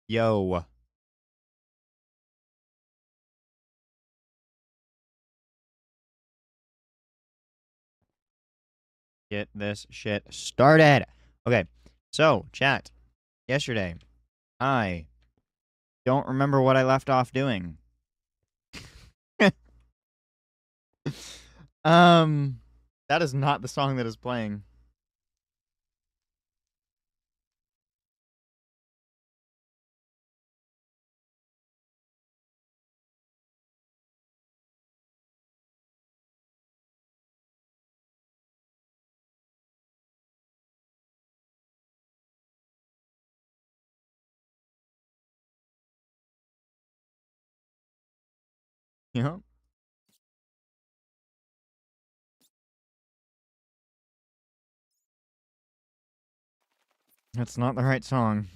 Yo. Get this shit started. Okay. So, chat. Yesterday, I don't remember what I left off doing. um, that is not the song that is playing. You know? That's not the right song.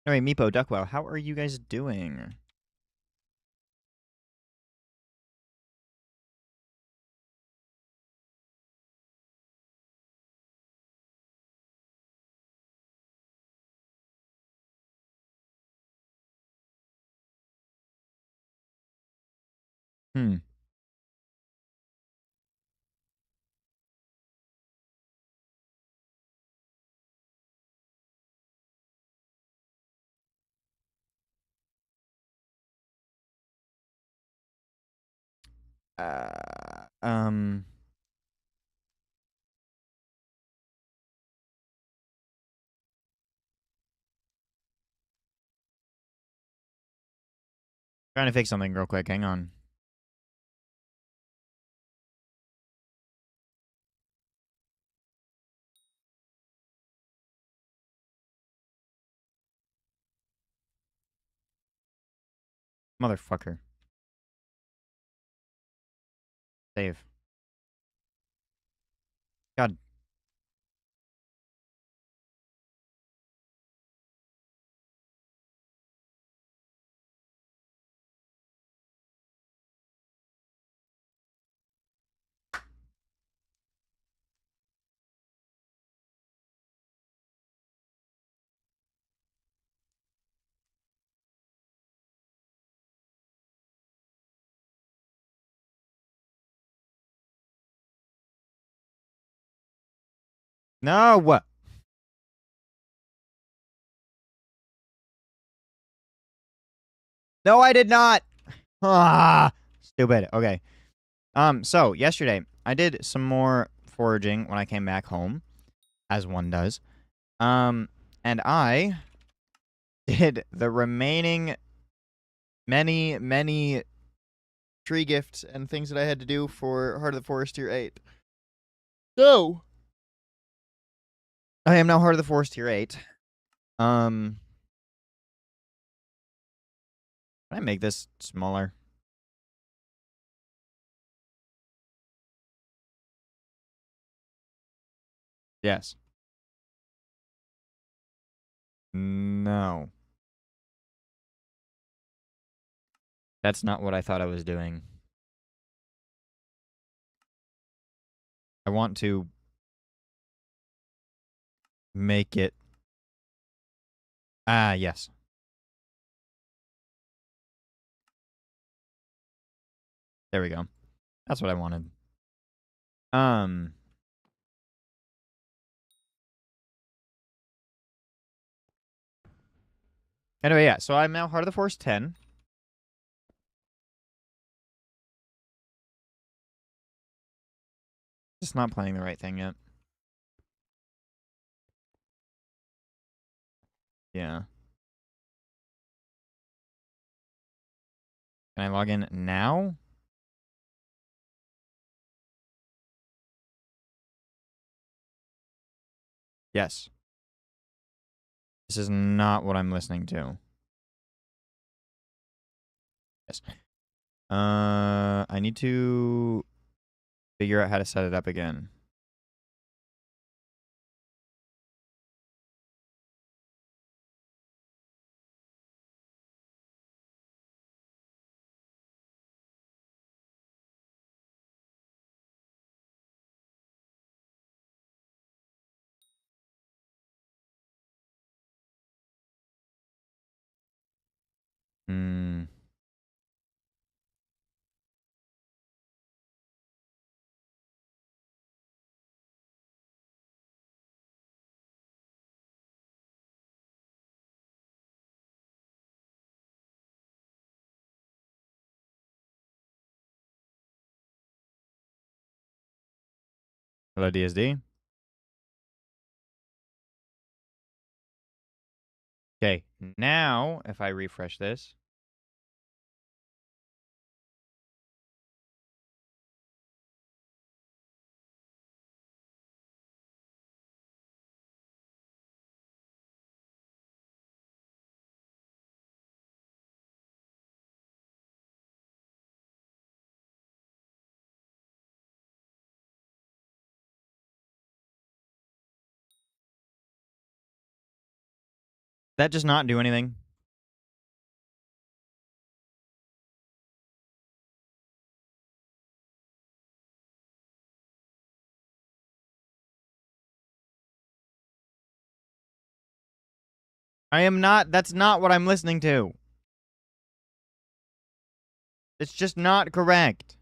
Anyway, Meepo, Duckwell, how are you guys doing? Hmm. Uh, um. Trying to fix something real quick. Hang on. Motherfucker. Save. God. No! No, I did not! Ah! Stupid. Okay. So yesterday I did some more foraging when I came back home, as one does. And I did the remaining many tree gifts and things that I had to do for Heart of the Forest Tier 8. So I am now Heart of the Forest Tier 8. Can I make this smaller? Yes. No. That's not what I thought I was doing. I want to make it. Ah, yes. There we go. That's what I wanted. Um. Anyway, yeah. So I'm now Heart of the Forest 10. Just not playing the right thing yet. Yeah. Can I log in now? Yes. This is not what I'm listening to. Yes. I need to figure out how to set it up again. Hmm. Hello, DSD. Okay, now if I refresh this, that does not do anything. I am not. That's not what I'm listening to. It's just not correct.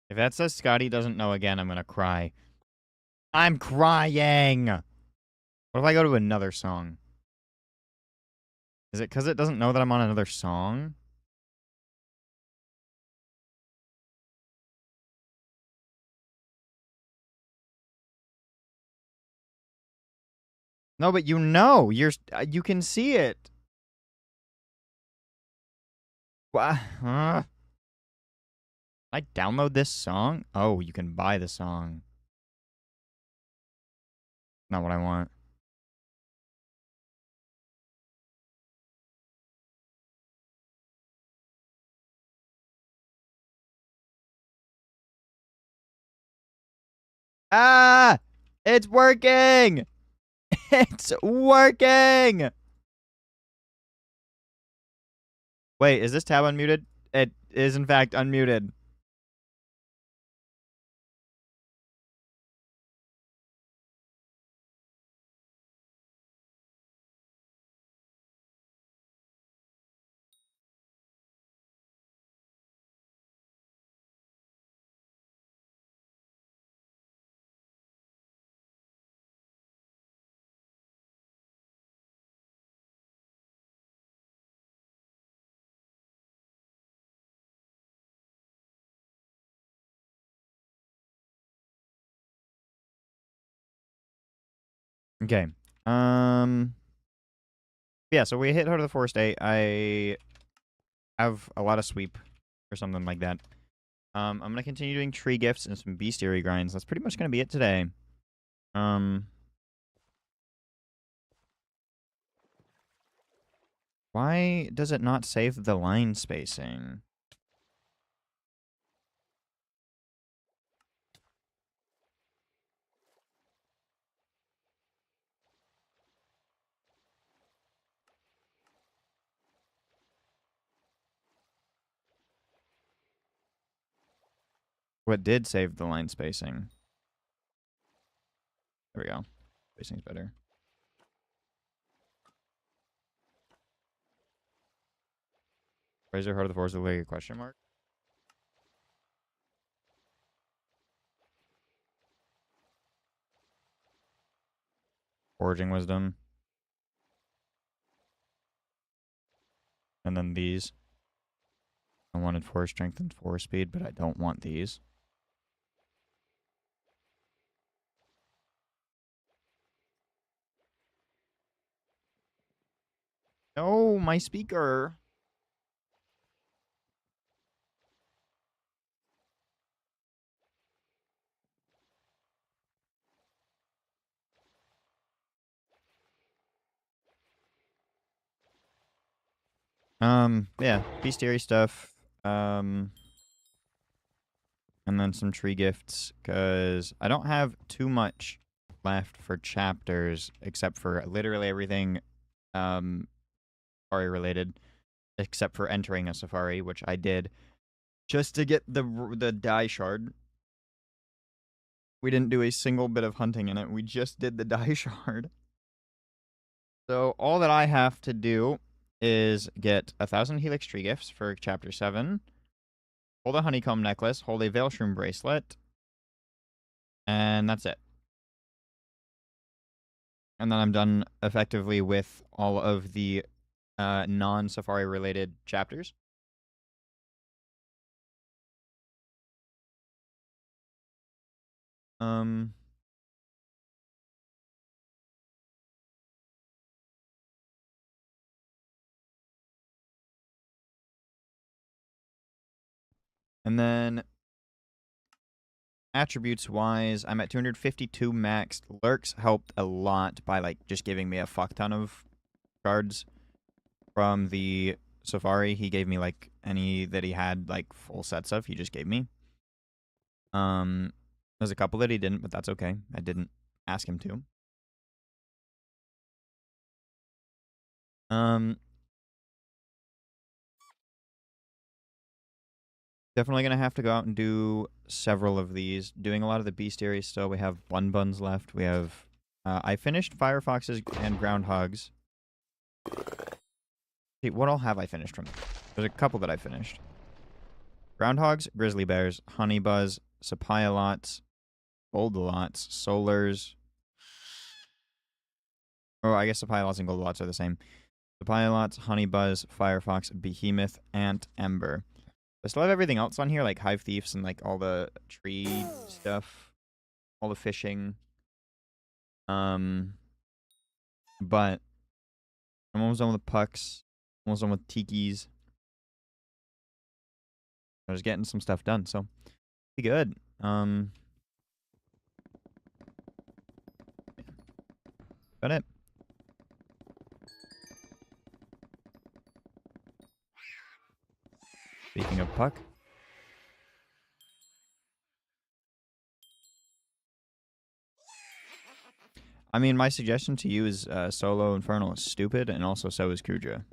If that says Scotty doesn't know again, I'm gonna cry. I'm crying. What if I go to another song? Is it because it doesn't know that I'm on another song? No, but you know, you can see it. What? I download this song? Oh, you can buy the song. Not what I want. Ah! It's working! It's working! Wait, is this tab unmuted? It is, in fact, unmuted. Okay. Yeah, so we hit Heart of the Forest 8. I have a lot of sweep or something like that. I'm gonna continue doing tree gifts and some bestiary grinds. That's pretty much gonna be it today. Why does it not save the line spacing? What did save the line spacing? There we go. Spacing's better. Why is there Heart of the Forest like a question mark? Foraging Wisdom. And then these. I wanted 4 strength and 4 speed, but I don't want these. No, my speaker. Yeah, bestiary stuff. And then some tree gifts, because I don't have too much left for chapters, except for literally everything, safari related, except for entering a safari, which I did just to get the dye shard. We didn't do a single bit of hunting in it. We just did the dye shard. So all that I have to do is get 1,000 helix tree gifts for chapter 7, hold a honeycomb necklace, hold a veil shroom bracelet, and that's it. And then I'm done effectively with all of the non-safari related chapters. Um, and then attributes wise, I'm at 252 max. Lurks helped a lot by like just giving me a fuck ton of cards from the Safari. He gave me like any that he had like full sets of. He just gave me. There's a couple that he didn't, but that's okay. I didn't ask him to. Definitely gonna have to go out and do several of these. Doing a lot of the bestiary still. We have bun buns left. We have. I finished firefoxes and groundhogs. See, what all have I finished from? There's a couple that I finished. Groundhogs, grizzly bears, honey buzz, sapia-lots, gold-lots, solars. Oh, I guess sapia-lots and gold-lots are the same. Sapia-lots, honey buzz, firefox, behemoth, ant, ember. I still have everything else on here, like hive thieves and like all the tree stuff, all the fishing. But I'm almost done with the pucks. Almost done with tikis. I was getting some stuff done, so be good. Got it. Speaking of puck. I mean, my suggestion to you is Solo Infernal is stupid, and also so is Kudra.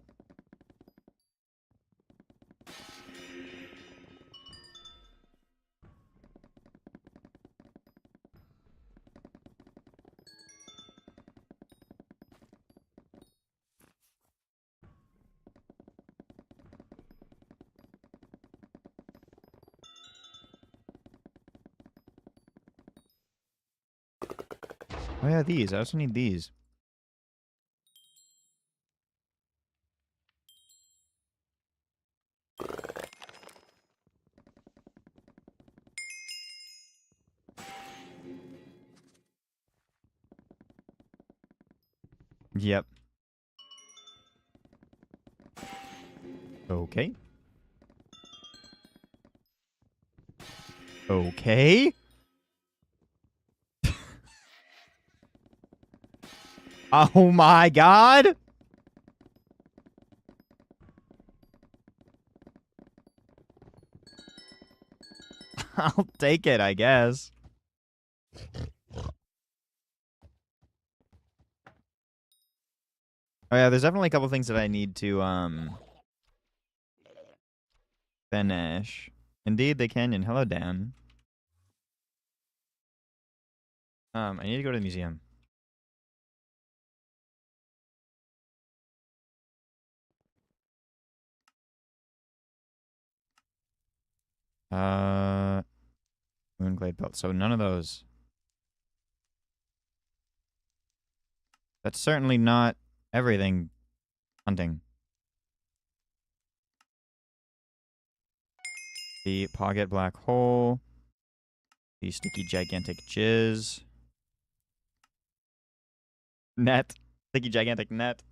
Oh yeah, these. I also need these. Yep. Okay. Okay. Oh my god! I'll take it, I guess. Oh yeah, there's definitely a couple things that I need to finish. Indeed, the canyon. Hello, Dan. I need to go to the museum. Moonglade belt. So none of those. That's certainly not everything hunting. The Pocket Black Hole. The Sticky Gigantic Jizz. Net. Sticky Gigantic Net.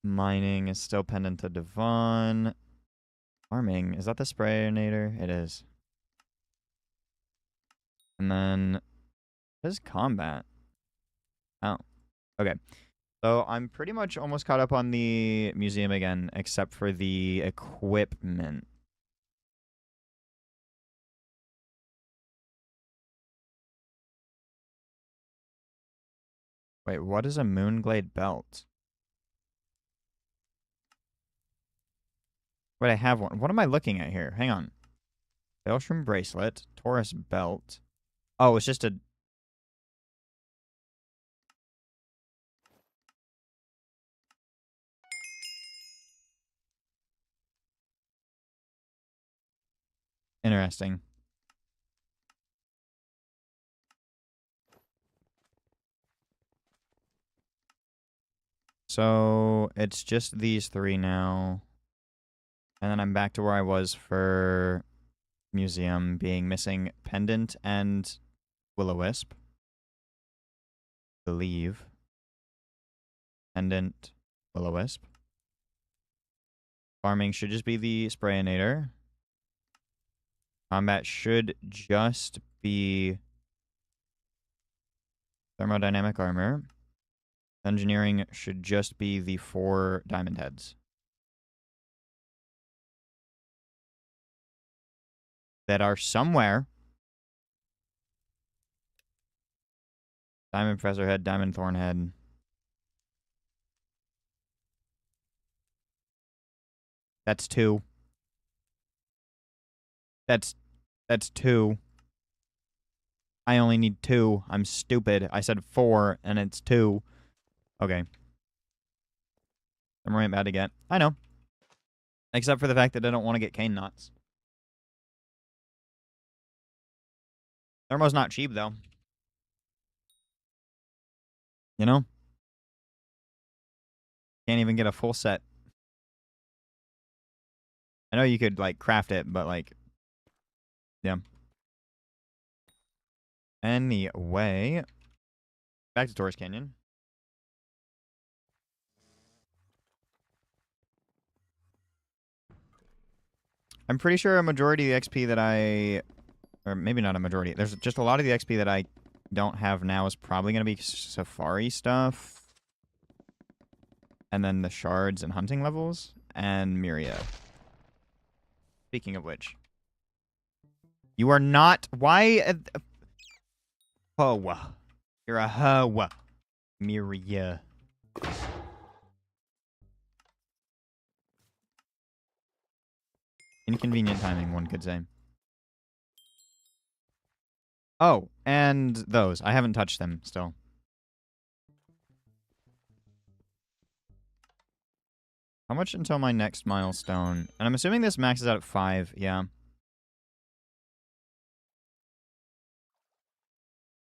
Mining is still pendant to Devon. Farming, is that the sprayinator? It is. And then, what is combat? Oh, okay. So I'm pretty much almost caught up on the museum again, except for the equipment. Wait, what is a Moonglade belt? Wait, I have one. What am I looking at here? Hang on. Maelstrom bracelet, Taurus belt. Oh, it's just a... Interesting. So, it's just these three now. And then I'm back to where I was for museum, being missing pendant and will-o-wisp. Believe. Pendant, will-o-wisp. Farming should just be the sprayinator. Combat should just be thermodynamic armor. Engineering should just be the 4 diamond heads. That are somewhere. Diamond Professor head, Diamond Thorn head. That's 2. That's 2. I only need 2. I'm stupid. I said 4, and it's 2. Okay. I'm right bad to get. I know. Except for the fact that I don't want to get cane knots. Thermo's not cheap, though. You know? Can't even get a full set. I know you could, like, craft it, but, like... Yeah. Anyway. Back to Taurus Canyon. I'm pretty sure a majority of the XP that I... Or maybe not a majority. There's just a lot of the XP that I don't have now is probably going to be safari stuff. And then the shards and hunting levels. And Myria. Speaking of which. You are not... Why... Ho. You're a ho. Myria. Inconvenient timing, one could say. Oh, and those. I haven't touched them still. How much until my next milestone? And I'm assuming this maxes out at 5. Yeah.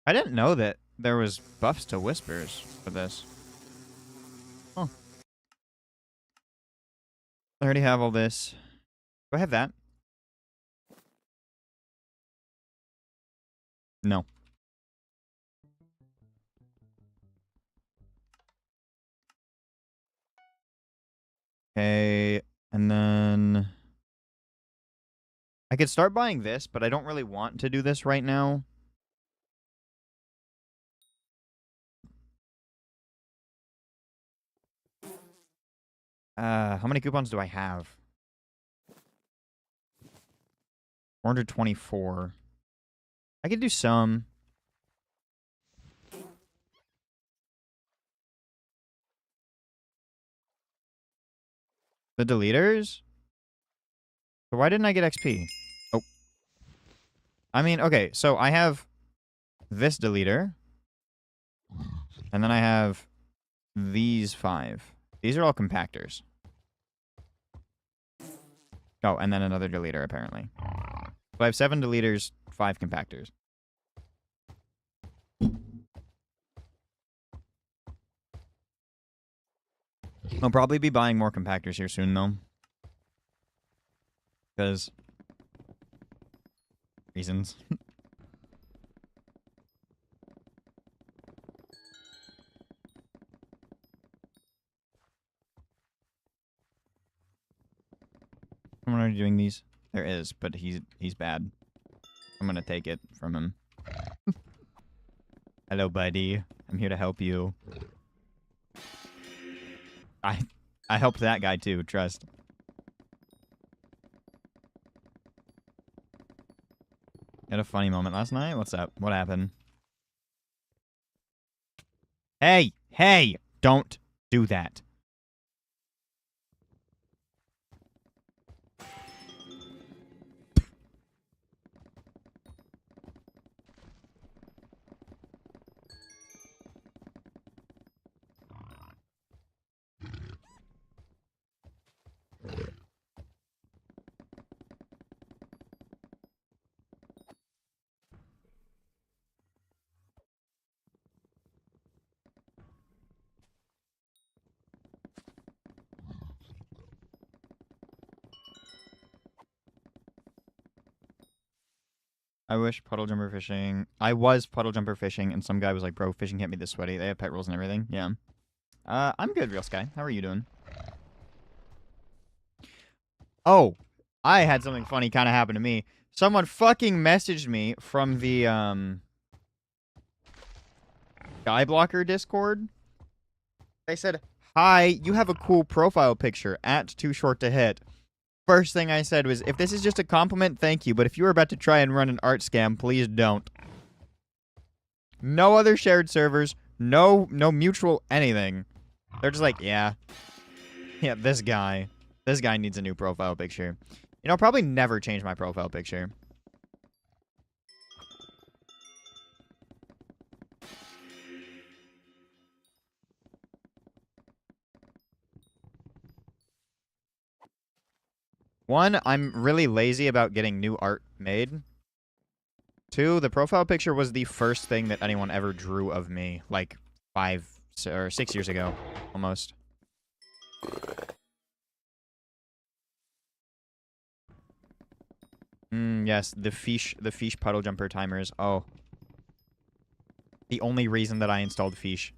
I didn't know that there was buffs to whispers for this. Oh. I already have all this. Do I have that? No. Okay, and then... I could start buying this, but I don't really want to do this right now. How many coupons do I have? 424. I could do some. The deleters? So why didn't I get XP? Oh. I mean, okay, so I have this deleter. And then I have these 5. These are all compactors. Oh, and then another deleter, apparently. So I have 7 deleters, 5 compactors. I'll probably be buying more compactors here soon, though. Because... reasons. already doing these? There is, but he's bad. I'm gonna take it from him. Hello, buddy. I'm here to help you. I helped that guy too, trust. Had a funny moment last night? What's up? What happened? Hey! Hey! Don't do that. I wish puddle jumper fishing. I was puddle jumper fishing, and some guy was like, bro, fishing can't be this sweaty. They have pet rules and everything. Yeah. I'm good, Real Sky. How are you doing? Oh, I had something funny kind of happen to me. Someone fucking messaged me from the, Skyblocker Discord. They said, hi, you have a cool profile picture. @too short to hit. First thing I said was, if this is just a compliment, thank you. But if you were about to try and run an art scam, please don't. No other shared servers. No mutual anything. They're just like, yeah. Yeah, this guy. This guy needs a new profile picture. You know, I'll probably never change my profile picture. One, I'm really lazy about getting new art made. Two, the profile picture was the first thing that anyone ever drew of me, like 5 or 6 years ago, almost. Yes, the fish puddle jumper timers. Oh. The only reason that I installed fish.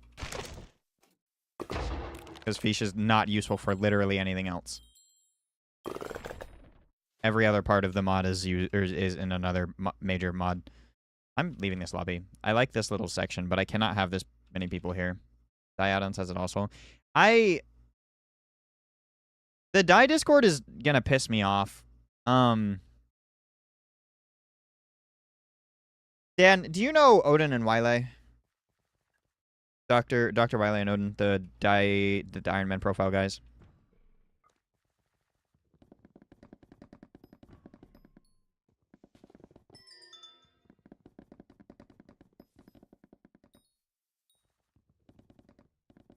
Because fish is not useful for literally anything else. Every other part of the mod is in another major mod. I'm leaving this lobby. I like this little section, but I cannot have this many people here. Diodon says it also. The Die Discord is gonna piss me off. Dan, do you know Odin and Wile? Dr. Wile and Odin, the Iron Man profile guys.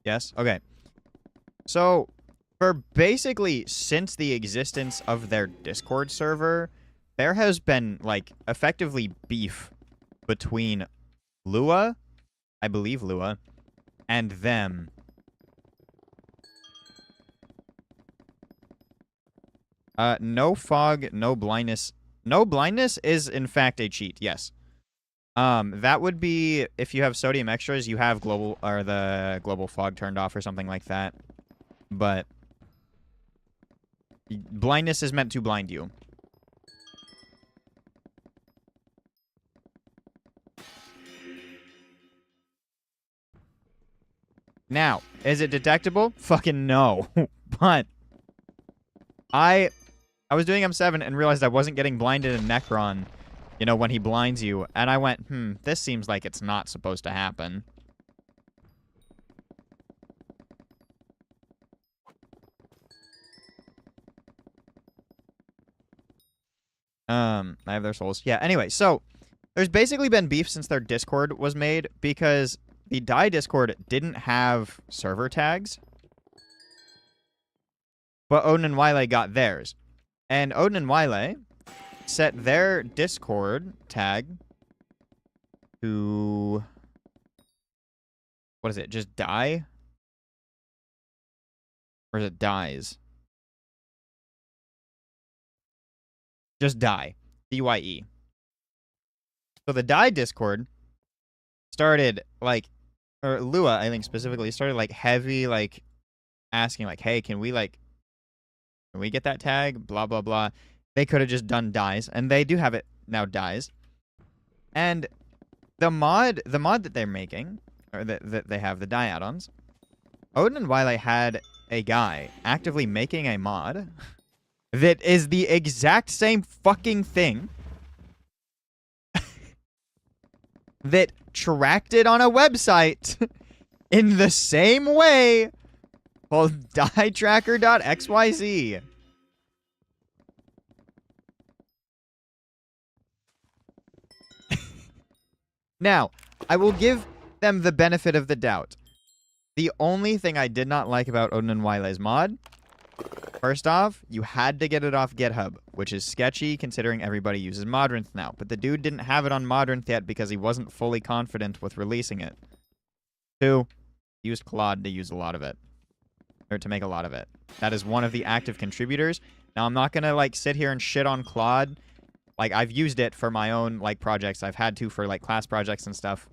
Yes? Okay. So, for basically since the existence of their Discord server, there has been, like, effectively beef between Lua, I believe Lua, and them. No fog, no blindness. No blindness is, in fact, a cheat, yes. That would be if you have sodium extras, you have the global fog turned off or something like that. But blindness is meant to blind you. Now, is it detectable? Fucking no. But I was doing M7 and realized I wasn't getting blinded in Necron. You know, when he blinds you. And I went, this seems like it's not supposed to happen. I have their souls. Yeah, anyway, so there's basically been beef since their Discord was made because the Die Discord didn't have server tags. But Odin and Wile got theirs. And Odin and Wile set their Discord tag to, what is it, just die? Or is it dies? Just die. DYE. So the Die Discord started, like, or Lua, I think specifically, started, like, heavy, like, asking, like, hey, can we, like, Can we get that tag? Blah, blah, blah. They could have just done dies, and they do have it now dies. And the mod that they're making, or that they have, the die add-ons, Odin and Wile had a guy actively making a mod that is the exact same fucking thing that tracked it on a website in the same way called dietracker.xyz. Now, I will give them the benefit of the doubt. The only thing I did not like about Odin and Wile's mod, first off, you had to get it off GitHub, which is sketchy considering everybody uses Modrinth now. But the dude didn't have it on Modrinth yet because he wasn't fully confident with releasing it. 2, he used Claude to use a lot of it. Or to make a lot of it. That is one of the active contributors. Now, I'm not gonna, like, sit here and shit on Claude. Like, I've used it for my own, like, projects. I've had to for, like, class projects and stuff.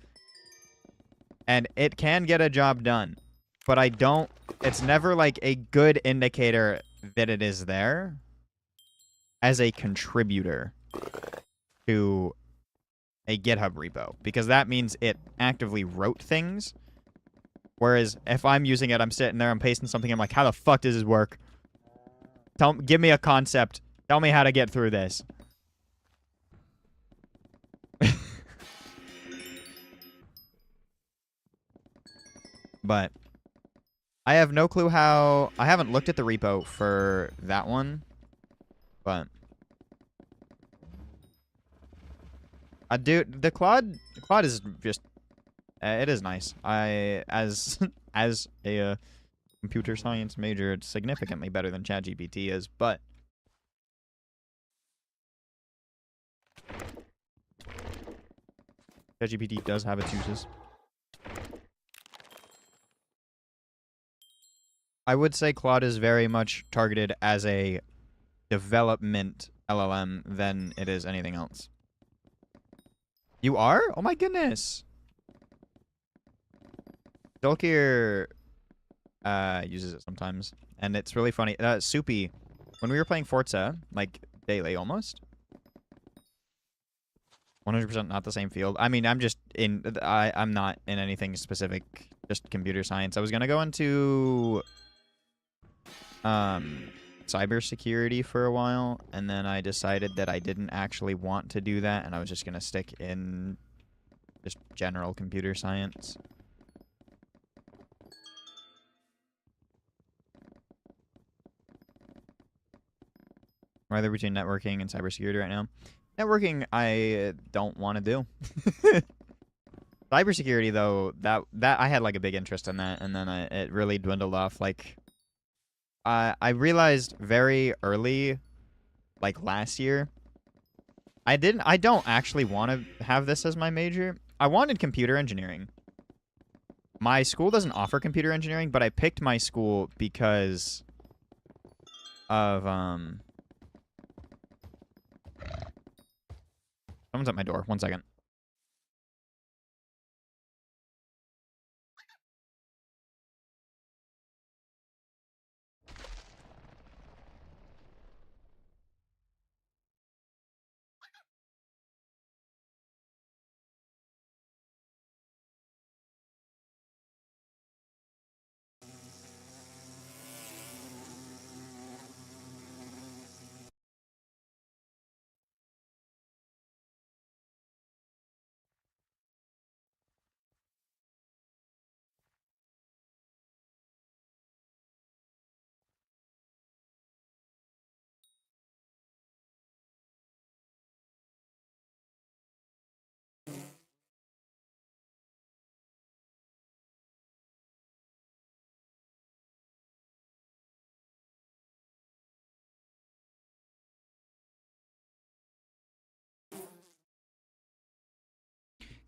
And it can get a job done. But I don't... It's never, like, a good indicator that it is there as a contributor to a GitHub repo. Because that means it actively wrote things. Whereas, if I'm using it, I'm sitting there, I'm pasting something, I'm like, how the fuck does this work? Give me a concept. Tell me how to get through this. But I have no clue how... I haven't looked at the repo for that one. But dude, the Claude is just... it is nice. As a computer science major, it's significantly better than ChatGPT is, but ChatGPT does have its uses. I would say Claude is very much targeted as a development LLM than it is anything else. You are? Oh my goodness. Dolkir uses it sometimes, and it's really funny. Soupy, when we were playing Forza, like daily almost, 100% not the same field. I mean, I'm not in anything specific, just computer science. I was gonna go into cybersecurity for a while, and then I decided that I didn't actually want to do that, and I was just gonna stick in just general computer science. Either between networking and cybersecurity right now. Networking, I don't want to do. Cybersecurity, though, that I had like a big interest in that, and then it really dwindled off. Like, I realized very early, like last year, I don't actually want to have this as my major. I wanted computer engineering. My school doesn't offer computer engineering, but I picked my school because of someone's at my door. 1 second.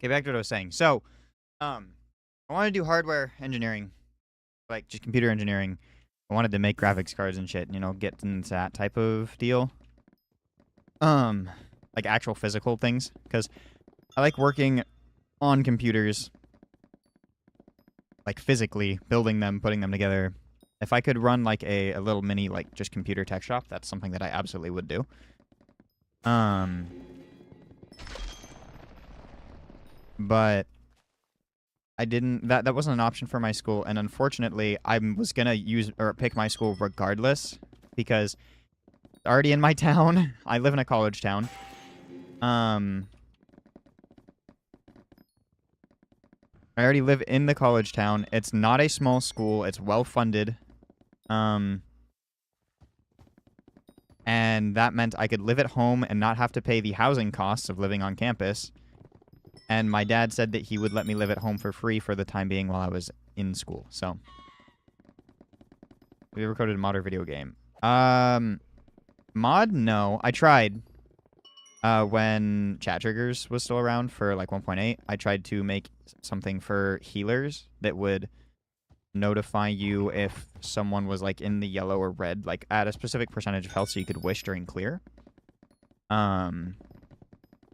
Okay, back to what I was saying. So, I wanted to do hardware engineering, like just computer engineering. I wanted to make graphics cards and shit, you know, get into that type of deal. Like actual physical things, because I like working on computers, like physically building them, putting them together, If I could run like a little mini like just computer tech shop, that's something that I absolutely would do. But I didn't. That wasn't an option for my school, and unfortunately, I was gonna use or pick my school regardless because it's already in my town. I live in a college town. I already live in the college town. It's not a small school. It's well funded. And that meant I could live at home and not have to pay the housing costs of living on campus. And my dad said that he would let me live at home for free for the time being while I was in school. So, have you ever coded a mod or video game? Mod? No. I tried. When Chat Triggers was still around for like 1.8, I tried to make something for healers that would notify you if someone was like in the yellow or red, like at a specific percentage of health, so you could wish during clear.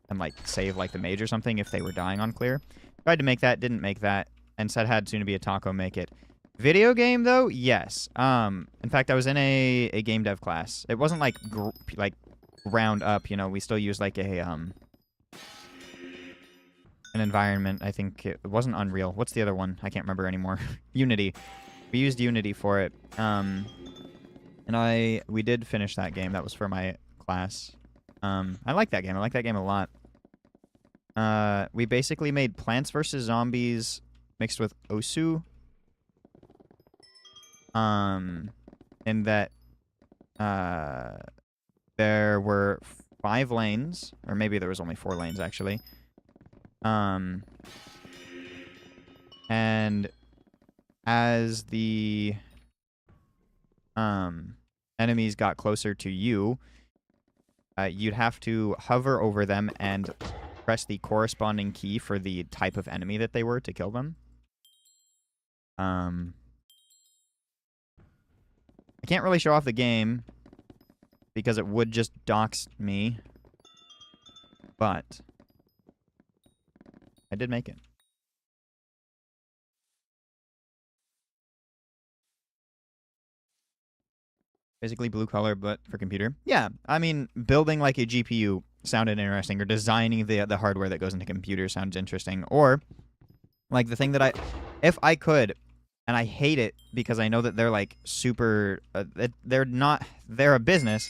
And like save like the mage or something if they were dying on clear. Tried to make that, didn't make that, and said had soon to be a taco make it. Video game though, yes. In fact, I was in a game dev class. It wasn't like ground up, you know. We still use like a an environment. I think it wasn't Unreal. What's the other one? I can't remember anymore. Unity. We used Unity for it. And we did finish that game. That was for my class. I like that game. I like that game a lot. We basically made Plants vs. Zombies mixed with Osu. In that, there were 5 lanes, or maybe there was only 4 lanes, actually. And as the, enemies got closer to you, you'd have to hover over them and press the corresponding key for the type of enemy that they were to kill them. I can't really show off the game because it would just dox me, but I did make it. Basically blue color, but for computer. Yeah, I mean, building like a GPU sounded interesting, or designing the hardware that goes into computers sounds interesting, or like the thing that if I could, and I hate it because I know that they're like super, they're a business,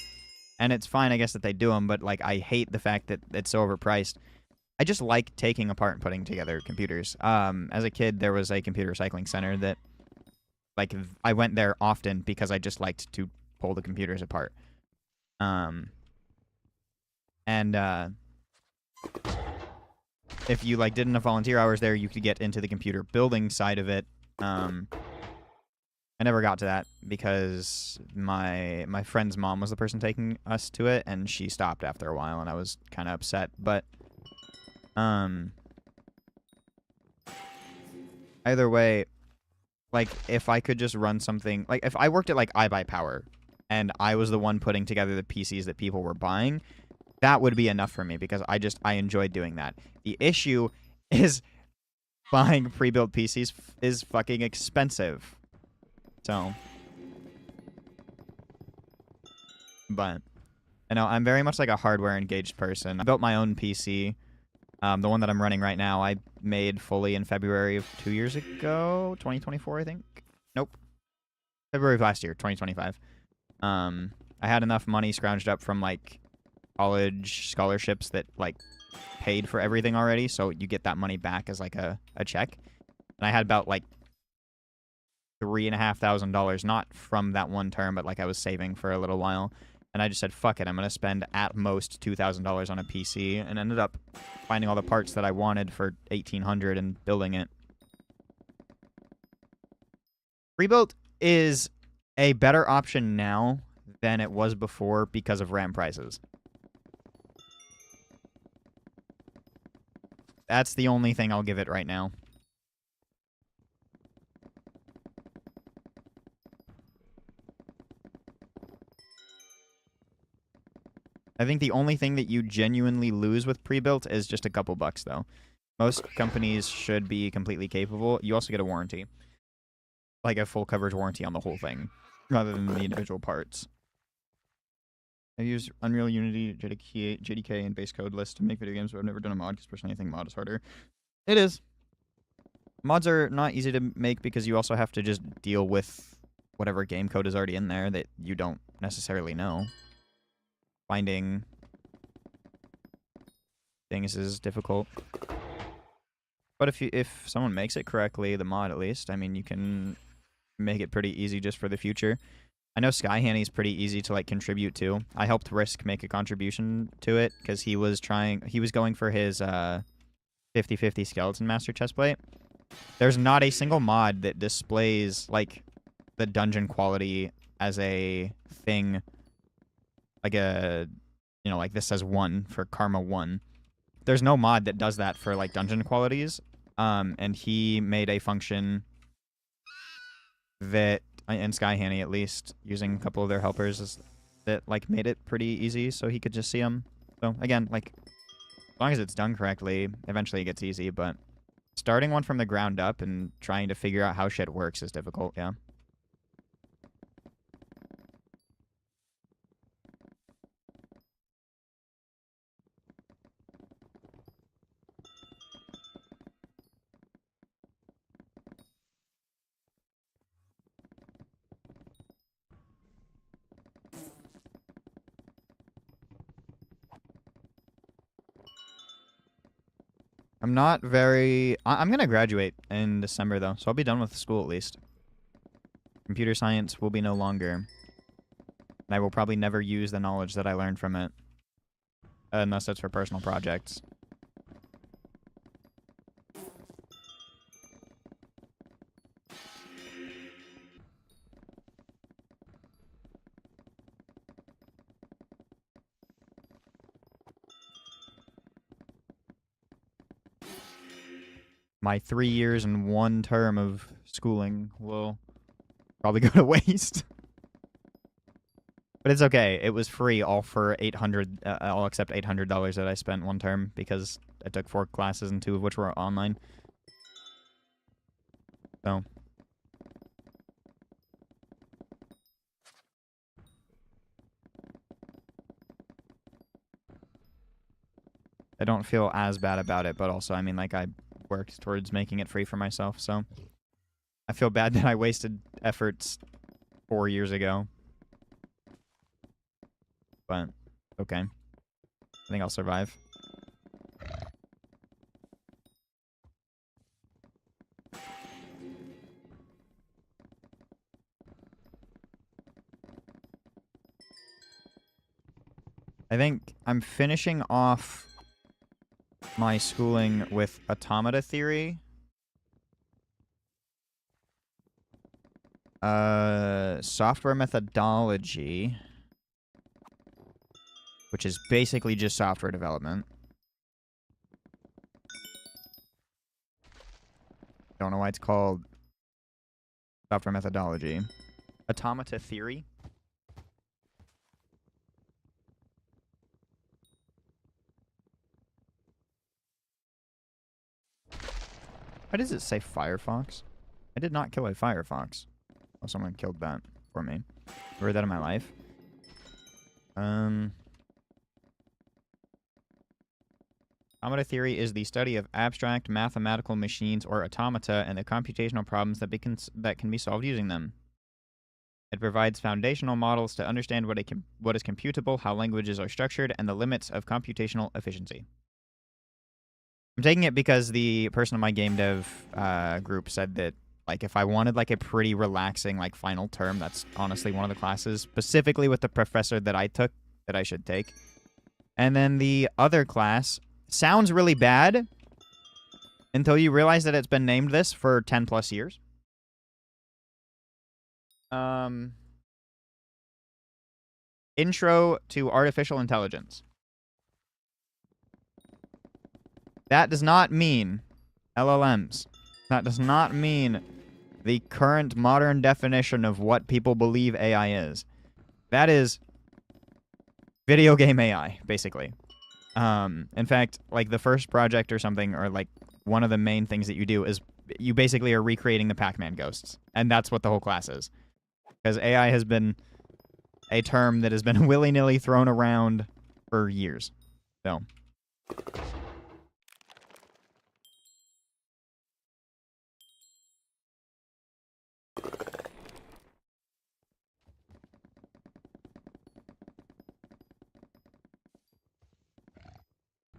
and it's fine, I guess, that they do them, but like I hate the fact that it's so overpriced. I just like taking apart and putting together computers. As a kid, there was a computer recycling center that, like, I went there often because I just liked to pull the computers apart. If you like did enough volunteer hours there, you could get into the computer building side of it. I never got to that because my friend's mom was the person taking us to it, and she stopped after a while, and I was kind of upset. But either way, like if I could just run something, like if I worked at like iBuyPower and I was the one putting together the PCs that people were buying, that would be enough for me because I enjoyed doing that. The issue is buying pre-built PCs is fucking expensive. So, but, you know, I'm very much like a hardware engaged person. I built my own PC. The one that I'm running right now, I made fully in February of 2 years ago, 2024, I think. Nope. February of last year, 2025. I had enough money scrounged up from like college scholarships that like paid for everything already, so you get that money back as like a check. And I had about like $3,500, not from that one term, but like I was saving for a little while. And I just said, fuck it, I'm going to spend at most $2,000 on a PC, and ended up finding all the parts that I wanted for $1,800 and building it. Pre-built is a better option now than it was before because of RAM prices. That's the only thing I'll give it right now. I think the only thing that you genuinely lose with pre-built is just a couple bucks, though. Most companies should be completely capable. You also get a warranty. like a full coverage warranty on the whole thing, rather than the individual parts. I use Unreal, Unity, JDK, and base code list to make video games, but I've never done a mod because personally I think mod is harder. It is. Mods are not easy to make because you also have to just deal with whatever game code is already in there that you don't necessarily know. Finding things is difficult. But if someone makes it correctly, the mod at least, I mean, you can make it pretty easy just for the future. I know Skyhanny is pretty easy to like contribute to. I helped Risk make a contribution to it because he was going for his 50/50 Skeleton Master chestplate. There's not a single mod that displays like the dungeon quality as a thing, like a, you know, like this says 1 for Karma 1. There's no mod that does that for like dungeon qualities. And he made a function that, in Skyhanny at least, using a couple of their helpers, that like made it pretty easy so he could just see them. So again, like, as long as it's done correctly, eventually it gets easy, but starting one from the ground up and trying to figure out how shit works is difficult, yeah. I'm not very... I'm going to graduate in December, though, so I'll be done with school at least. Computer science will be no longer. And I will probably never use the knowledge that I learned from it. Unless it's for personal projects. My 3 years and 1 term of schooling will probably go to waste. But it's okay. It was free, all for $800. I'll accept $800 that I spent 1 term because I took 4 classes and 2 of which were online. So I don't feel as bad about it, but also, I mean, like, I worked towards making it free for myself, so I feel bad that I wasted efforts 4 years ago. But, okay. I think I'll survive. I think I'm finishing off my schooling with automata theory. Software methodology, which is basically just software development. Don't know why it's called software methodology. Automata theory. Why does it say Firefox? I did not kill a Firefox. Oh, someone killed that for me. Never heard that in my life. Automata theory is the study of abstract mathematical machines or automata and the computational problems that can be solved using them. It provides foundational models to understand what is computable, how languages are structured, and the limits of computational efficiency. I'm taking it because the person in my game dev group said that, like, if I wanted, like, a pretty relaxing, like, final term, that's honestly one of the classes, specifically with the professor that I took, that I should take. And then the other class sounds really bad until you realize that it's been named this for 10 plus years. Intro to Artificial Intelligence. That does not mean LLMs. That does not mean the current modern definition of what people believe AI is. That is video game AI, basically. In fact, like the first project or something, or like one of the main things that you do is you basically are recreating the Pac-Man ghosts, and that's what the whole class is. Because AI has been a term that has been willy-nilly thrown around for years. So.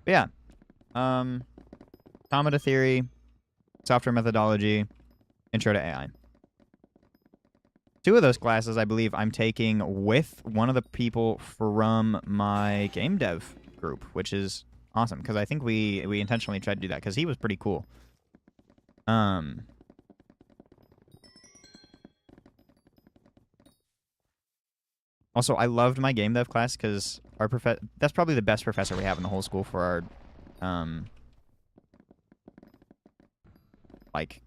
But yeah. Automata theory, software methodology, intro to AI. 2 of those classes, I believe, I'm taking with one of the people from my game dev group, which is awesome because I think we intentionally tried to do that because he was pretty cool. Also, I loved my game dev class because our that's probably the best professor we have in the whole school for our like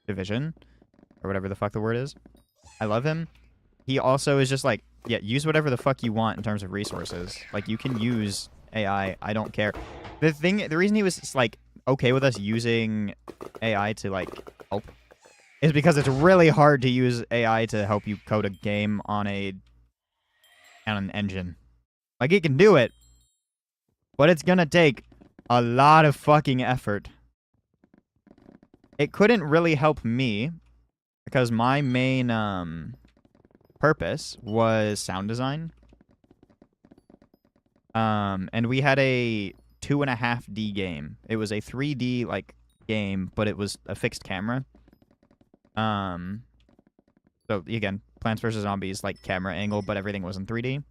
division or whatever the fuck the word is. I love him. He also is just like, yeah, use whatever the fuck you want in terms of resources. Like, you can use AI. I don't care. The reason he was like okay with us using AI to like help is because it's really hard to use AI to help you code a game on an engine. Like, it can do it, but it's gonna take a lot of fucking effort. It couldn't really help me because my main purpose was sound design. And we had a 2.5D game. It was a 3D like game, but it was a fixed camera. So again, Plants vs Zombies like camera angle, but everything was in 3D.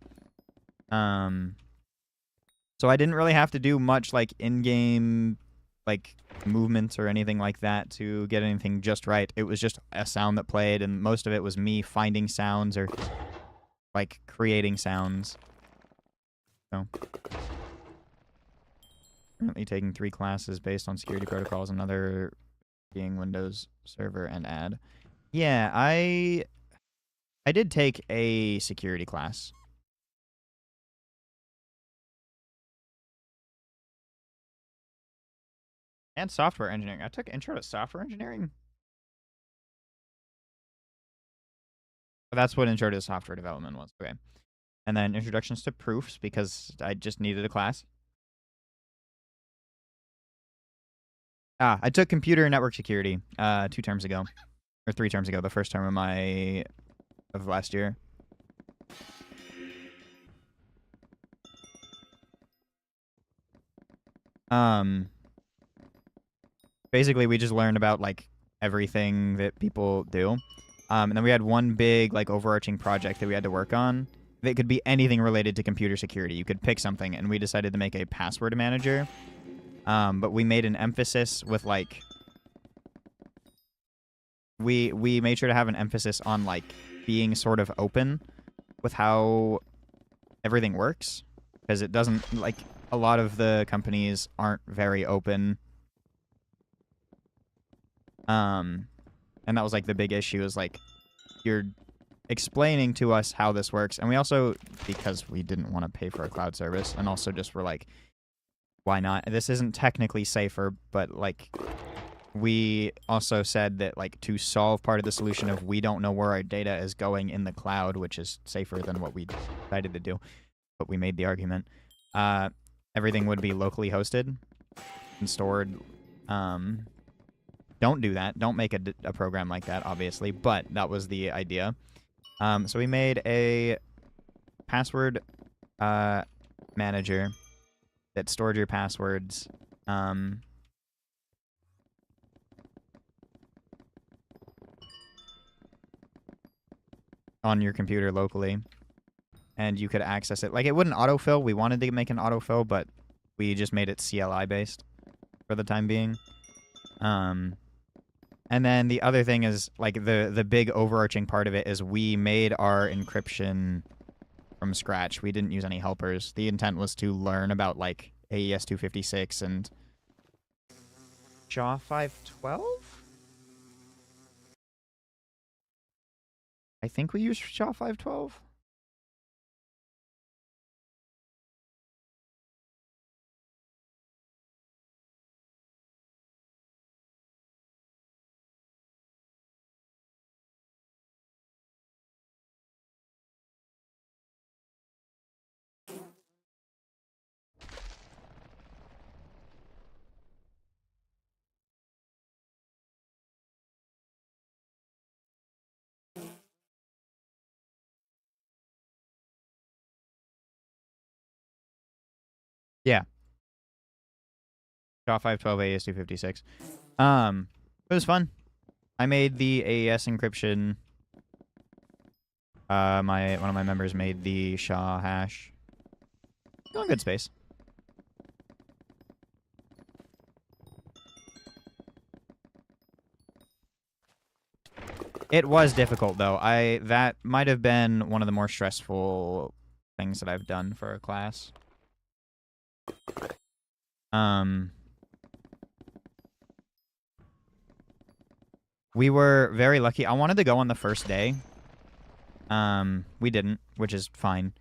So I didn't really have to do much like in-game like movements or anything like that to get anything just right. It was just a sound that played, and most of it was me finding sounds or like creating sounds. So currently taking 3 classes based on security protocols, another being Windows Server and Ad. Yeah, I did take a security class. And software engineering. I took intro to software engineering. But that's what intro to software development was. Okay. And then introductions to proofs because I just needed a class. I took computer and network security 2 terms ago. Or 3 terms ago, the first term of last year. Basically we just learned about like everything that people do. And then we had one big like overarching project that we had to work on. It could be anything related to computer security. You could pick something, and we decided to make a password manager. But we made an emphasis with like we made sure to have an emphasis on like being sort of open with how everything works, because it doesn't like a lot of the companies aren't very open. And that was like the big issue is like you're explaining to us how this works, and we also, because we didn't want to pay for a cloud service, and also just were like, why not? This isn't technically safer, but like we also said that like to solve part of the solution of we don't know where our data is going in the cloud, which is safer than what we decided to do, but we made the argument, everything would be locally hosted and stored. Don't do that. Don't make a program like that, obviously, but that was the idea. So we made a password manager that stored your passwords. On your computer locally, and you could access it. Like, it wouldn't autofill. We wanted to make an autofill, but we just made it CLI based for the time being. And then the other thing is, like, the big overarching part of it is we made our encryption from scratch. We didn't use any helpers. The intent was to learn about, like, AES 256 and SHA 512? I think we used SHA 512. Shot 512 AES 256. It was fun. I made the AES encryption. One of my members made the SHA hash. Still in good space. It was difficult though. That might have been one of the more stressful things that I've done for a class. We were very lucky. I wanted to go on the first day. We didn't, which is fine.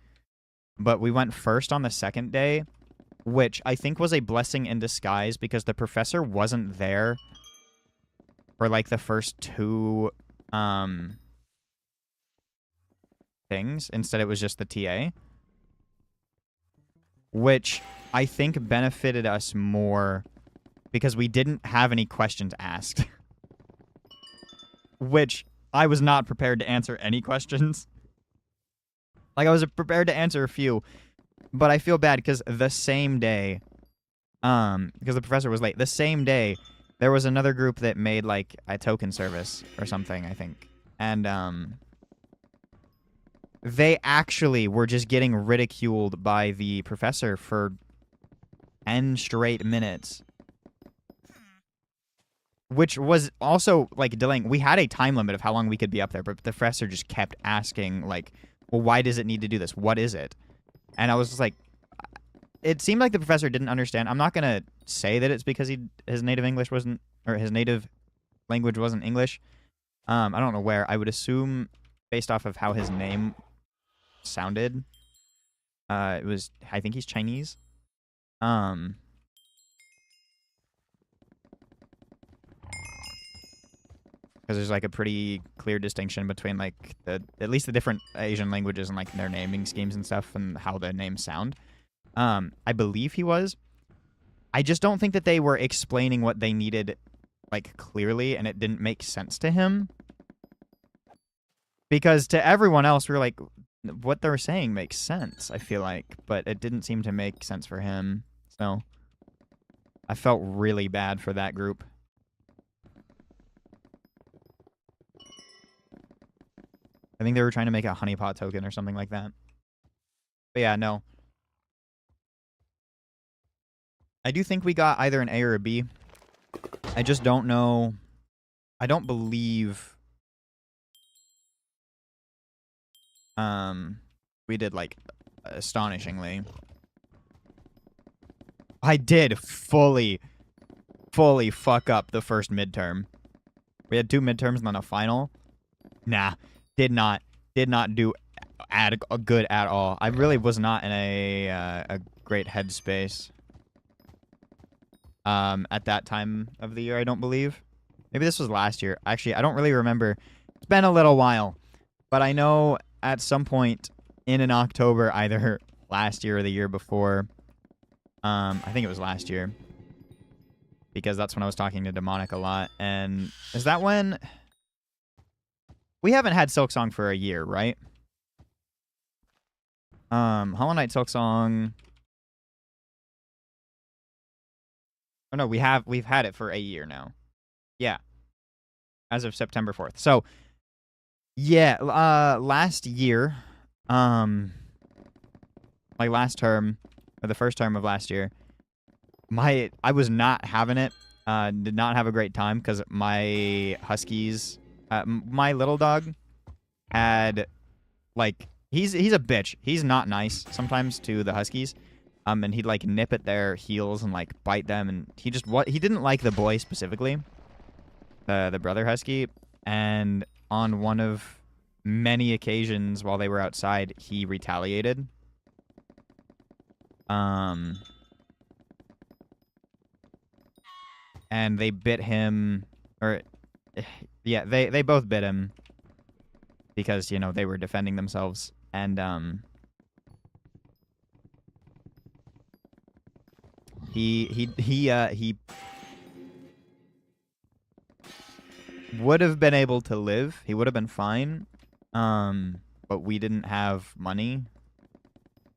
But we went first on the second day, which I think was a blessing in disguise because the professor wasn't there for like the first two things. Instead, it was just the TA, which I think benefited us more because we didn't have any questions asked. Which I was not prepared to answer any questions. Like, I was prepared to answer a few, but I feel bad because the same day, because the professor was late, the same day, there was another group that made, like, a token service or something, I think. And, they actually were just getting ridiculed by the professor for 10 straight minutes. Which was also, like, delaying. We had a time limit of how long we could be up there, but the professor just kept asking, like, well, why does it need to do this? What is it? And I was just like, it seemed like the professor didn't understand. I'm not going to say that it's because his native English wasn't, or his native language wasn't English. I don't know where. I would assume, based off of how his name sounded, it was, I think he's Chinese. Because there's, like, a pretty clear distinction between, like, at least the different Asian languages and, like, their naming schemes and stuff and how the names sound. I believe he was. I just don't think that they were explaining what they needed, like, clearly, and it didn't make sense to him. Because to everyone else, we were like, what they're saying makes sense, I feel like. But it didn't seem to make sense for him. So I felt really bad for that group. I think they were trying to make a honeypot token or something like that. But yeah, no. I do think we got either an A or a B. I just don't know. I don't believe we did, like, astonishingly. I did fully fuck up the first midterm. We had 2 midterms and then a final. Nah. Did not do good at all. I really was not in a great headspace at that time of the year, I don't believe. Maybe this was last year. Actually, I don't really remember. It's been a little while. But I know at some point in October, either last year or the year before, I think it was last year, because that's when I was talking to Demonic a lot. And is that when... We haven't had Silksong for a year, right? Hollow Knight Silksong... Oh, no, we've had it for a year now. Yeah. As of September 4th. So, yeah, last year, like last term, or the first term of last year, I was not having it. Did not have a great time because my Huskies... my little dog had, like, he's a bitch. He's not nice sometimes to the Huskies. And he'd, like, nip at their heels and, like, bite them. And he didn't like the boy specifically, the brother Husky. And on one of many occasions while they were outside, he retaliated. And they bit him, or... Yeah, they both bit him because, you know, they were defending themselves. And he would have been able to live. He would have been fine. But we didn't have money.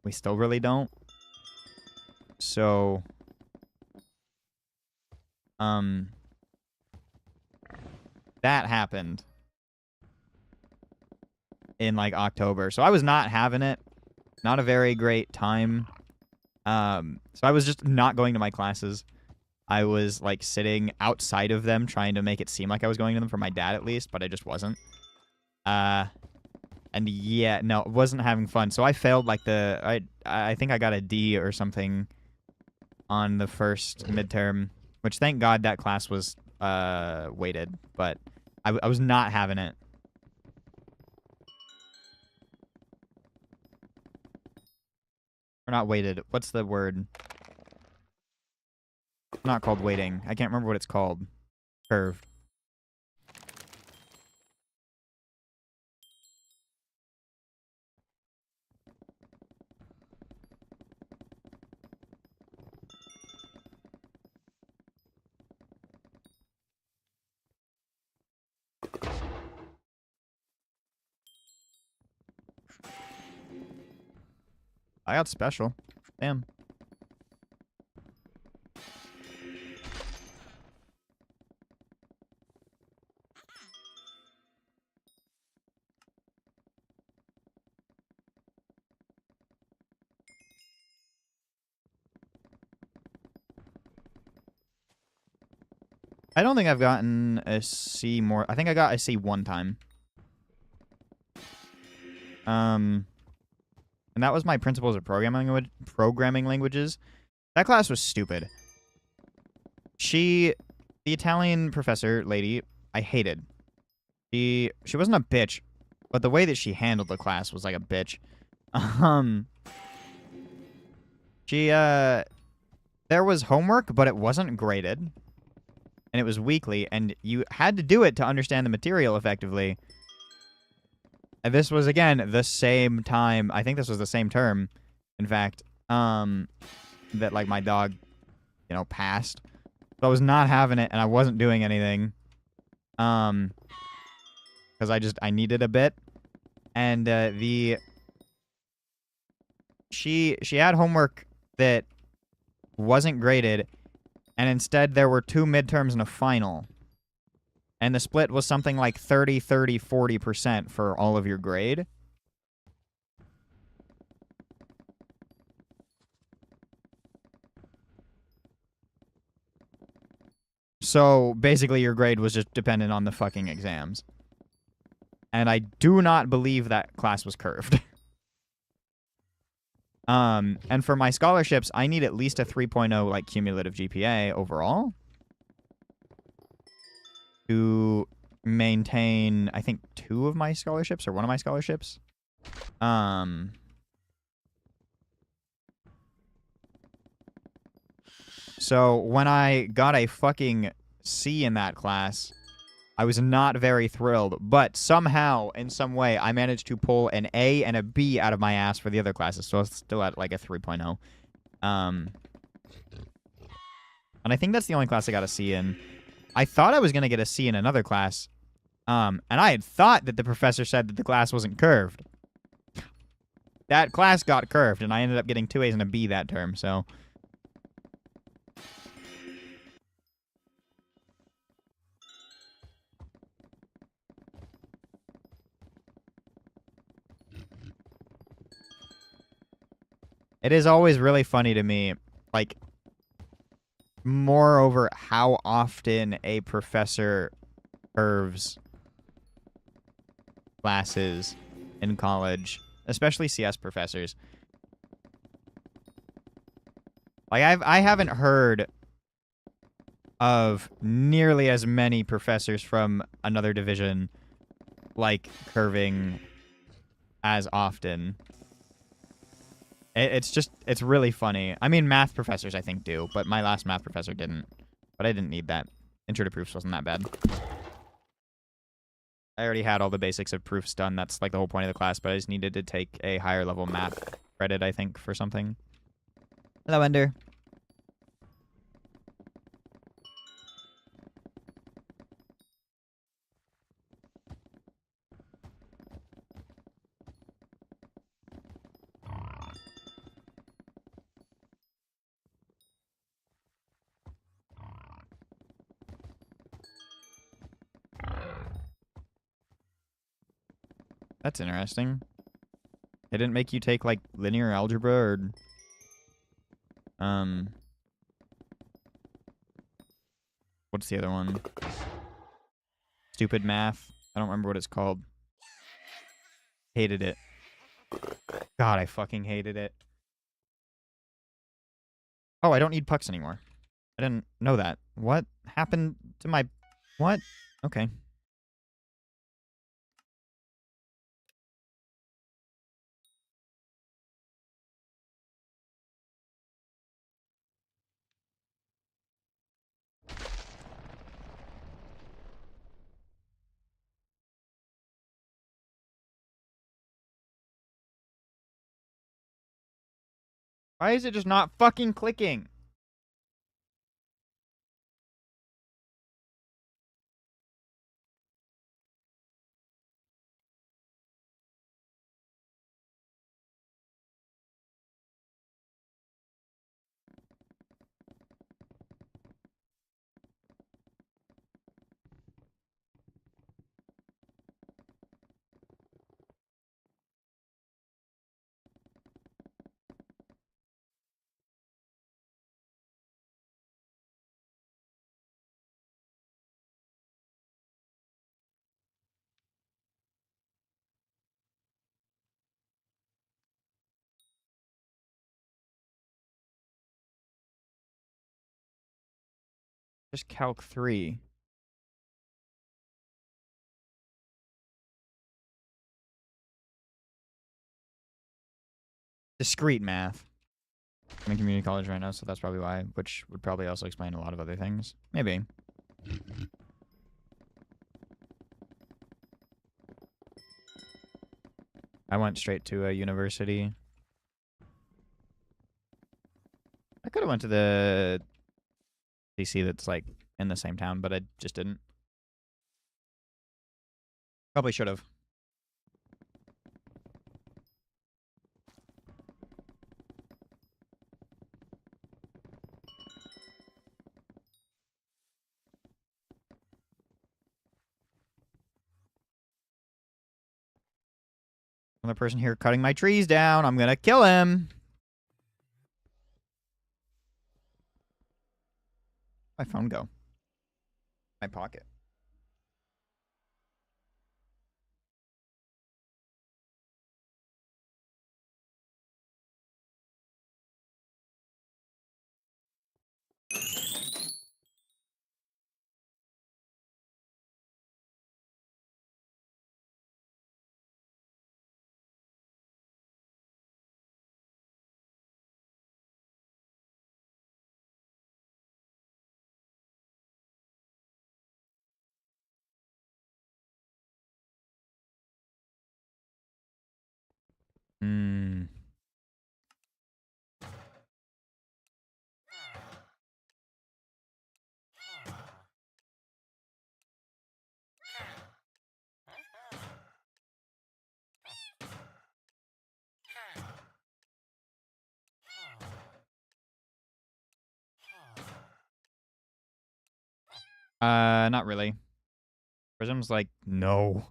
We still really don't. So That happened in like October. So I was not having it. Not a very great time. So I was just not going to my classes. I was like sitting outside of them trying to make it seem like I was going to them for my dad at least, but I just wasn't. And yeah, no, wasn't having fun. So I failed like I think I got a D or something on the first midterm, which thank God that class was weighted, but I was not having it. Or not weighted. What's the word? Not called weighting. I can't remember what it's called. Curved. I got special. Damn. I don't think I've gotten a C more. I think I got a C one time. And that was my principles of programming languages. That class was stupid. The Italian professor lady, I hated. She wasn't a bitch, but the way that she handled the class was like a bitch. There was homework, but it wasn't graded. And it was weekly, and you had to do it to understand the material effectively. And this was, again, the same time. I think this was the same term, in fact, that, like, my dog, passed. So I was not having it, and I wasn't doing anything. Because I needed a bit. And, she had homework that wasn't graded, and instead there were 2 midterms and a final. And the split was something like 30, 30, 40% for all of your grade. So basically your grade was just dependent on the fucking exams. And I do not believe that class was curved. And for my scholarships, I need at least a 3.0 like cumulative GPA overall to maintain, I think, 2 of my scholarships or 1 of my scholarships. So when I got a fucking C in that class, I was not very thrilled, but somehow, in some way, I managed to pull an A and a B out of my ass for the other classes, so I was still at, like, a 3.0. And I think that's the only class I got a C in. I thought I was going to get a C in another class, and I had thought that the professor said that the class wasn't curved. That class got curved, and I ended up getting 2 A's and a B that term, so... It is always really funny to me, like, moreover, how often a professor curves classes in college, especially CS professors. Like, I haven't heard of nearly as many professors from another division, like, curving as often. It's really funny. I mean, math professors, I think, do, but my last math professor didn't. But I didn't need that. Intro to proofs wasn't that bad. I already had all the basics of proofs done. That's, like, the whole point of the class, but I just needed to take a higher level math credit, I think, for something. Hello, Ender. That's interesting. They didn't make you take, like, linear algebra or... What's the other one? Stupid math. I don't remember what it's called. Hated it. God, I fucking hated it. Oh, I don't need pucks anymore. I didn't know that. What happened to my... What? Okay. Why is it just not fucking clicking? Just Calc 3. Discrete math. I'm in community college right now, so that's probably why, which would probably also explain a lot of other things. Maybe. I went straight to a university. I could have went to the DC that's, like, in the same town, but I just didn't. Probably should have. Another person here cutting my trees down. I'm gonna kill him. My phone go? My pocket. Hmm. Not really. Prism's like, no.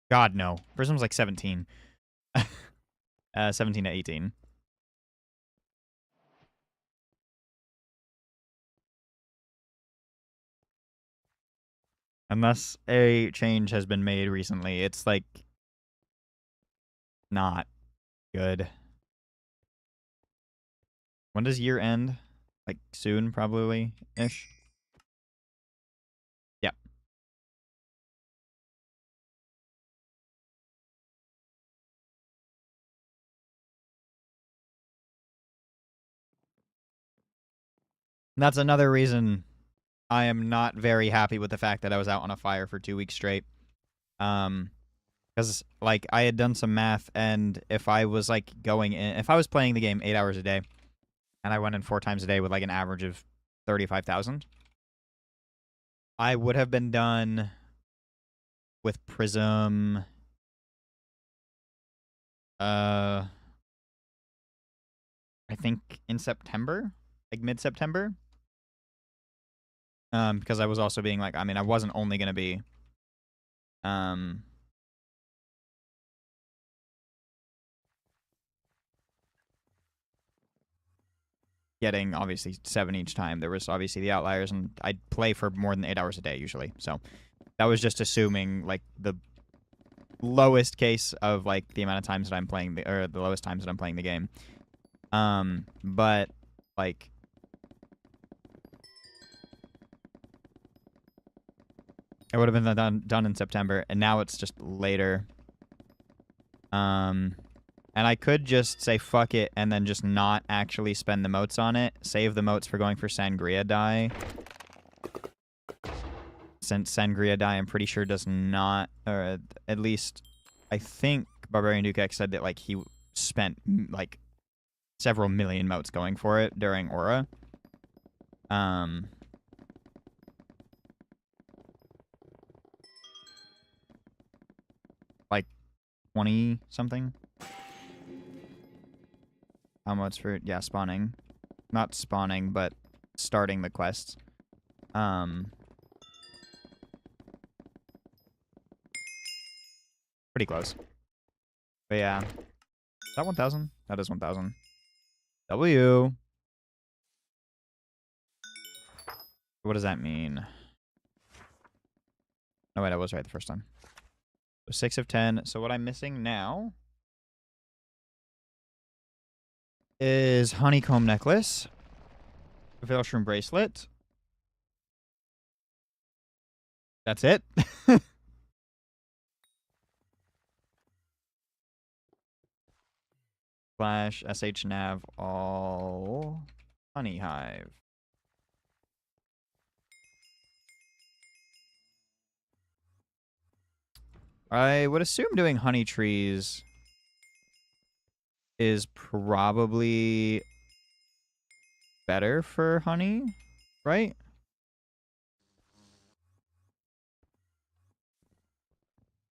God, no. Prism's like 17. 17 to 18. Unless a change has been made recently, it's like not good. When does year end? Like soon, probably-ish. Yeah. That's another reason I am not very happy with the fact that I was out on a fire for 2 weeks straight. Because, like, I had done some math, and if I was, like, if I was playing the game 8 hours a day, and I went in 4 times a day with, like, an average of 35,000, I would have been done with Prism, I think in September, like, mid-September. Because I was also being, like, I mean, I wasn't only going to be, getting obviously 7 each time. There was obviously the outliers, and I'd play for more than 8 hours a day usually. So that was just assuming like the lowest case of like the amount of times that I'm playing or the lowest times that I'm playing the game. But like it would have been done in September, and now it's just later. And I could just say fuck it and then just not actually spend the motes on it. Save the motes for going for Sangria dye. Since Sangria dye, I'm pretty sure does not, or at least I think Barbarian Duke X said that like he spent like several million motes going for it during Aura. Like 20 something. How much for spawning? Not spawning, but starting the quests. Pretty close. But yeah. Is that 1,000? That is 1,000. W. What does that mean? Oh wait, I was right the first time. So 6 of 10. So what I'm missing now is honeycomb necklace, Veilshroom bracelet. That's it. Slash sh_nav all honey hive. I would assume doing honey trees is probably better for honey, right?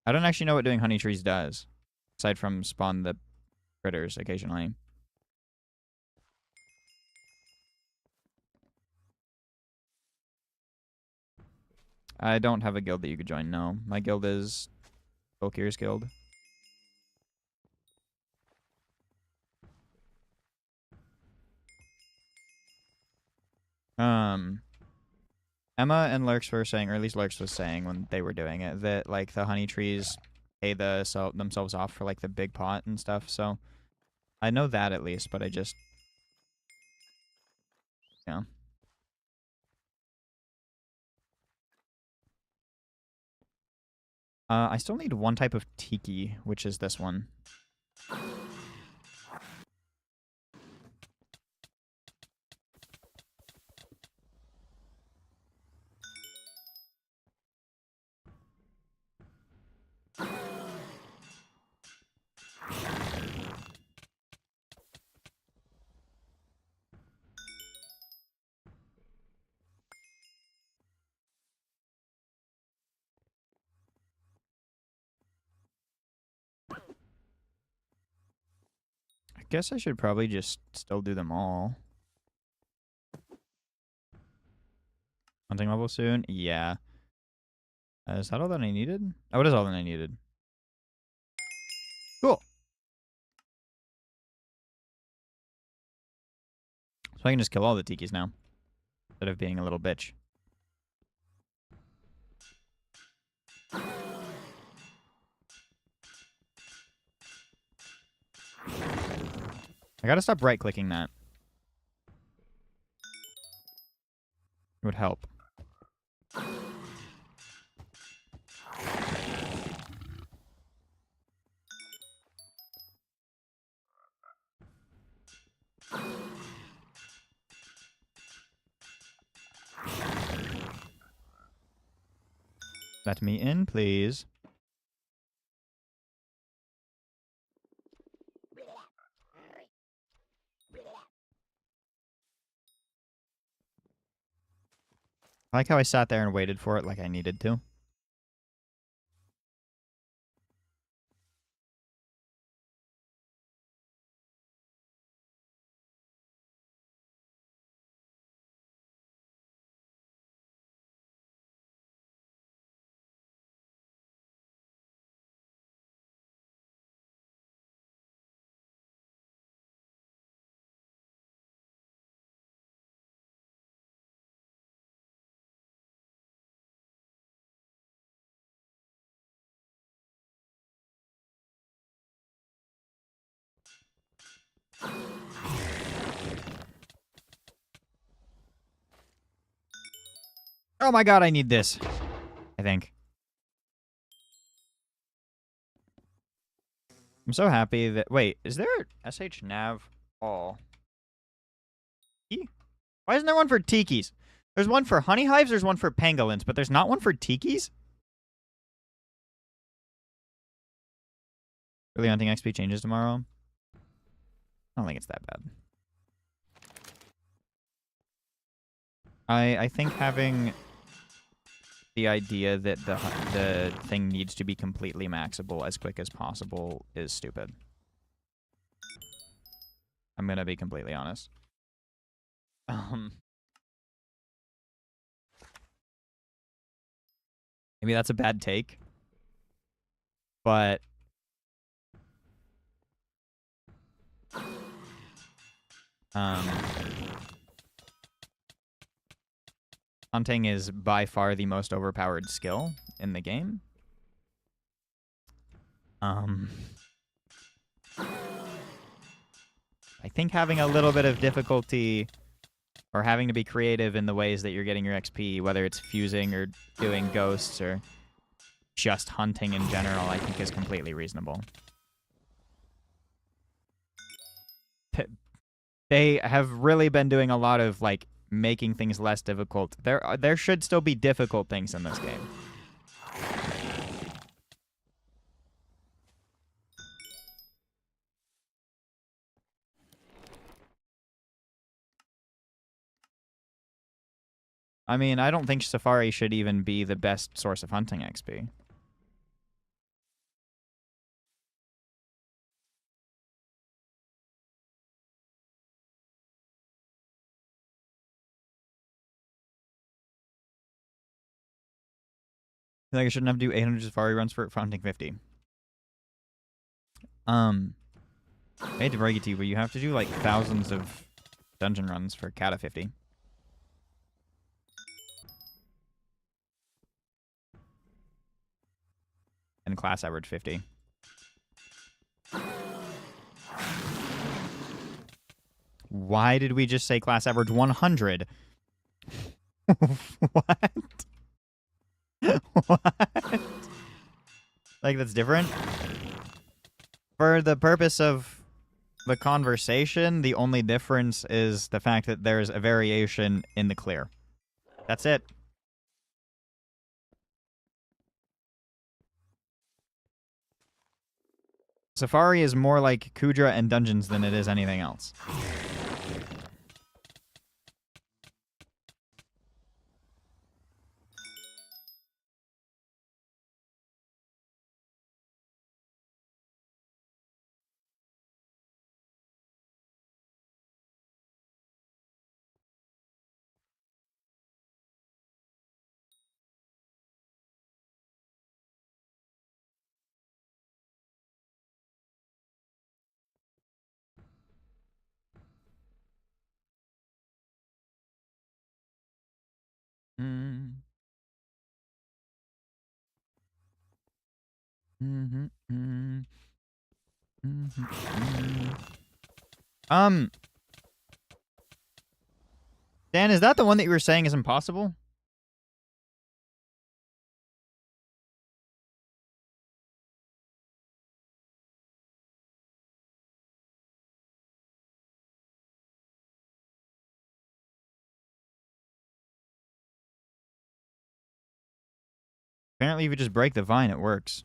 I don't actually know what doing honey trees does, aside from spawn the critters occasionally. I don't have a guild that you could join, no. My guild is Volkir's Guild. Emma and Lurks were saying, or at least Lurks was saying when they were doing it, that like the honey trees pay themselves off for like the big pot and stuff. So I know that at least, but I just, you know. I still need one type of tiki, which is this one. I guess I should probably just still do them all. Hunting level soon? Yeah. Is that all that I needed? Oh, it is all that I needed. Cool. So I can just kill all the tikis now, instead of being a little bitch. I gotta stop right-clicking that. It would help. Let me in, please. I like how I sat there and waited for it like I needed to. Oh my god, I need this. I think. I'm so happy that... Wait, is there SH nav all? Why isn't there one for tikis? There's one for honey hives, there's one for pangolins, but there's not one for tikis? Early hunting XP changes tomorrow? I don't think it's that bad. I think having the idea that the thing needs to be completely maxable as quick as possible is stupid. I'm gonna be completely honest. Maybe that's a bad take, but hunting is by far the most overpowered skill in the game. I think having a little bit of difficulty or having to be creative in the ways that you're getting your XP, whether it's fusing or doing ghosts or just hunting in general, I think is completely reasonable. They have really been doing a lot of, like, making things less difficult. There should still be difficult things in this game. I mean, I don't think Safari should even be the best source of hunting XP. I feel like I shouldn't have to do 800 Safari runs for hunting 50. I hate to break it to you, but you have to do like thousands of dungeon runs for Kata 50. And class average 50. Why did we just say class average 100? What? What? Like, that's different? For the purpose of the conversation, the only difference is the fact that there's a variation in the clear. That's it. Safari is more like Kudra and dungeons than it is anything else. Mm. Mm-hmm, mm-hmm. Mm-hmm, mm-hmm. Dan, is that the one that you were saying is impossible? Apparently, if you just break the vine, it works.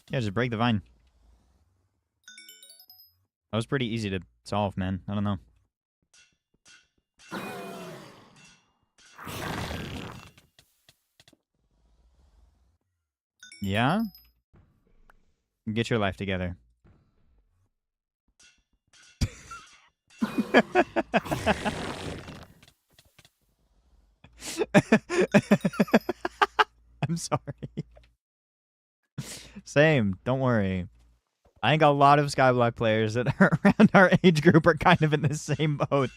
Yeah, just break the vine. That was pretty easy to solve, man. I don't know. Yeah? Get your life together. I'm sorry. Same. Don't worry. I think a lot of Skyblock players that are around our age group are kind of in the same boat.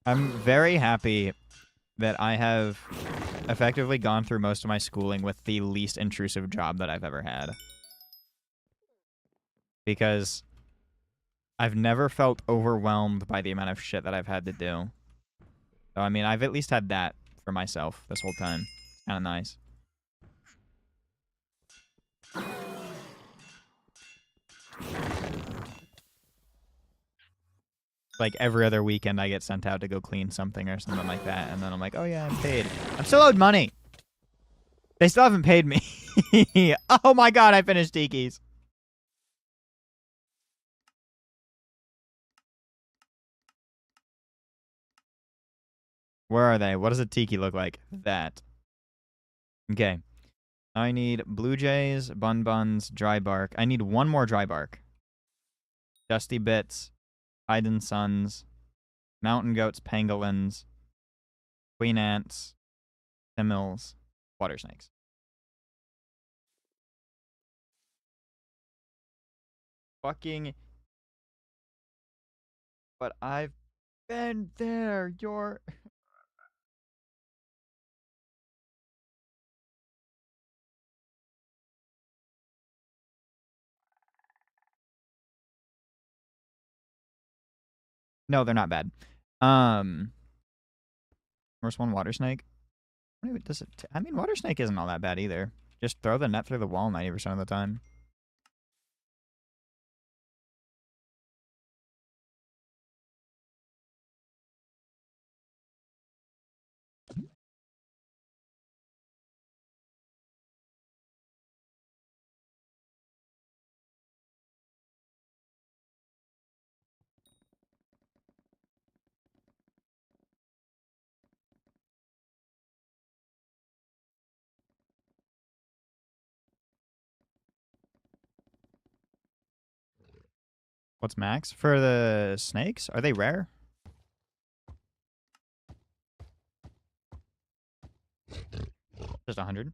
I'm very happy that I have effectively gone through most of my schooling with the least intrusive job that I've ever had. Because I've never felt overwhelmed by the amount of shit that I've had to do. So, I mean, I've at least had that for myself this whole time. It's kind of nice. Like, every other weekend I get sent out to go clean something or something like that, and then I'm like, oh yeah, I'm paid. I'm still owed money! They still haven't paid me. Oh my god, I finished Tiki's. Where are they? What does a Tiki look like? That. Okay. I need Blue Jays, Bun Buns, Dry Bark. I need one more Dry Bark. Dusty Bits, Haydn Sons, Mountain Goats, Pangolins, Queen Ants, Simils, Water Snakes. Fucking... But I've been there. You're... No, they're not bad. Where's one Water Snake? Does it? I mean, Water Snake isn't all that bad either. Just throw the net through the wall 90% of the time. What's max for the snakes? Are they rare? Just 100.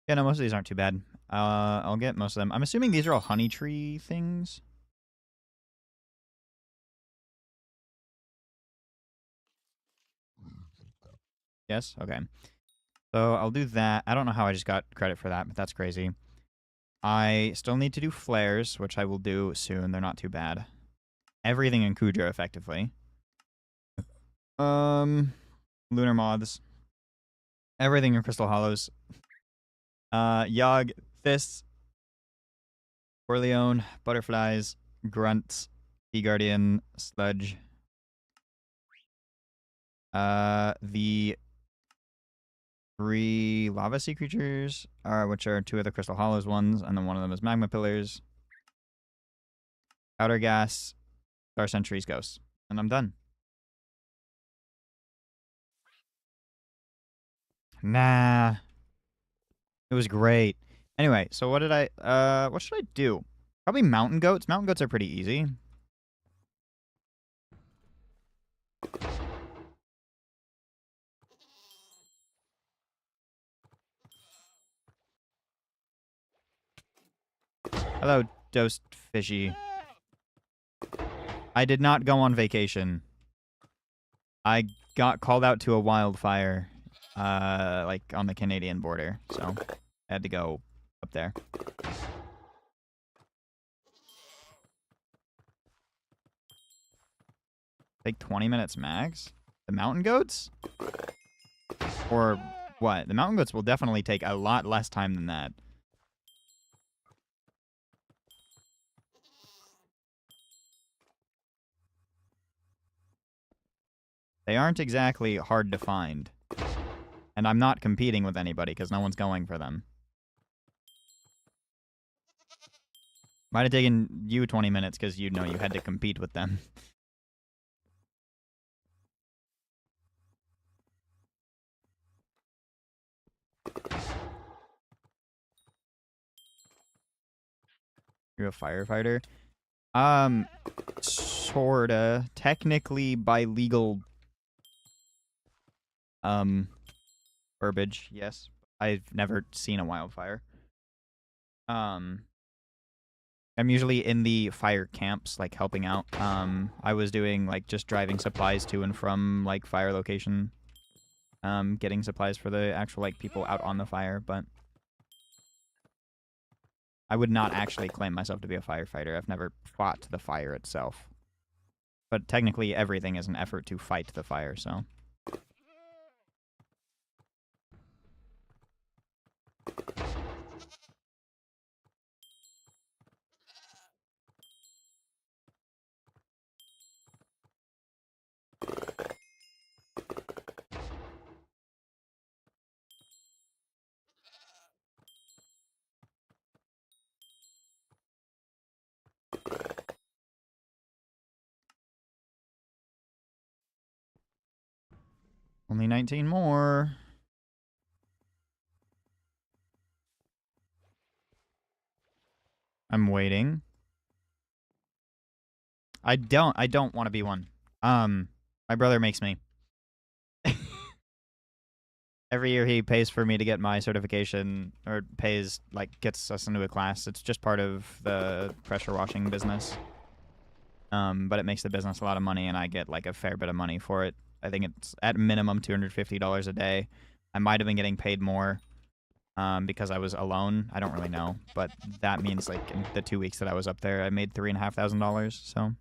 Yeah, no, most of these aren't too bad. I'll get most of them. I'm assuming these are all honey tree things. Yes? Okay. So I'll do that. I don't know how I just got credit for that, but that's crazy. I still need to do flares, which I will do soon. They're not too bad. Everything in Kudra, effectively. Lunar moths. Everything in Crystal Hollows. Yogg, Fists, Corleone, Butterflies, Grunts, Sea Guardian, Sludge. The 3 Lava Sea creatures, which are 2 of the Crystal Hollows ones, and then one of them is Magma Pillars. Outer Gas, Star Sentries, Ghosts. And I'm done. Nah. It was great. Anyway, so what should I do? Probably Mountain Goats. Mountain Goats are pretty easy. Hello, Dosed Fishy. I did not go on vacation. I got called out to a wildfire, like on the Canadian border, so I had to go up there. Take 20 minutes max? The mountain goats? Or What? The mountain goats will definitely take a lot less time than that. They aren't exactly hard to find. And I'm not competing with anybody because no one's going for them. Might have taken you 20 minutes because you know you had to compete with them. You're a firefighter? Sorta. Technically by legal, verbiage, yes. I've never seen a wildfire. I'm usually in the fire camps, like, helping out. I was doing, like, just driving supplies to and from, like, fire location. Getting supplies for the actual, like, people out on the fire, but I would not actually claim myself to be a firefighter. I've never fought the fire itself. But technically everything is an effort to fight the fire, so. Only 19 more. I'm waiting. I don't want to be one. My brother makes me. Every year he pays for me to get my certification, or pays, like, gets us into a class. It's just part of the pressure washing business. But it makes the business a lot of money, and I get, like, a fair bit of money for it. I think it's at minimum $250 a day. I might have been getting paid more because I was alone. I don't really know, but that means, like, in the 2 weeks that I was up there, I made $3,500. So.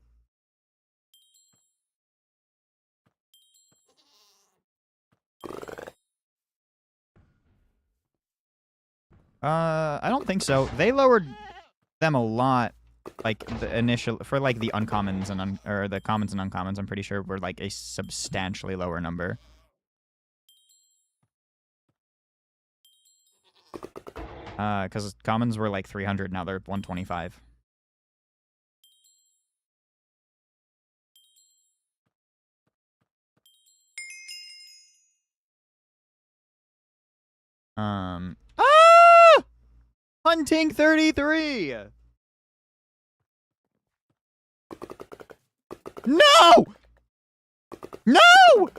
I don't think so. They lowered them a lot. Like, the initial, for, like, the uncommons and or the commons and uncommons, I'm pretty sure were, like, a substantially lower number. Because commons were, like, 300, now they're 125. Ah! Hunting 33! No! No!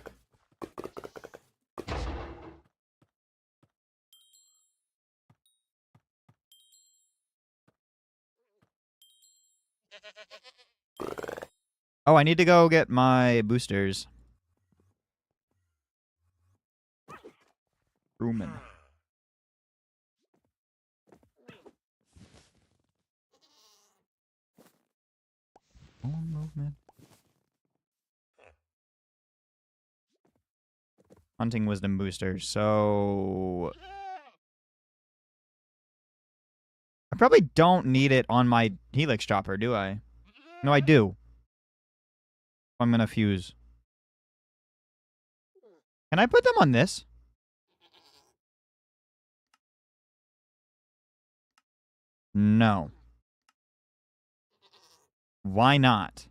Oh, I need to go get my boosters. Rumen. Movement. Hunting wisdom boosters. So I probably don't need it on my helix chopper, do I? No, I do. I'm gonna fuse. Can I put them on this? No. Why not?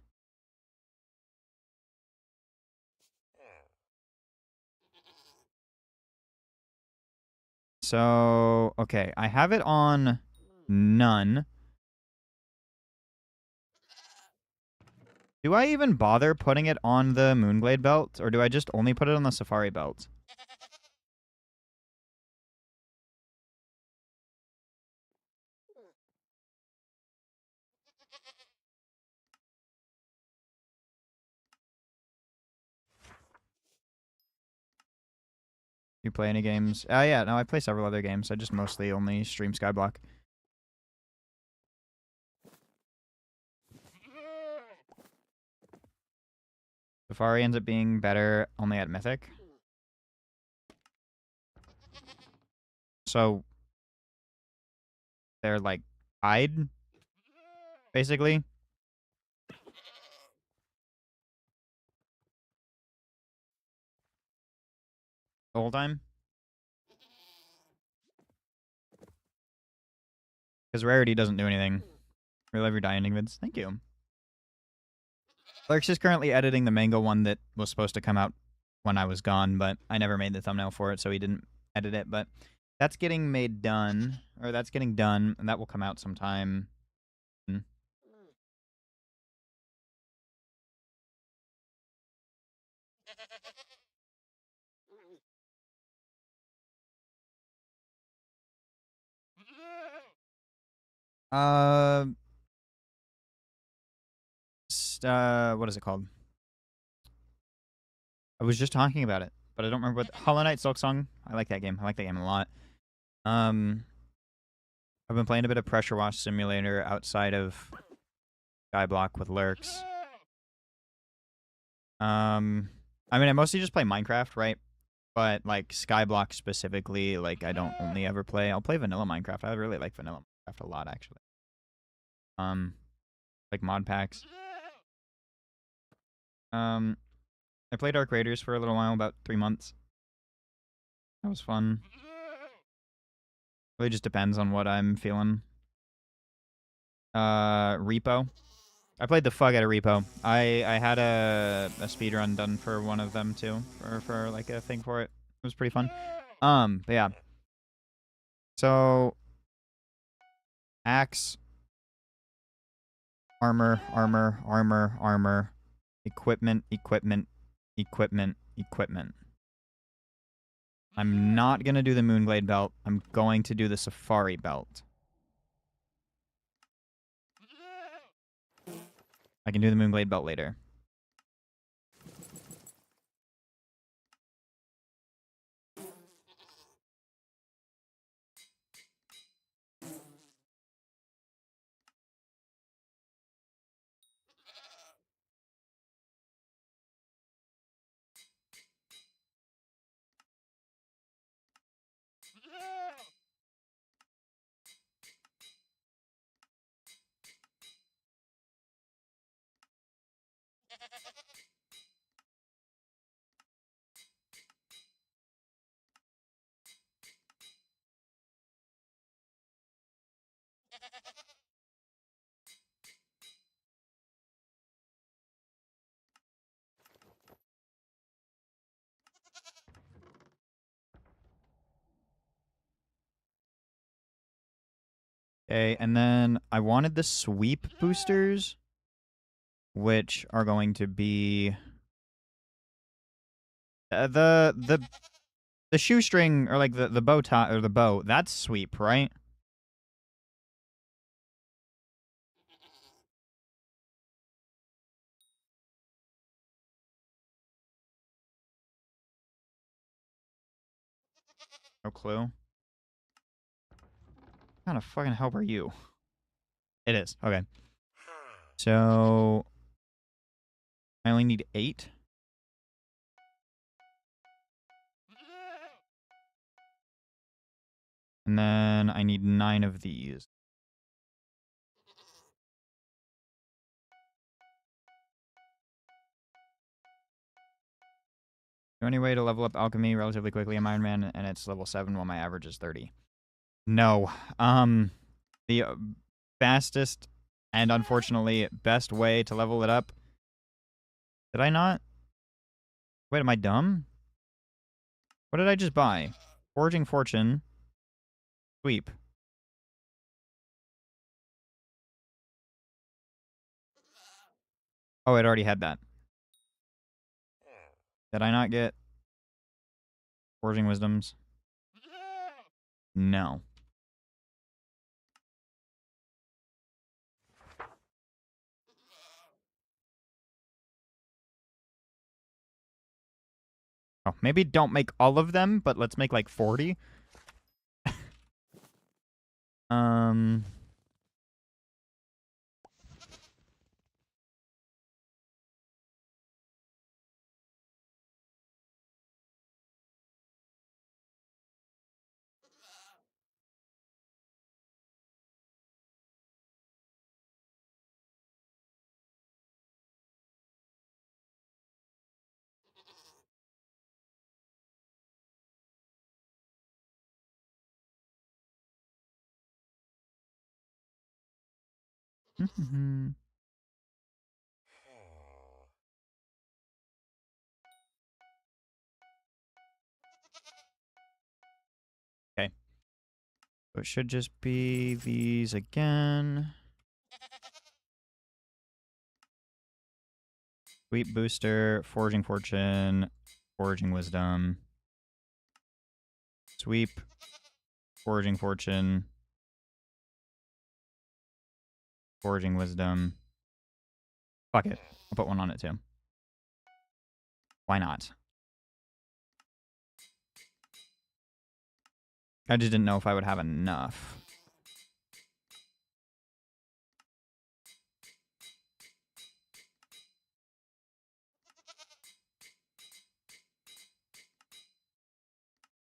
So, okay, I have it on none. Do I even bother putting it on the Moonglade belt, or do I just only put it on the Safari belt? You play any games? Yeah, no, I play several other games. I just mostly only stream Skyblock. Safari ends up being better only at Mythic. So they're like tied, basically. The whole time. Because rarity doesn't do anything. Real every die ending vids. Thank you. Clerks is currently editing the manga one that was supposed to come out when I was gone, but I never made the thumbnail for it, so he didn't edit it. But that's getting made done, or that's getting done, and that will come out sometime. Uh, what is it called? I was just talking about it, but I don't remember what. Hollow Knight Silk Song. I like that game. I like that game a lot. I've been playing a bit of Pressure Wash Simulator outside of Skyblock with lurks. I mean, I mostly just play Minecraft, right? But like Skyblock specifically, like I don't only ever play. I'll play vanilla Minecraft. I really like vanilla Minecraft a lot, actually. Like mod packs. I played Dark Raiders for a little while, about 3 months. That was fun. Really just depends on what I'm feeling. Repo. I played the fuck out of Repo. I had a speedrun done for one of them too, for like a thing for it. It was pretty fun. But yeah. So axe, armor, equipment, equipment. I'm not gonna do the Moonglade belt. I'm going to do the Safari belt. I can do the Moonglade belt later. Okay, and then I wanted the sweep boosters, which are going to be the shoestring, or like the bow tie, or the bow. That's sweep, right? No clue. What kind of fucking help are you? It is. Okay. So I only need 8. And then I need 9 of these. Is there any way to level up alchemy relatively quickly in Iron Man, and it's level 7 while my average is 30? No. The fastest and unfortunately best way to level it up. Did I not? Wait, am I dumb? What did I just buy? Forging Fortune. Sweep. Oh, it already had that. Did I not get Forging Wisdoms? No. Oh, maybe don't make all of them, but let's make like 40. um... Okay. So it should just be these again. Sweep booster, foraging fortune, foraging wisdom. Sweep, foraging fortune, foraging wisdom. Fuck it. I'll put one on it too. Why not? I just didn't know if I would have enough.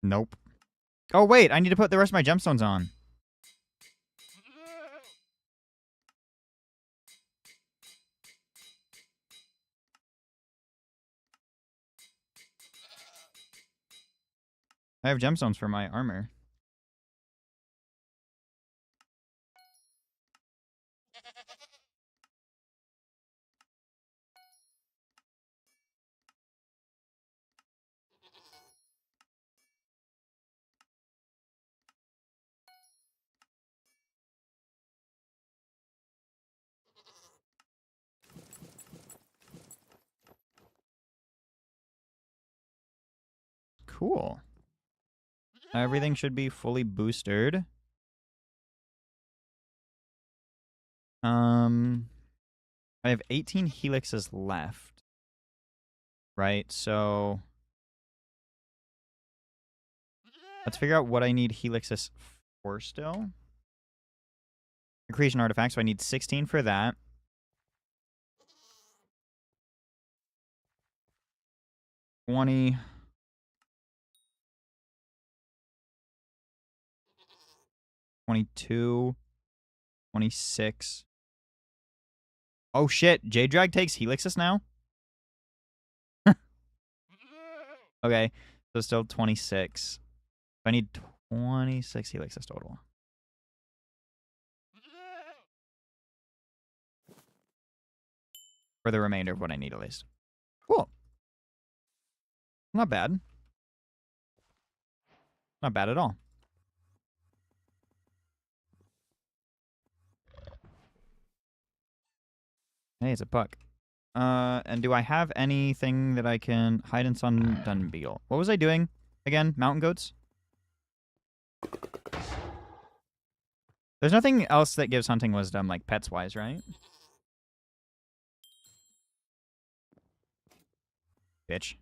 Nope. Oh, wait. I need to put the rest of my gemstones on. I have gemstones for my armor. Cool. Everything should be fully boosted. I have 18 helixes left. Right, so let's figure out what I need helixes for still. Creation artifact, so I need 16 for that. 20. 22. 26. Oh shit, J-Drag takes helixes now? Okay, so still 26. I need 26 helixes total. For the remainder of what I need, at least. Cool. Not bad. Not bad at all. Hey, it's a puck. And do I have anything that I can hide in sun dun beetle? What was I doing again? Mountain goats? There's nothing else that gives hunting wisdom, like pets-wise, right? Bitch.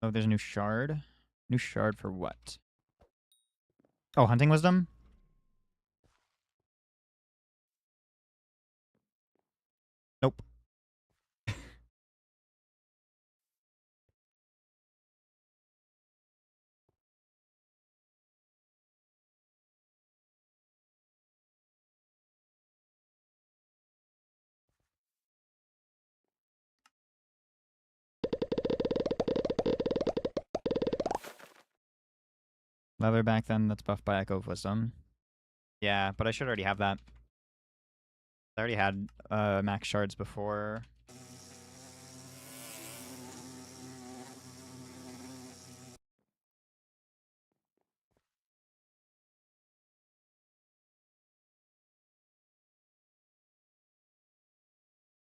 Oh, there's a new shard. New shard for what? Oh, hunting wisdom? Nope. Leatherback then, that's buffed by Echo of Wisdom. Yeah, but I should already have that. I already had max shards before.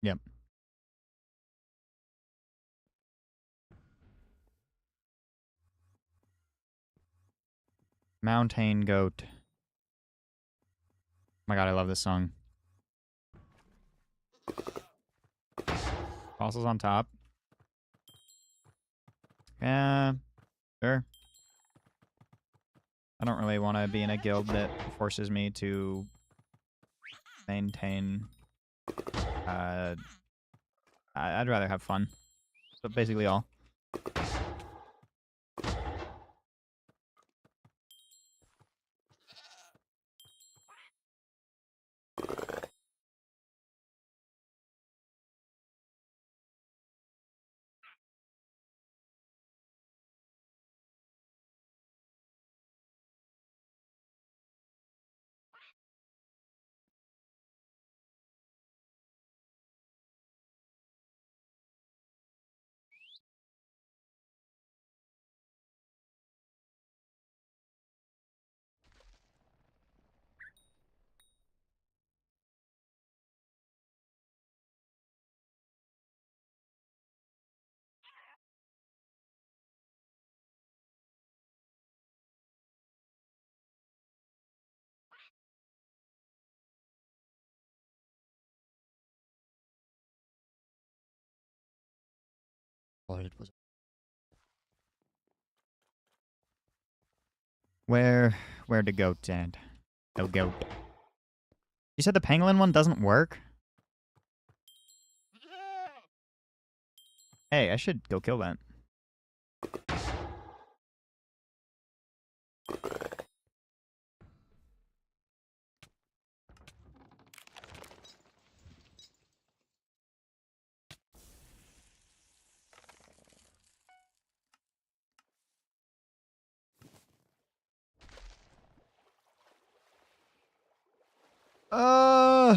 Yep. Mountain Goat. Oh my god, I love this song. Fossils on top. Yeah, sure. I don't really want to be in a guild that forces me to maintain. I'd rather have fun. That's basically all. Where to go, Dad? No goat. You said the pangolin one doesn't work? Hey, I should go kill that. Uh.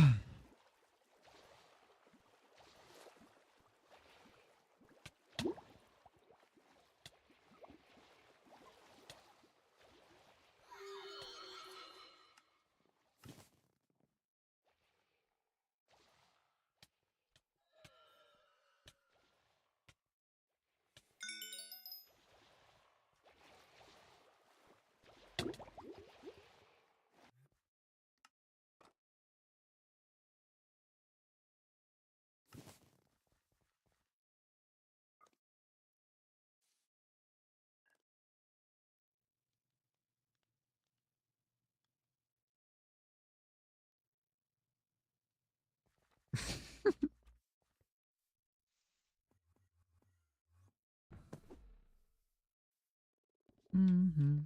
Mm-hmm.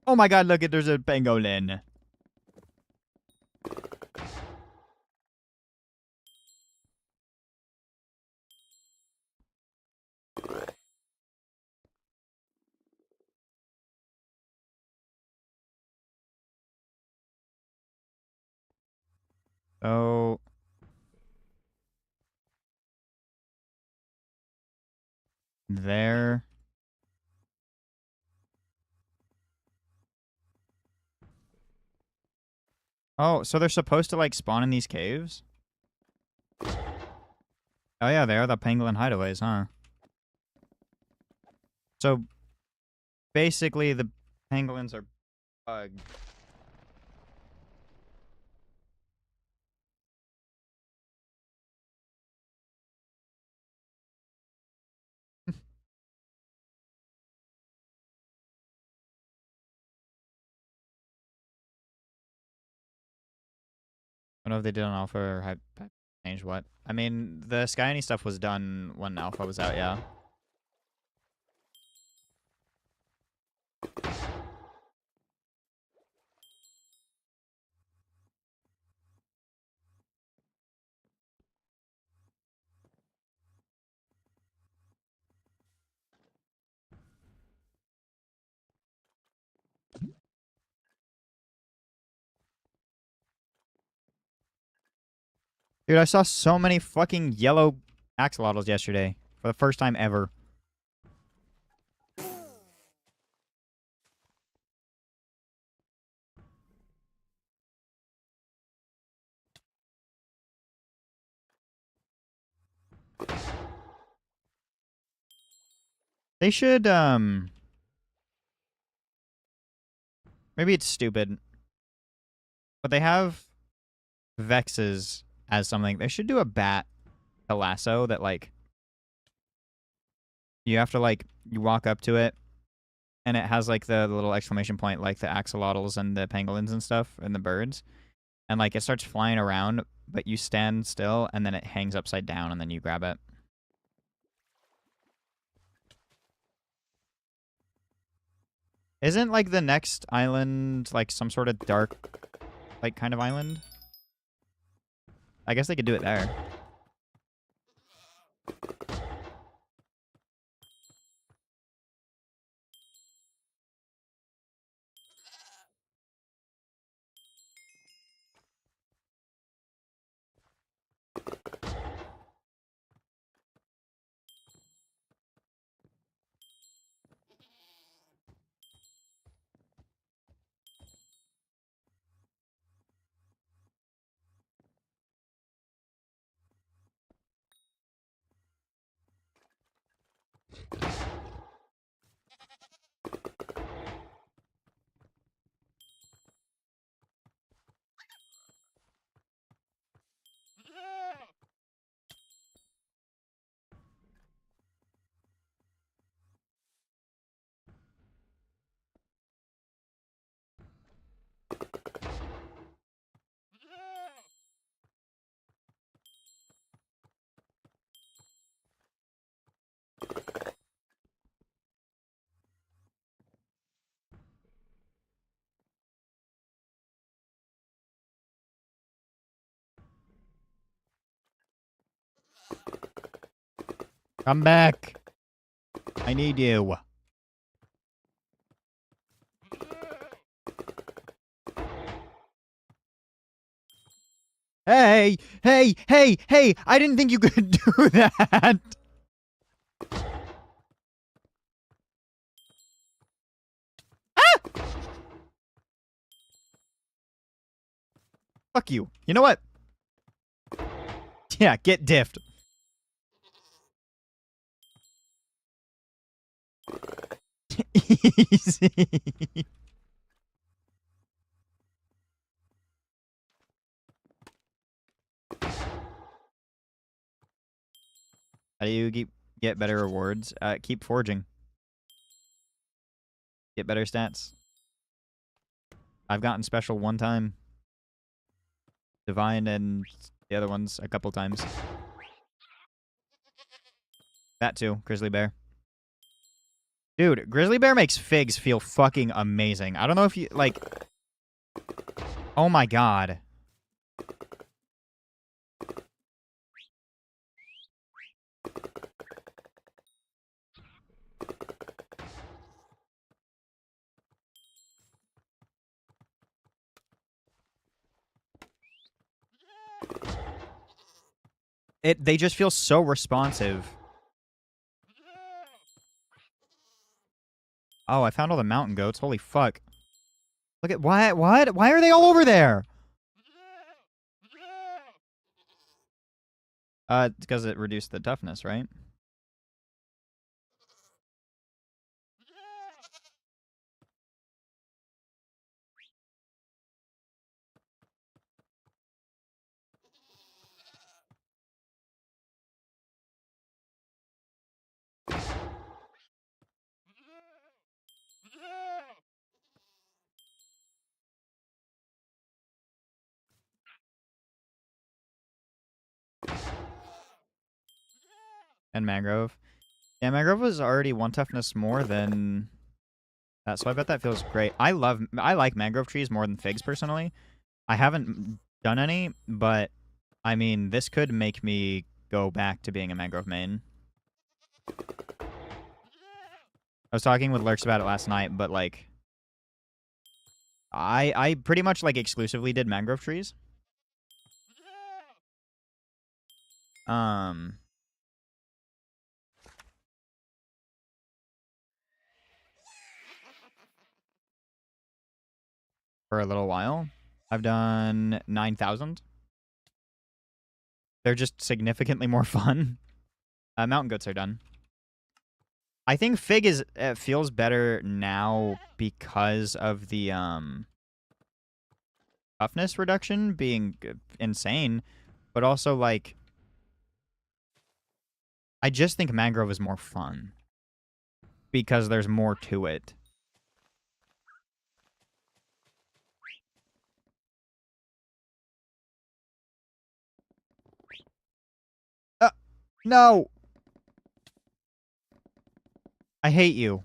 Oh my god, look, there's a pangolin. Oh. There. Oh, so they're supposed to, like, spawn in these caves? Oh yeah, they are the pangolin hideaways, huh? So, basically, the pangolins are bugged. I don't know if they did on alpha or changed what. I mean, the Skyany stuff was done when alpha was out, yeah. Dude, I saw so many fucking yellow axolotls yesterday for the first time ever. They should, maybe it's stupid, but they have Vexes as something. They should do a bat to lasso that, like, you have to, like, you walk up to it, and it has, like, the little exclamation point, like the axolotls and the pangolins and stuff, and the birds. And, like, it starts flying around, but you stand still, and then it hangs upside down, and then you grab it. Isn't, like, the next island, like, some sort of dark, like, kind of island? I guess they could do it there. Come back. I need you. Hey, hey, hey, hey, I didn't think you could do that. Ah! Fuck you. You know what? Yeah, get diffed. Easy. How do you get better rewards? Keep forging. Get better stats. I've gotten special one time. Divine and the other ones a couple times. That too, Grizzly Bear. Dude, Grizzly Bear makes figs feel fucking amazing. I don't know if you, like... Oh my god. They just feel so responsive. Oh, I found all the mountain goats. Holy fuck. Look at... What? Why are they all over there? It's because it reduced the toughness, right? And mangrove. Yeah, mangrove was already one toughness more than that, so I bet that feels great. I like mangrove trees more than figs personally. I haven't done any, but I mean, this could make me go back to being a mangrove main. I was talking with Lurks about it last night, but like, I pretty much like exclusively did mangrove trees. For a little while. I've done 9,000. They're just significantly more fun. Mountain goats are done. I think Fig is feels better now because of the toughness reduction being insane, but also like I just think Mangrove is more fun because there's more to it. No! I hate you.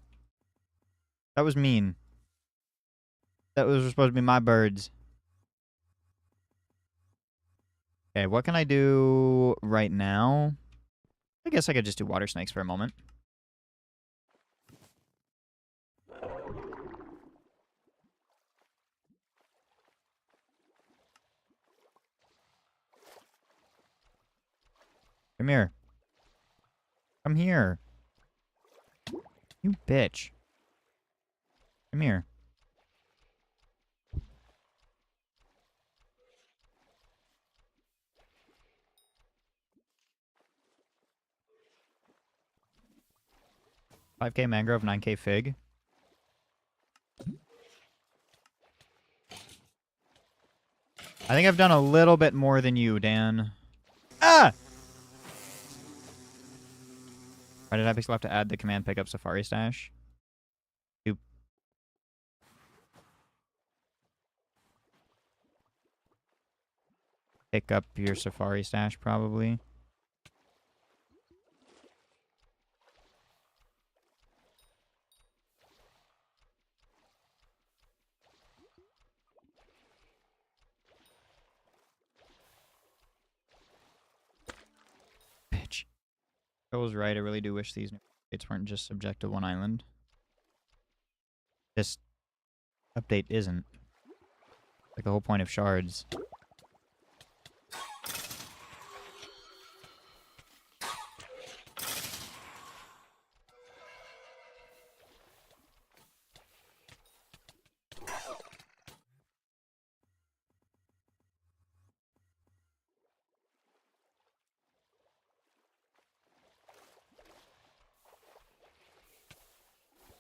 That was mean. That was supposed to be my birds. Okay, what can I do right now? I guess I could just do water snakes for a moment. Come here. Come here. You bitch. Come here. $5K mangrove, $9K fig. I think I've done a little bit more than you, Dan. Ah! Why did Hypixel have to add the command pickup Safari Stash? You pick up your Safari Stash, probably. Bitch. Phil was right. I really do wish these new updates weren't just subject to one island. This update isn't. Like the whole point of shards.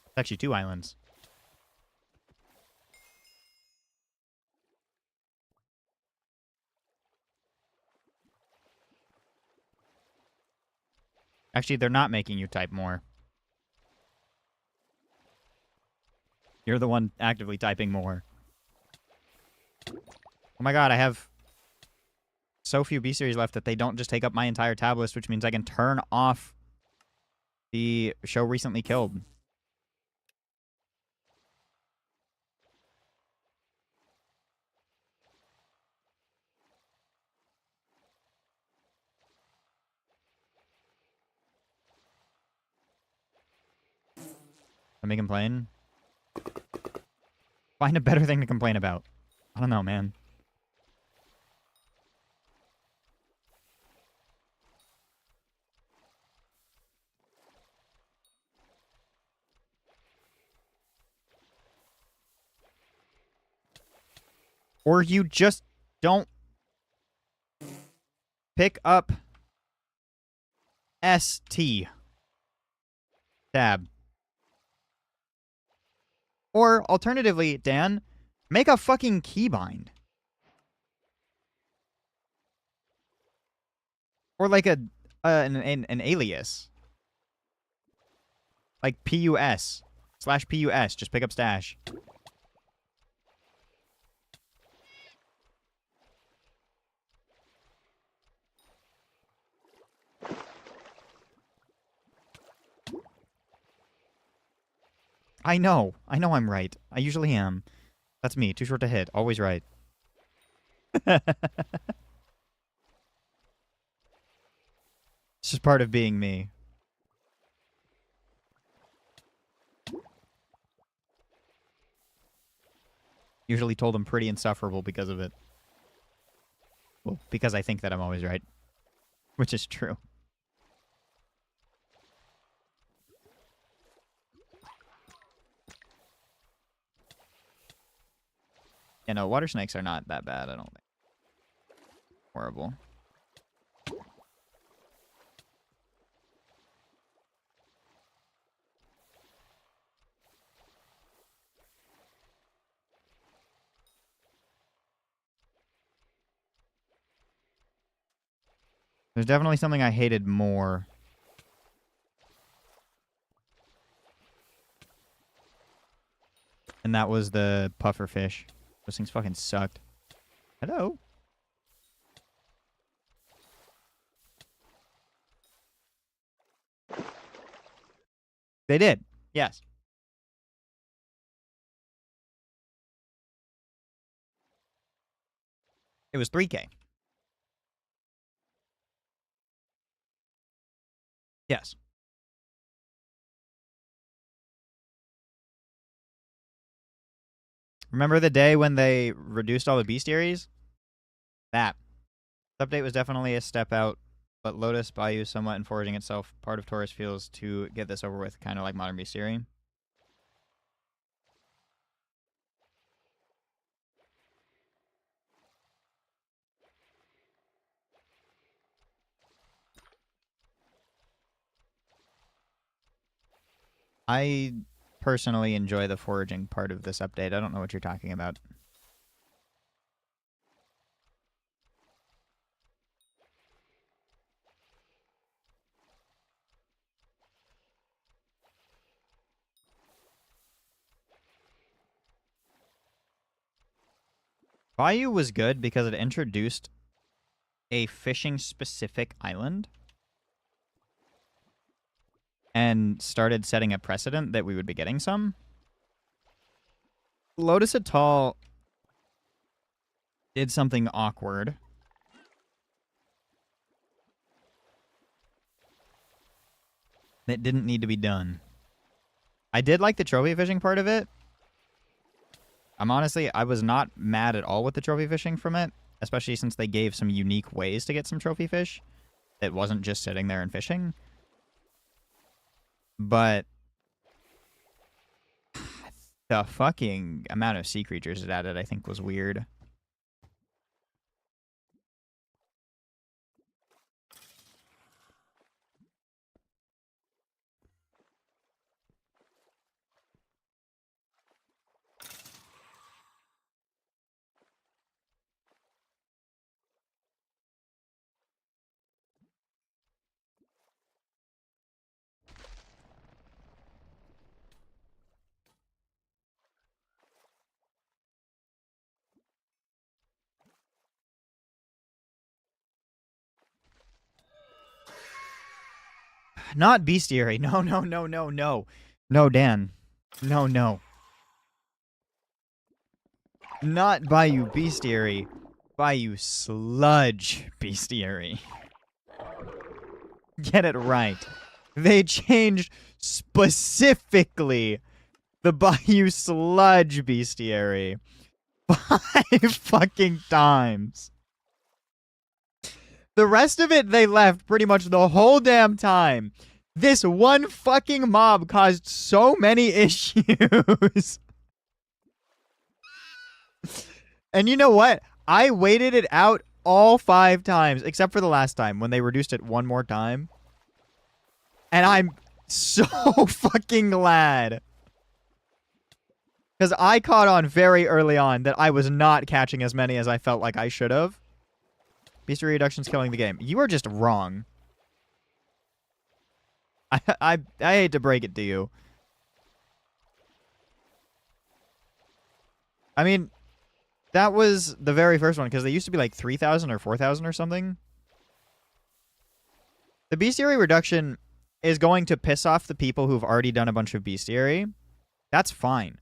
It's actually 2 islands. Actually, they're not making you type more. You're the one actively typing more. Oh my god, I have so few B-series left that they don't just take up my entire tab list, which means I can turn off the show recently killed. Let me complain. Find a better thing to complain about. I don't know, man. Or you just don't pick up ST tab. Or alternatively, Dan, make a fucking keybind. Or like an alias. Like PUS/PUS. Just pick up stash. I know I'm right. I usually am. That's me. Too short to hit. Always right. It's just part of being me. Usually told I'm pretty insufferable because of it. Well, because I think that I'm always right. Which is true. You know, water snakes are not that bad, I don't think. Horrible. There's definitely something I hated more. And that was the puffer fish. Those things fucking sucked. Hello? They did. Yes. It was 3K. Yes. Remember the day when they reduced all the bestiaries? That. This update was definitely a step out, but Lotus Bayou somewhat in foraging itself. Part of Taurus feels to get this over with, kind of like modern bestiary. I personally enjoy the foraging part of this update. I don't know what you're talking about. Bayou was good because it introduced a fishing-specific island and started setting a precedent that we would be getting some. Lotus Atoll did something awkward. That didn't need to be done. I did like the trophy fishing part of it. I was not mad at all with the trophy fishing from it, especially since they gave some unique ways to get some trophy fish. It wasn't just sitting there and fishing. But the fucking amount of sea creatures it added, I think, was weird. Not bestiary. No, no, no, no, no. No, Dan. No, no. Not Bayou bestiary. Bayou sludge bestiary. Get it right. They changed specifically the Bayou sludge bestiary 5 fucking times. The rest of it they left pretty much the whole damn time. This one fucking mob caused so many issues. And you know what? I waited it out all 5 times, except for the last time when they reduced it one more time. And I'm so fucking glad. Because I caught on very early on that I was not catching as many as I felt like I should have. Bestiary reduction's killing the game. You are just wrong. I hate to break it to you. I mean, that was the very first one, because they used to be like 3,000 or 4,000 or something. The bestiary reduction is going to piss off the people who've already done a bunch of bestiary. That's fine.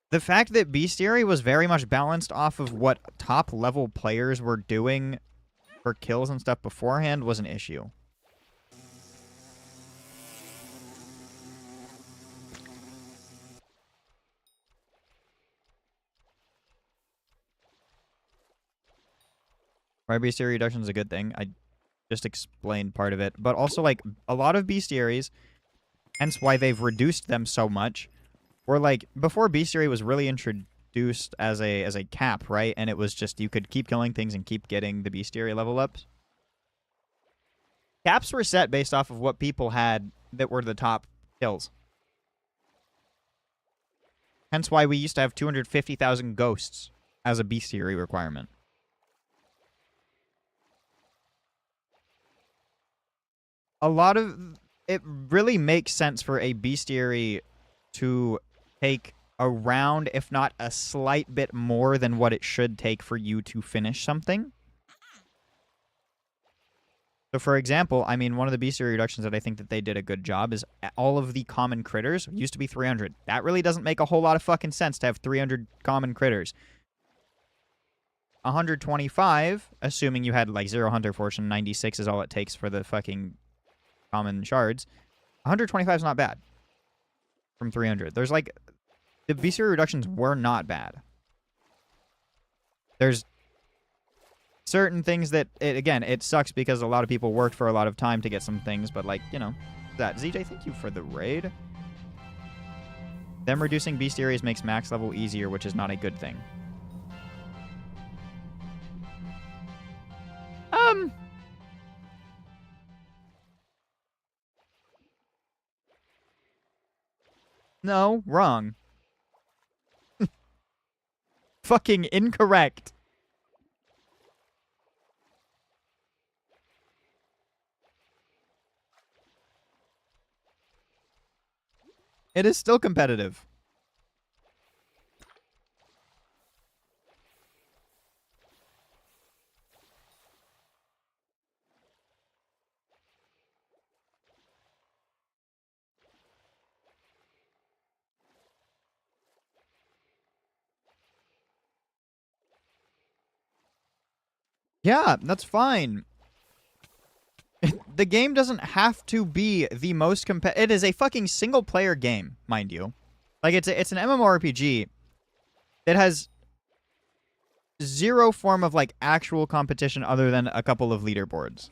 The fact that bestiary was very much balanced off of what top level players were doing for kills and stuff beforehand was an issue. Right, bestiary reduction is a good thing. I just explained part of it. But also, like, a lot of bestiaries, hence why they've reduced them so much, were like, before bestiary was really introduced as a cap, right? And it was just, you could keep killing things and keep getting the bestiary level ups. Caps were set based off of what people had that were the top kills. Hence why we used to have 250,000 ghosts as a bestiary requirement. a lot of it really makes sense for a bestiary to take around, if not a slight bit more than what it should take for you to finish something. So, for example, I mean, one of the bestiary reductions that I think that they did a good job is all of the common critters used to be 300. That really doesn't make a whole lot of fucking sense to have 300 common critters. 125, assuming you had like 0 hunter fortune, 96 is all it takes for the fucking common shards. 125 is not bad from 300. There's like, the bestiary reductions were not bad. There's certain things that, again, it sucks because a lot of people worked for a lot of time to get some things, but like, you know, that. ZJ, thank you for the raid. Them reducing bestiaries makes max level easier, which is not a good thing. No, wrong. Fucking incorrect. It is still competitive. Yeah, that's fine. The game doesn't have to be the most competitive. It is a fucking single-player game, mind you. Like, it's an MMORPG that has zero form of, like, actual competition other than a couple of leaderboards.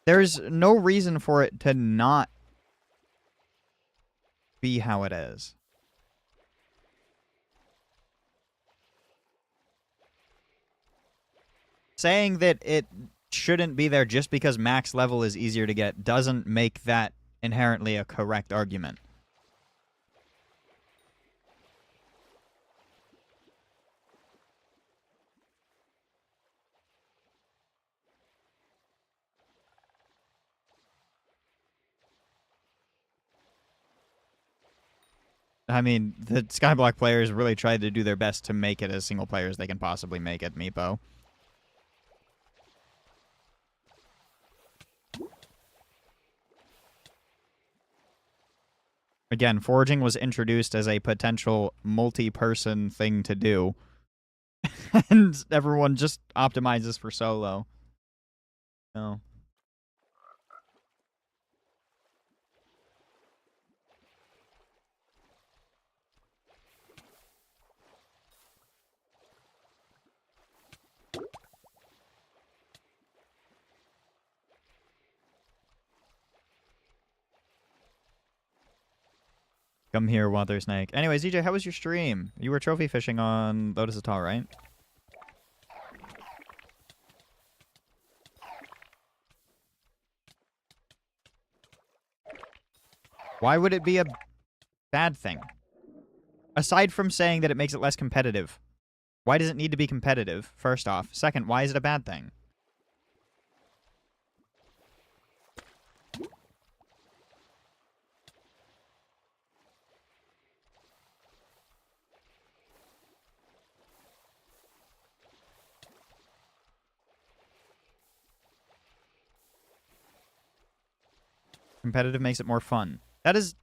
There's no reason for it to not be how it is. Saying that it shouldn't be there just because max level is easier to get doesn't make that inherently a correct argument. I mean, the Skyblock players really tried to do their best to make it as single player as they can possibly make it, Meepo. Again, foraging was introduced as a potential multi-person thing to do. And everyone just optimizes for solo. No. Come here, Water Snake. Anyways, EJ, how was your stream? You were trophy fishing on Lotus Atoll, right? Why would it be a bad thing? Aside from saying that it makes it less competitive. Why does it need to be competitive, first off? Second, why is it a bad thing? Competitive makes it more fun. That is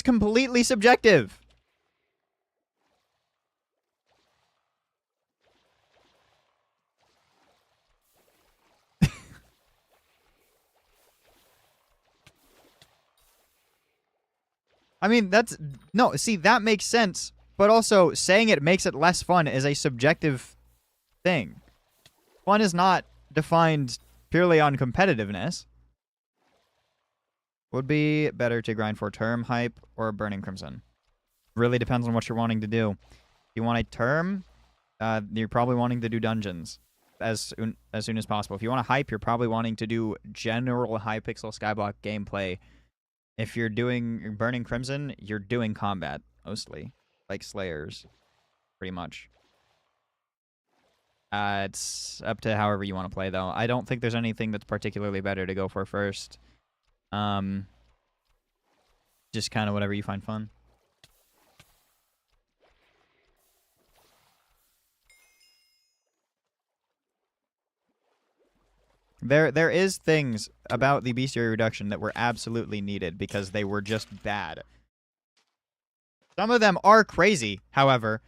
completely subjective. I mean, no, see, that makes sense, but also saying it makes it less fun is a subjective thing. Fun is not defined purely on competitiveness. Would be better to grind for term, hype, or burning crimson. Really depends on what you're wanting to do. If you want a term, you're probably wanting to do dungeons as soon as possible. If you want a hype, you're probably wanting to do general Hypixel Skyblock gameplay. If you're doing burning crimson, you're doing combat mostly, like slayers, pretty much. It's up to however you want to play, though. I don't think there's anything that's particularly better to go for first. Just kind of whatever you find fun. There is things about the bestiary reduction that were absolutely needed because they were just bad. Some of them are crazy, however.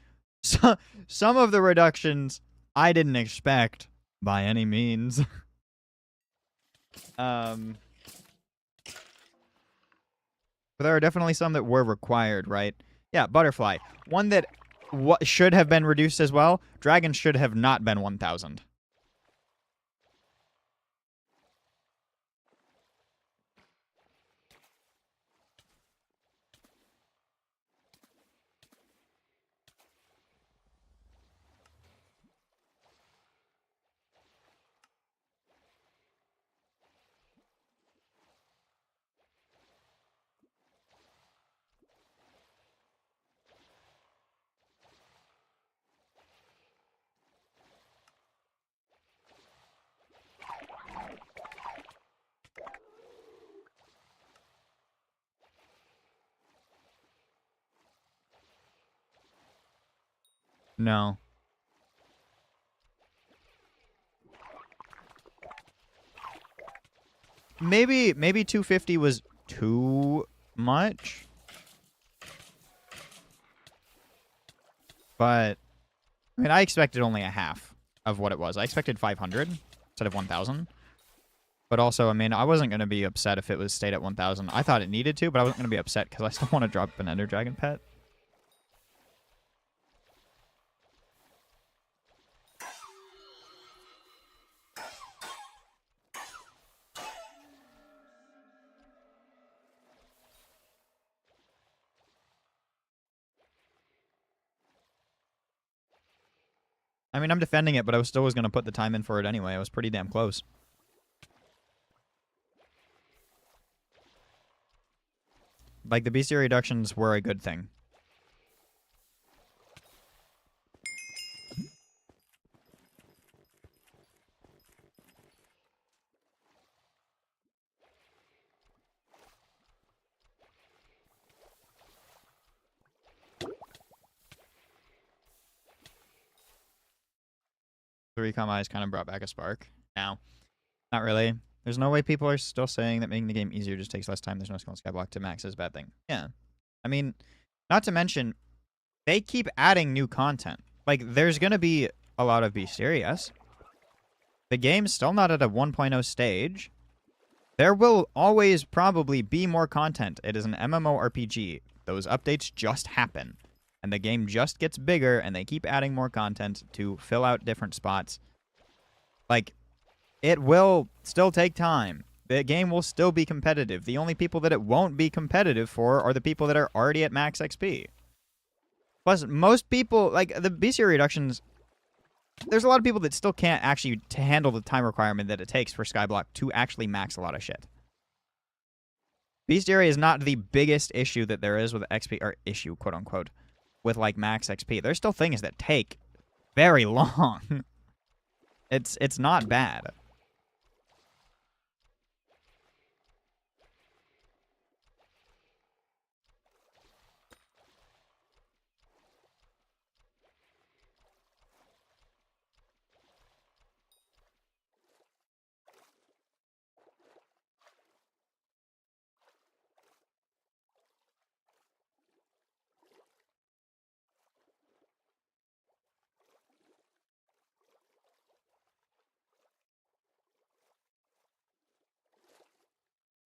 Some of the reductions I didn't expect by any means. But there are definitely some that were required, right? Yeah, butterfly. One that should have been reduced as well. Dragon should have not been 1,000. No. Maybe 250 was too much. But I mean, I expected only a half of what it was. I expected 500 instead of 1,000. But also, I mean, I wasn't going to be upset if it was stayed at 1,000. I thought it needed to, but I wasn't going to be upset because I still want to drop an Ender Dragon pet. I mean, I'm defending it, but I was still going to put the time in for it anyway. I was pretty damn close. Like, the bestiary reductions were a good thing. The Recom Eyes kind of brought back a spark. Now, not really. There's no way people are still saying that making the game easier just takes less time. There's no skill in Skyblock to max is a bad thing. Yeah. I mean, not to mention, they keep adding new content. Like, there's going to be a lot of bestiary, yes. The game's still not at a 1.0 stage. There will always probably be more content. It is an MMORPG. Those updates just happen. And the game just gets bigger, and they keep adding more content to fill out different spots. Like, it will still take time. The game will still be competitive. The only people that it won't be competitive for are the people that are already at max XP. Plus, most people, like, the bestiary reductions, there's a lot of people that still can't actually handle the time requirement that it takes for Skyblock to actually max a lot of shit. Bestiary is not the biggest issue that there is with XP, or issue, quote-unquote, with, like, max XP. There's still things that take very long. It's not bad.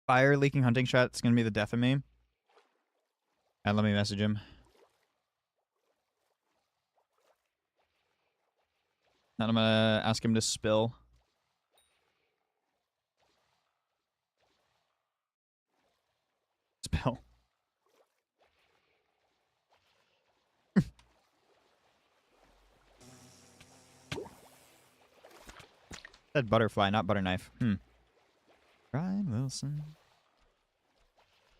Fire leaking hunting shot is going to be the death of me. And let me message him. And I'm going to ask him to spill. Spill. Said butterfly, not butter knife. Brian Wilson.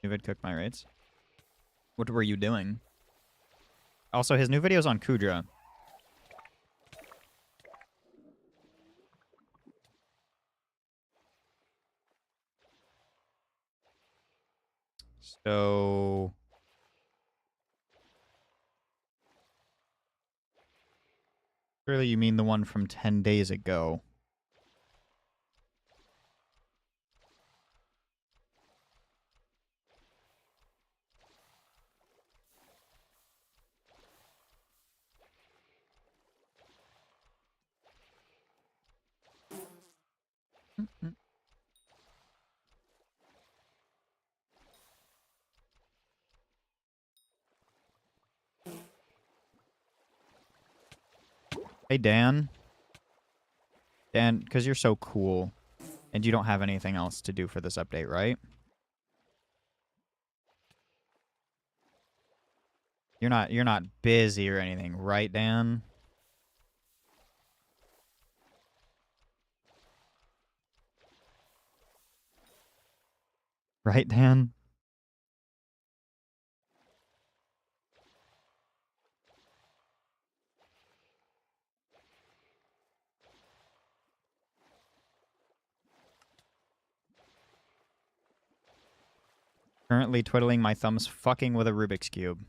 New vid cooked my rates. What were you doing? Also, his new video's on Kudra. So surely you mean the one from 10 days ago. Hey, Dan. Dan, because you're so cool, and you don't have anything else to do for this update, right? You're not busy or anything, right, Dan? Right, Dan? Currently twiddling my thumbs fucking with a Rubik's Cube.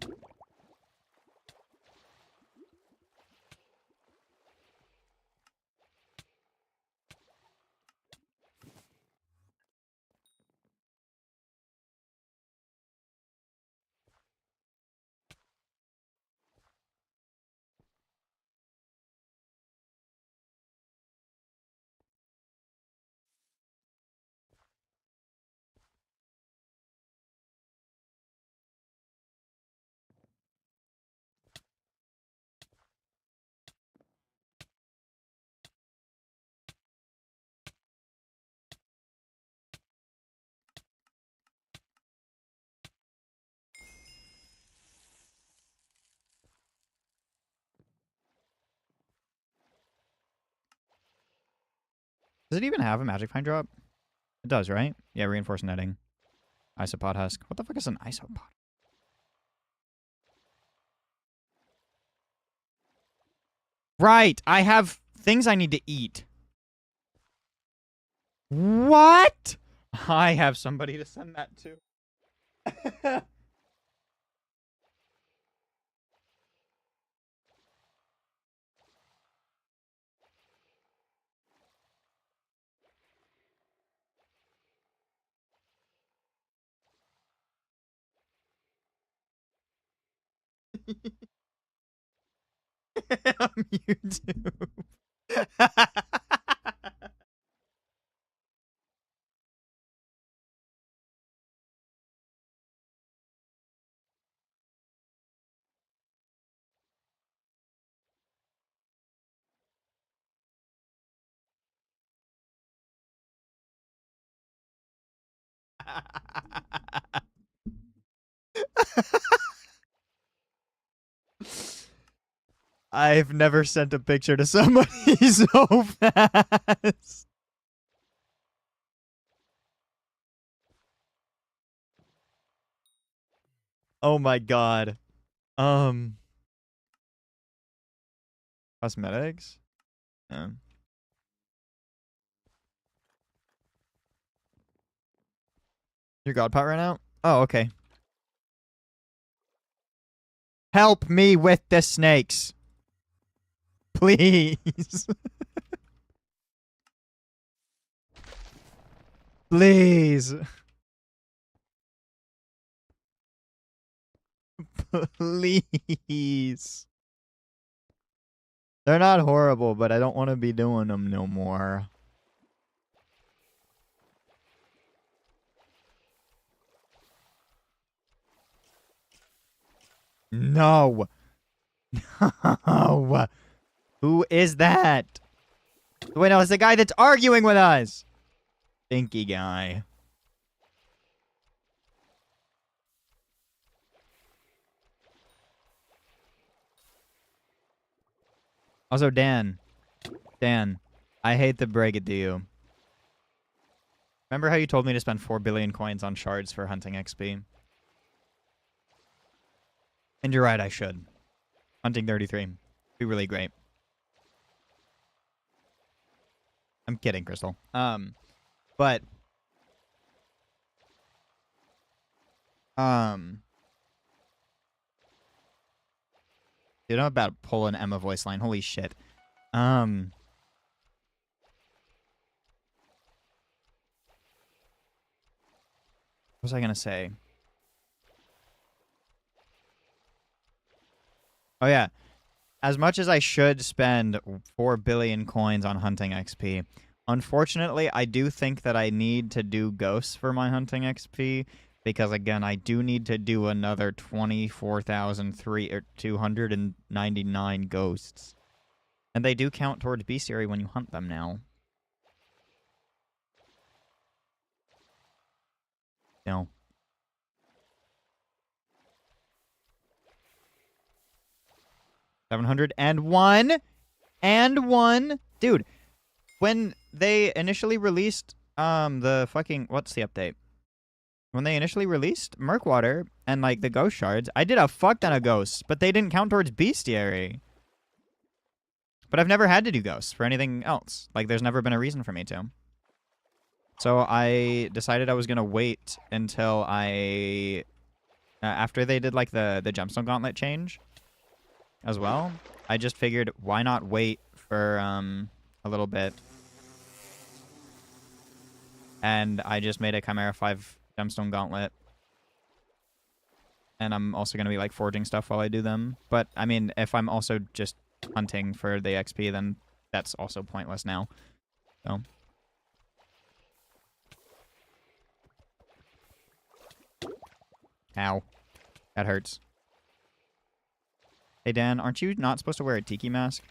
Does it even have a magic pine drop? It does, right? Yeah, reinforced netting. Isopod husk. What the fuck is an isopod? Right! I have things I need to eat. What? I have somebody to send that to. On YouTube. I've never sent a picture to somebody so fast. Oh my god. Um, Cosmetics? Yeah. Your god pot right now? Oh, okay. Help me with the snakes. Please. Please. Please. They're not horrible, but I don't want to be doing them no more. No. No. Who is that? Wait, no, it's the guy that's arguing with us. Stinky guy. Also, Dan. Dan, I hate to break it to you. Remember how you told me to spend 4 billion coins on shards for hunting XP? And you're right, I should. Hunting 33. Be really great. I'm kidding, Crystal. But Um, dude, I'm about to pull an Emma voice line. Holy shit. Um, what was I gonna say? Oh yeah. As much as I should spend 4 billion coins on hunting XP, unfortunately, I do think that I need to do ghosts for my hunting XP because, again, I do need to do another 24,299 ghosts. And they do count towards bestiary when you hunt them now. No. $701 and one. Dude, when they initially released the fucking what's the update? When they initially released Murkwater and like the ghost shards, I did a fuck ton of ghosts, but they didn't count towards bestiary. But I've never had to do ghosts for anything else. Like there's never been a reason for me to. So I decided I was gonna wait until I after they did like the gemstone gauntlet change as well. I just figured why not wait for a little bit. And I just made a Chimera 5 gemstone gauntlet. And I'm also going to be like forging stuff while I do them. But I mean, if I'm also just hunting for the XP, then that's also pointless now. So. Ow. That hurts. Hey Dan, aren't you not supposed to wear a tiki mask?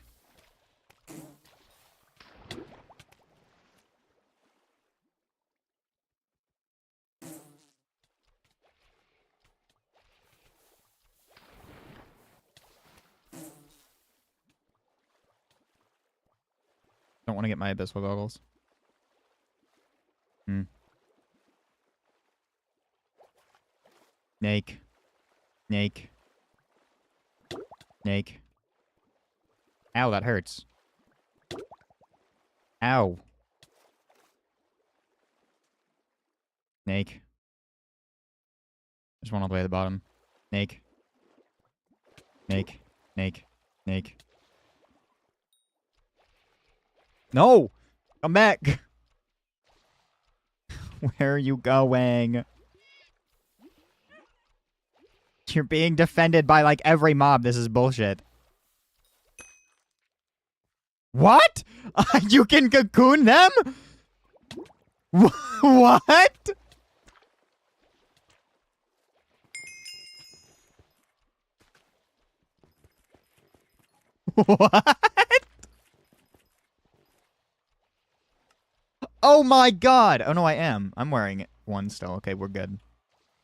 Don't want to get my abyssal goggles. Snake. Snake. Snake. Ow, that hurts. Ow. Snake. There's one all the way at the bottom. Snake. Snake. Snake. Snake. No! Come back! Where are you going? You're being defended by, like, every mob. This is bullshit. What? You can cocoon them? What? What? Oh my god! Oh no, I am. I'm wearing one still. Okay, we're good.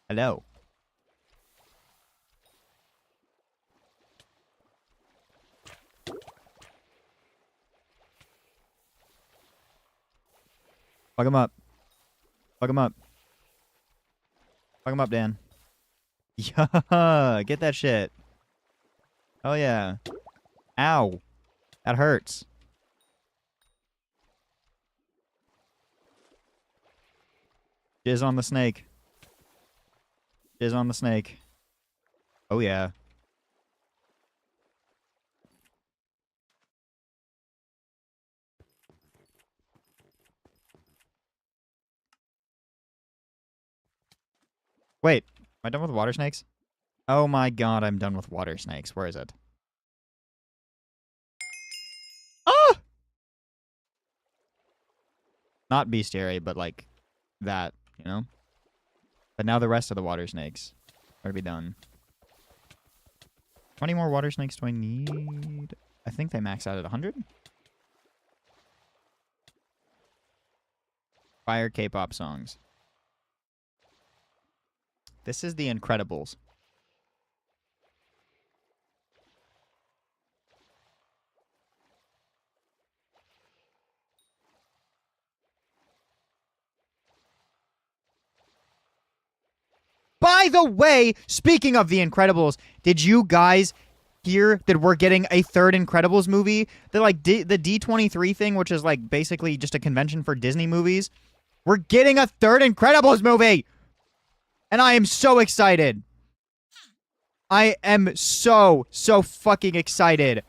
Hello. Fuck him up. Fuck him up. Fuck him up, Dan. Yeah, get that shit. Oh yeah. Ow. That hurts. Jizz on the snake. Jizz on the snake. Oh yeah. Wait, am I done with water snakes? Oh my god, I'm done with water snakes. Where is it? Ah! Not bestiary, but like that, you know? But now the rest of the water snakes are to be done. How many more water snakes do I need? I think they max out at 100? Fire K-pop songs. This is The Incredibles. By the way, speaking of The Incredibles, did you guys hear that we're getting a third Incredibles movie? The the D23 thing, which is like basically just a convention for Disney movies. We're getting a third Incredibles movie! And I am so excited. I am so fucking excited.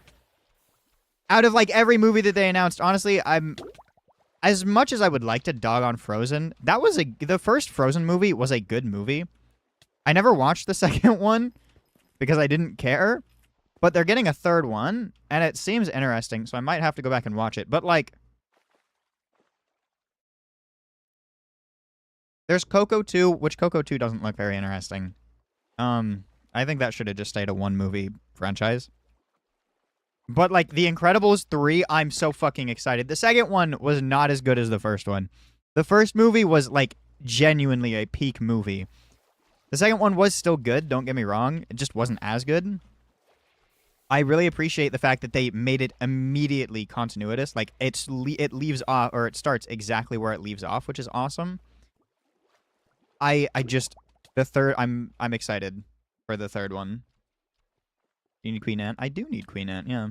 Out of like every movie that they announced, honestly, I'm as much as I would like to dog on Frozen, that was the first Frozen movie was a good movie. I never watched the second one because I didn't care, but they're getting a third one and it seems interesting, so I might have to go back and watch it. But like there's Coco 2, which Coco 2 doesn't look very interesting. I think that should have just stayed a one movie franchise. But like The Incredibles 3, I'm so fucking excited. The second one was not as good as the first one. The first movie was like genuinely a peak movie. The second one was still good, don't get me wrong. It just wasn't as good. I really appreciate the fact that they made it immediately continuous. Like it leaves off, or it starts exactly where it leaves off, which is awesome. I just the third I'm excited for the third one. Do you need Queen Ant? I do need Queen Ant, yeah.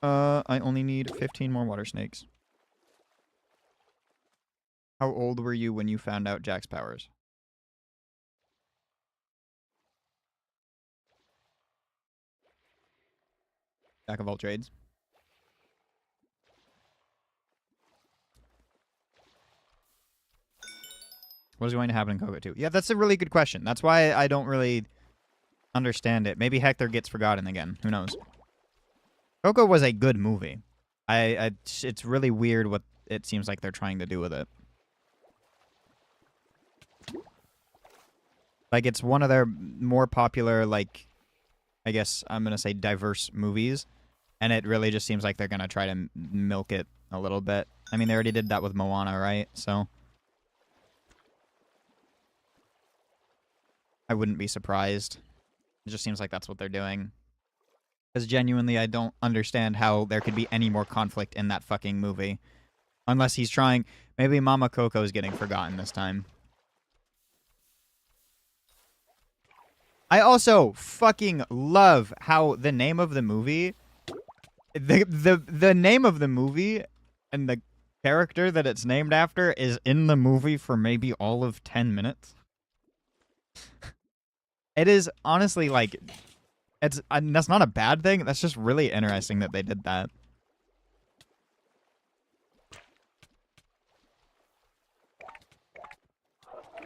I only need 15 more water snakes. How old were you when you found out Jack's powers? Jack of all trades. What is going to happen in Coco 2? Yeah, that's a really good question. That's why I don't really understand it. Maybe Hector gets forgotten again. Who knows? Coco was a good movie. It's really weird what it seems like they're trying to do with it. Like, it's one of their more popular, like, I guess I'm going to say diverse movies. And it really just seems like they're going to try to milk it a little bit. I mean, they already did that with Moana, right? So I wouldn't be surprised. It just seems like that's what they're doing. Because genuinely, I don't understand how there could be any more conflict in that fucking movie. Unless he's trying... Maybe Mama Coco is getting forgotten this time. I also fucking love how the name of the movie... The name of the movie and the character that it's named after is in the movie for maybe all of 10 minutes. It is honestly like... that's not a bad thing. That's just really interesting that they did that.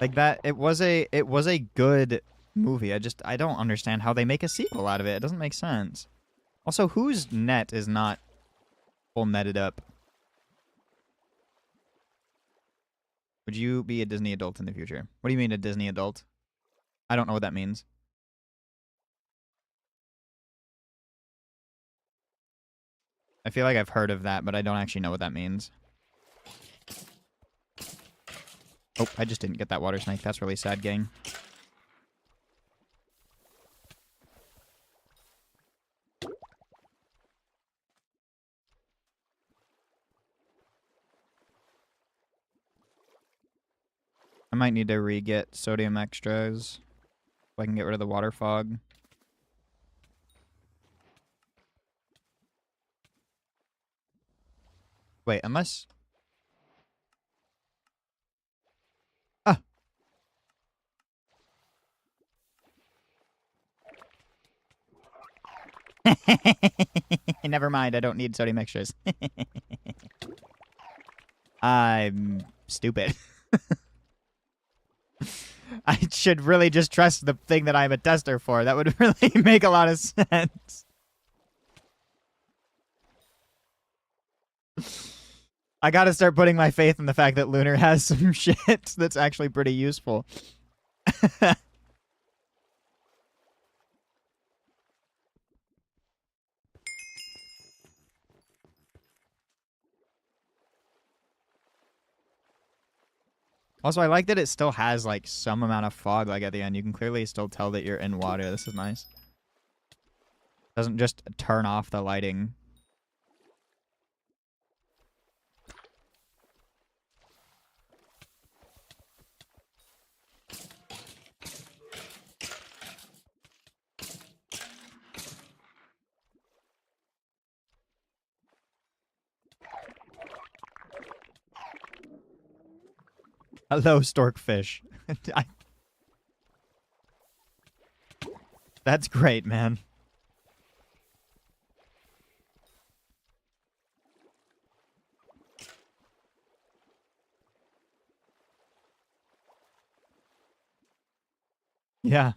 Like that, it was a good movie. I don't understand how they make a sequel out of it. It doesn't make sense. Also, whose net is not full netted up? Would you be a Disney adult in the future? What do you mean a Disney adult? I don't know what that means. I feel like I've heard of that, but I don't actually know what that means. Oh, I just didn't get that water snake. That's really sad, gang. I might need to re-get sodium extras so I can get rid of the water fog. Wait, unless... Ah! Never mind, I don't need sodium extras. I'm stupid. I should really just trust the thing that I'm a tester for. That would really make a lot of sense. I gotta start putting my faith in the fact that Lunar has some shit that's actually pretty useful. Also, I like that it still has, like, some amount of fog, like, at the end. You can clearly still tell that you're in water. This is nice. Doesn't just turn off the lighting. Hello, storkfish. That's great, man. Yeah.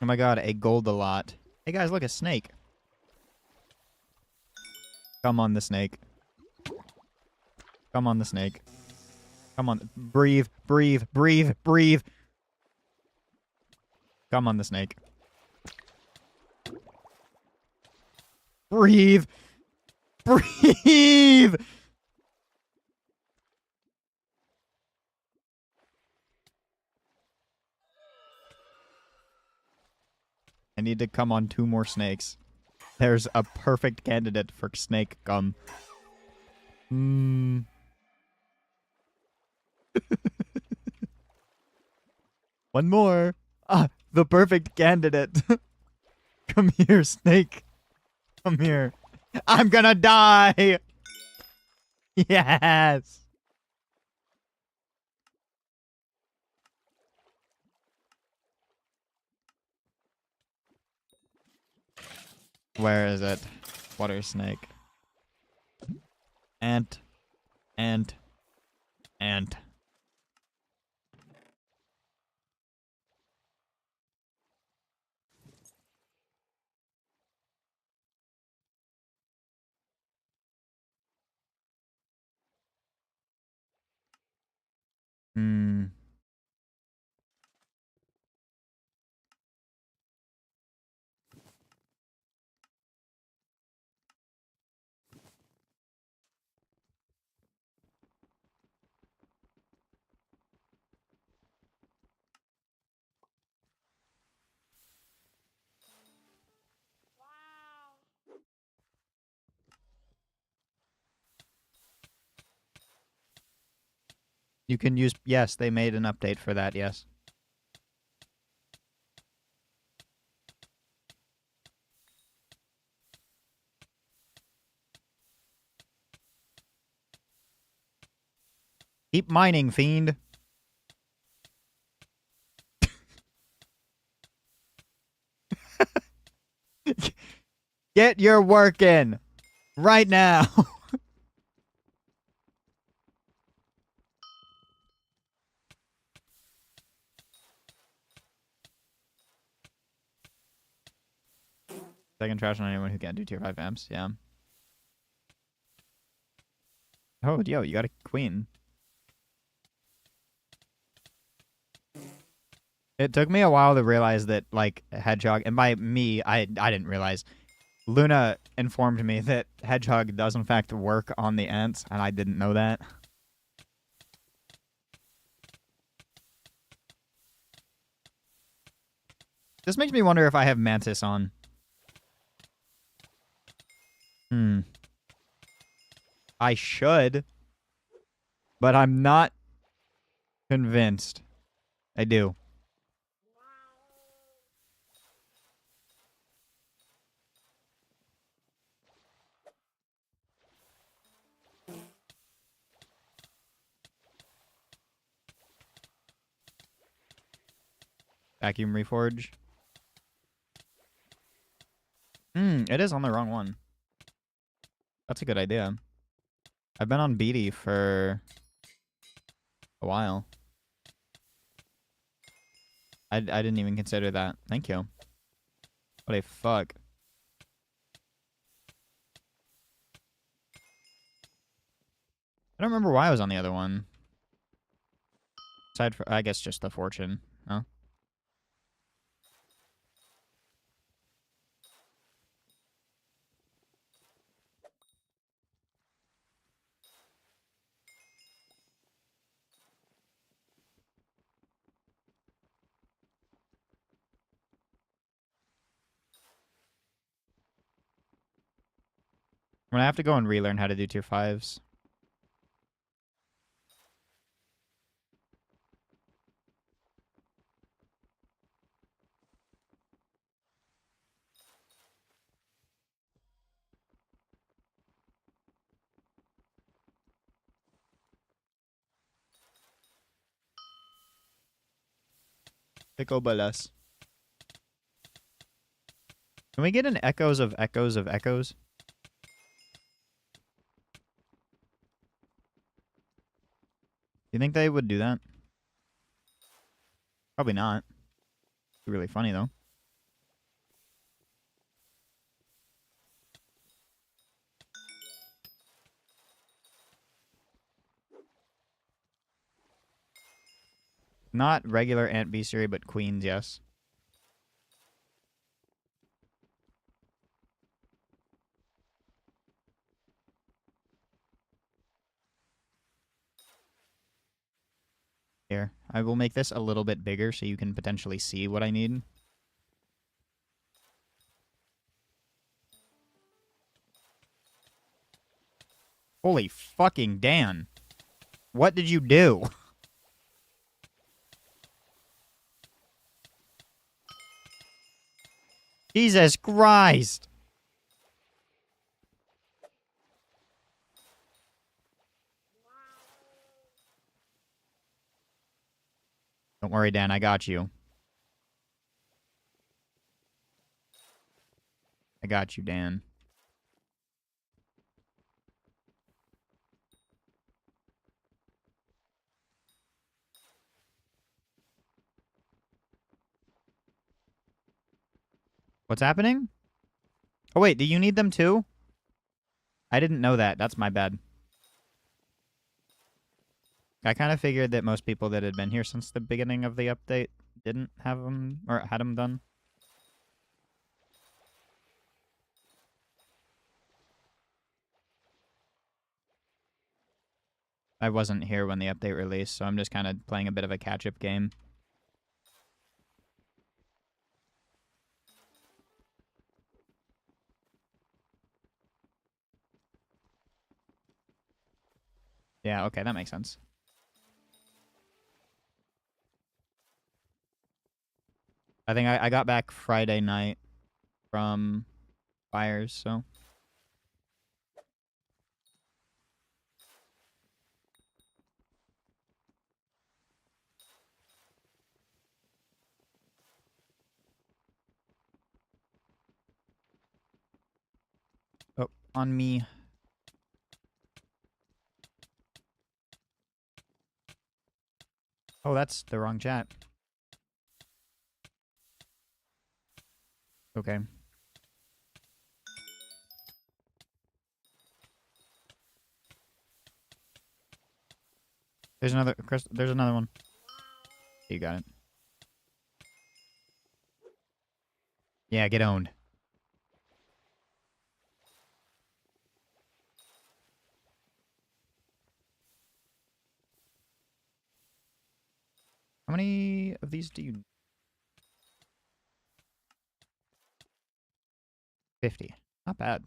Oh my god, a gold-a-lot. Hey guys, look, a snake. Come on, the snake. Come on, the snake. Come on. Breathe, breathe, breathe, breathe. Come on, the snake. Breathe. Breathe! I need to come on 2 more snakes. There's a perfect candidate for snake cum. Hmm. One more. Ah, the perfect candidate. Come here, snake. Come here. I'm gonna die. Yes. Where is it? Water snake. Ant. Ant. Ant. Hmm. You can use... Yes, they made an update for that, yes. Keep mining, fiend. Get your work in. Right now. Second trash on anyone who can't do tier 5 amps, yeah. Oh, yo, you got a queen. It took me a while to realize that, like, Hedgehog, and by me, I didn't realize. Luna informed me that Hedgehog does in fact work on the ants, and I didn't know that. This makes me wonder if I have Mantis on. I should, but I'm not convinced. I do. Vacuum reforge. It is on the wrong one. That's a good idea. I've been on Beatty for a while. I didn't even consider that. Thank you. What a fuck. I don't remember why I was on the other one. Aside from, I guess, just the fortune. Oh. I'm gonna have to go and relearn how to do tier 5s. Pico balas. Can we get an echoes of echoes of echoes? Do you think they would do that? Probably not. It'd be really funny, though. Not regular Ant Bestiary, but queens, yes. Here, I will make this a little bit bigger so you can potentially see what I need. Holy fucking Dan. What did you do? Jesus Christ. Don't worry, Dan. I got you. I got you, Dan. What's happening? Oh, wait. Do you need them too? I didn't know that. That's my bad. I kind of figured that most people that had been here since the beginning of the update didn't have them, or had them done. I wasn't here when the update released, so I'm just kind of playing a bit of a catch-up game. Yeah, okay, that makes sense. I think I got back Friday night from fires, so... Oh, on me. Oh, that's the wrong chat. Okay. There's another, Chris, there's another one. You got it. Yeah, get owned. How many of these do you... 50. Not bad.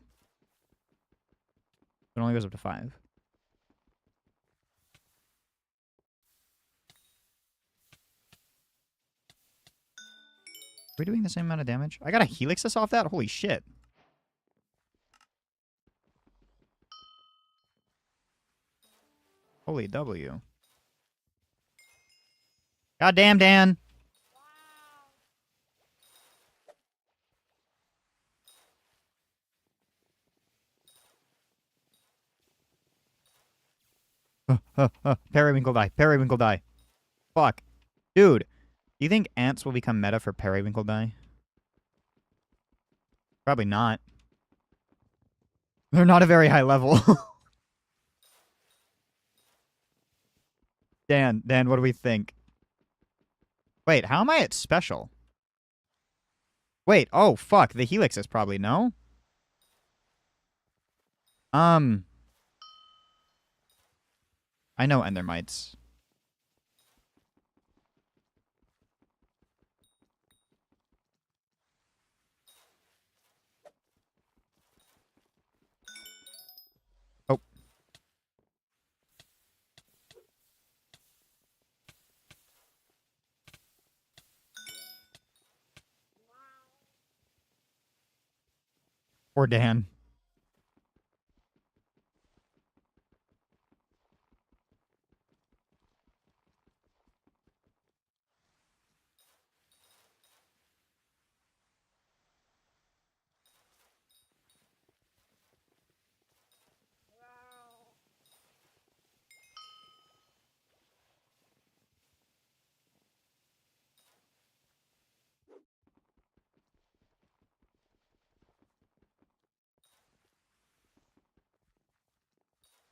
It only goes up to 5. Are we doing the same amount of damage? I got a Helixus off that? Holy shit. Holy W. Goddamn, Dan. Periwinkle die. Periwinkle die. Fuck. Dude, do you think ants will become meta for Periwinkle die? Probably not. They're not a very high level. Dan, what do we think? Wait, how am I at special? Wait, oh, fuck. The Helix is probably no? I know Endermites. Poor Dan.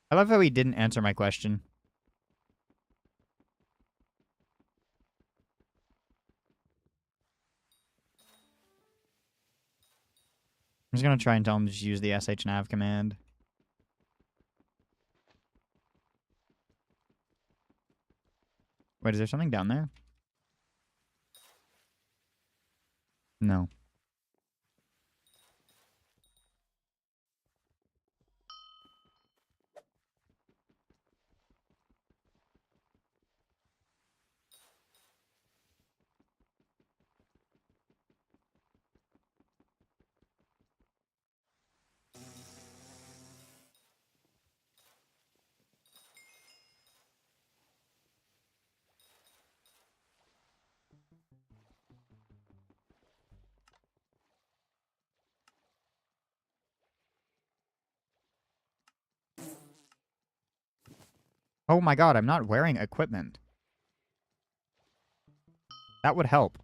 I love how he didn't answer my question. I'm just gonna try and tell him to just use the shnav command. Wait, is there something down there? No. Oh my god, I'm not wearing equipment. That would help.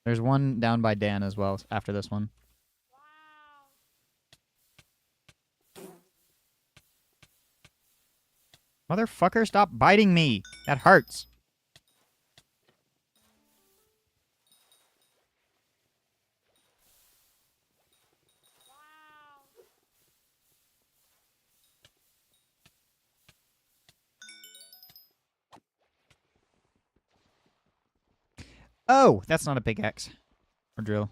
There's one down by Dan as well after this one. Motherfucker, stop biting me. That hurts. Oh, that's not a pickaxe. Or drill.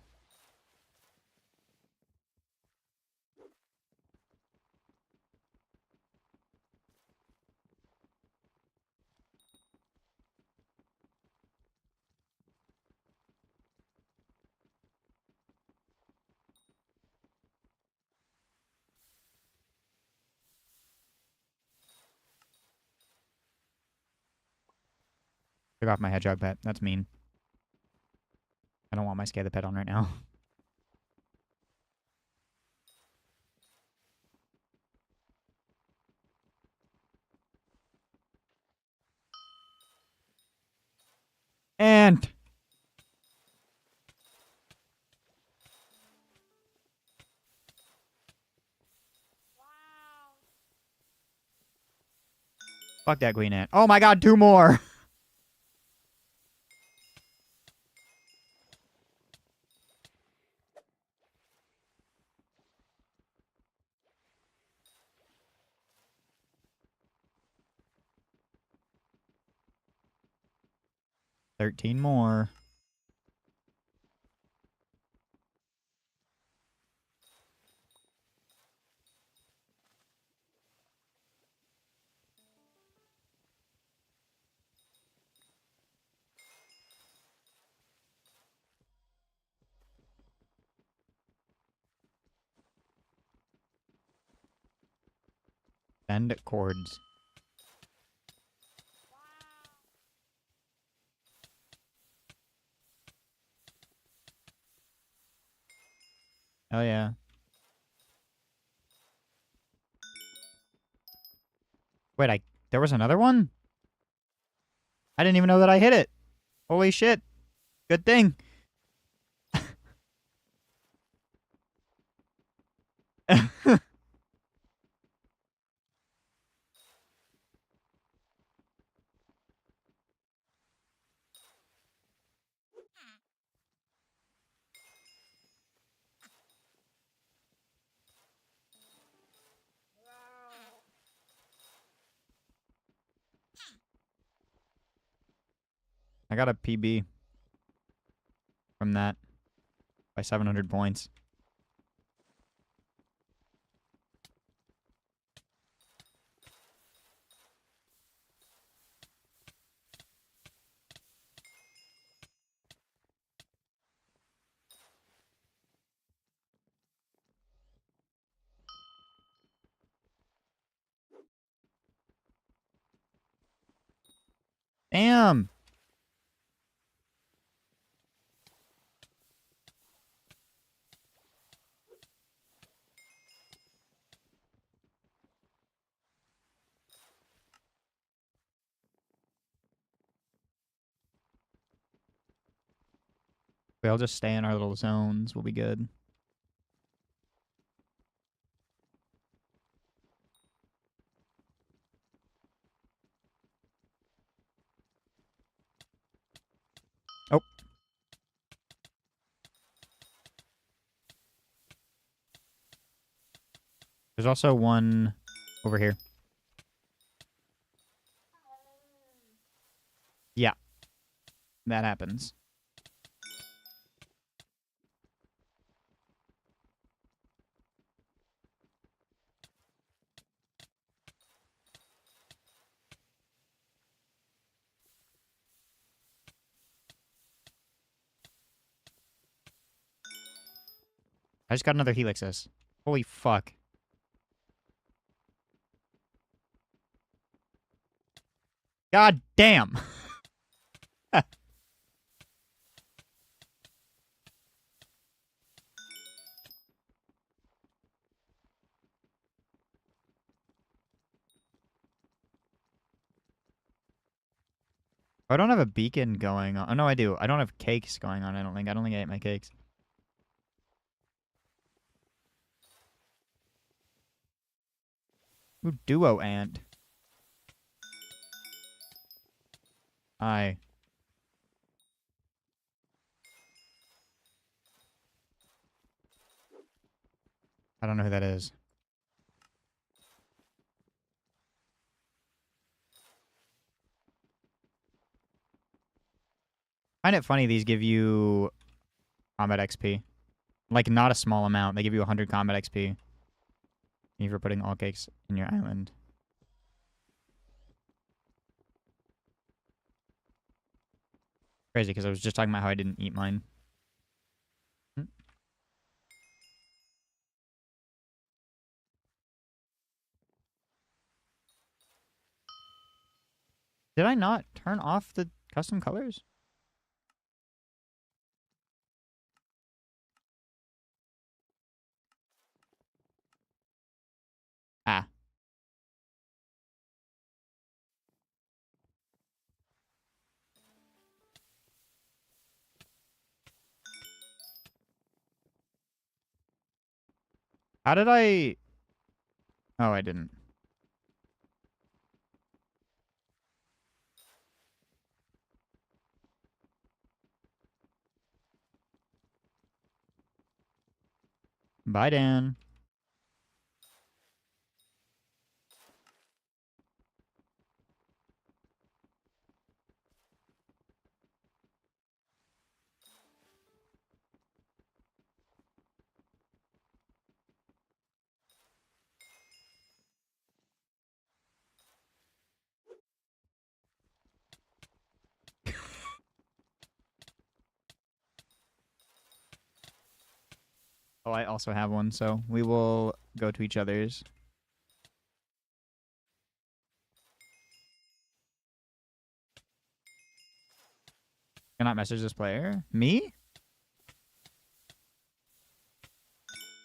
Took off my hedgehog pet. That's mean. I don't want my scaly pet on right now. And fuck that queen ant. Oh my god, 2 more. $13 more. Send cords. Oh yeah. Wait, there was another one? I didn't even know that I hit it. Holy shit. Good thing. I got a PB from that by 700 points. Damn. We'll just stay in our little zones. We'll be good. Oh. There's also one over here. Yeah. That happens. I just got another Helixus. Holy fuck. God damn. I don't have a beacon going on. Oh, no, I do. I don't have cakes going on, I don't think. I don't think I ate my cakes. Ooh, duo ant. Hi. I don't know who that is. I find it funny these give you combat XP. Like, not a small amount. They give you 100 combat XP. If you're putting all cakes in your island. Crazy, because I was just talking about how I didn't eat mine. Did I not turn off the custom colors? Ah. How did I... Oh, I didn't. Bye, Dan. Oh, I also have one, so we will go to each other's. Cannot message this player? Me?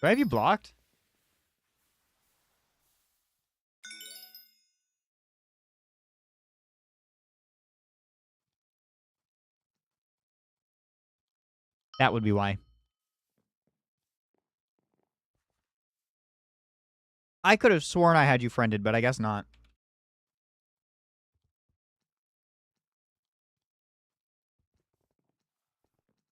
Do I have you blocked? That would be why. I could have sworn I had you friended, but I guess not.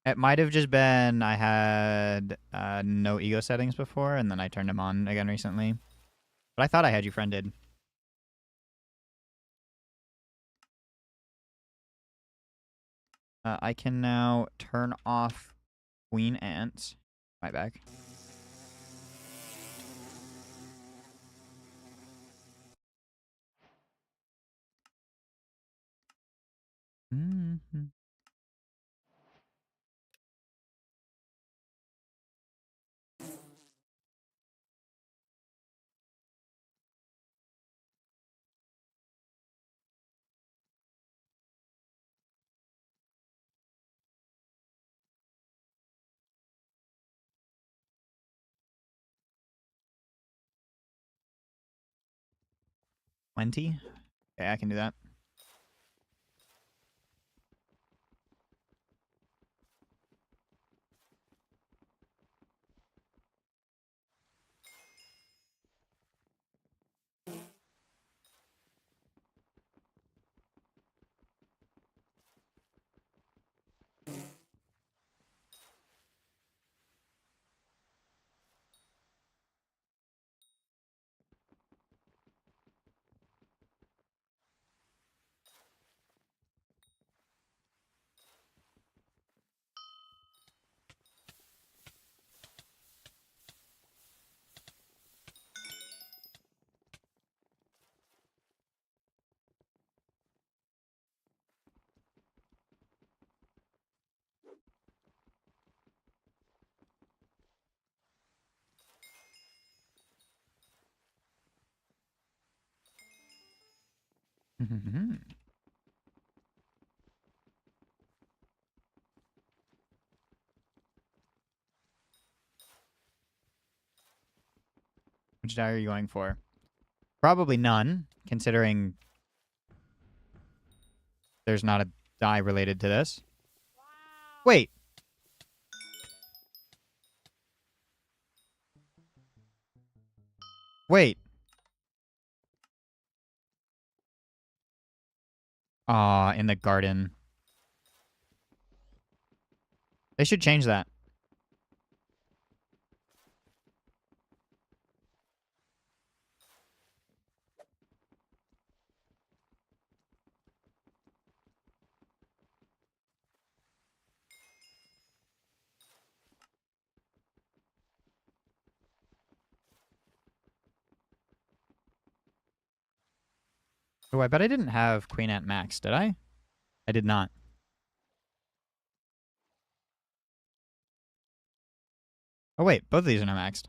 It might have just been I had no ego settings before, and then I turned them on again recently. But I thought I had you friended. I can now turn off Queen Ant. My back. Mm-hmm. 20. Okay, I can do that. Which die are you going for? Probably none, considering there's not a die related to this. Wait. Wait. Aw, in the garden. They should change that. Oh, I bet I didn't have Queen Ant Max, did I? I did not. Oh, wait. Both of these are not maxed.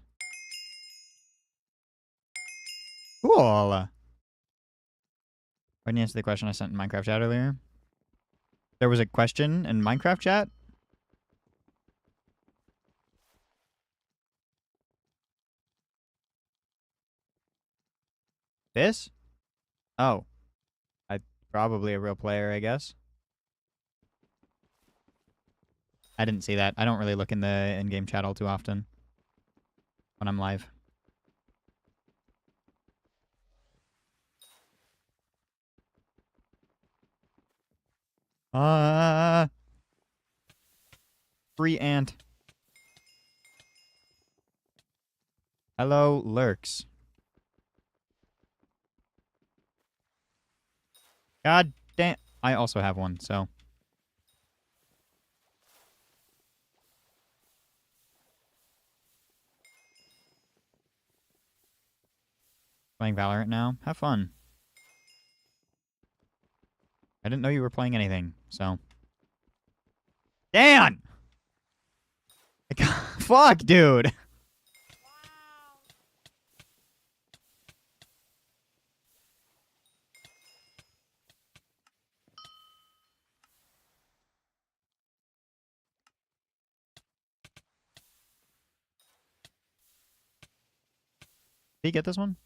Cool. Why didn't you answer the question I sent in Minecraft chat earlier? There was a question in Minecraft chat? This? Oh. I probably a real player, I guess. I didn't see that. I don't really look in the in-game chat all too often when I'm live. Free ant. Hello, lurks. God damn. I also have one, so. Playing Valorant now. Have fun. I didn't know you were playing anything, so. Dan! Fuck, dude. Did you get this one?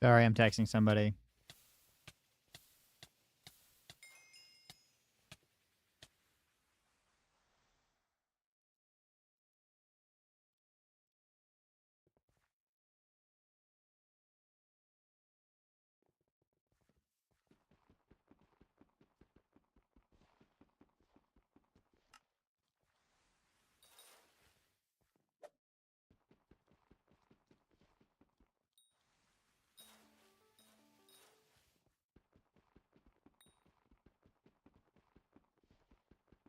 Sorry, I'm texting somebody.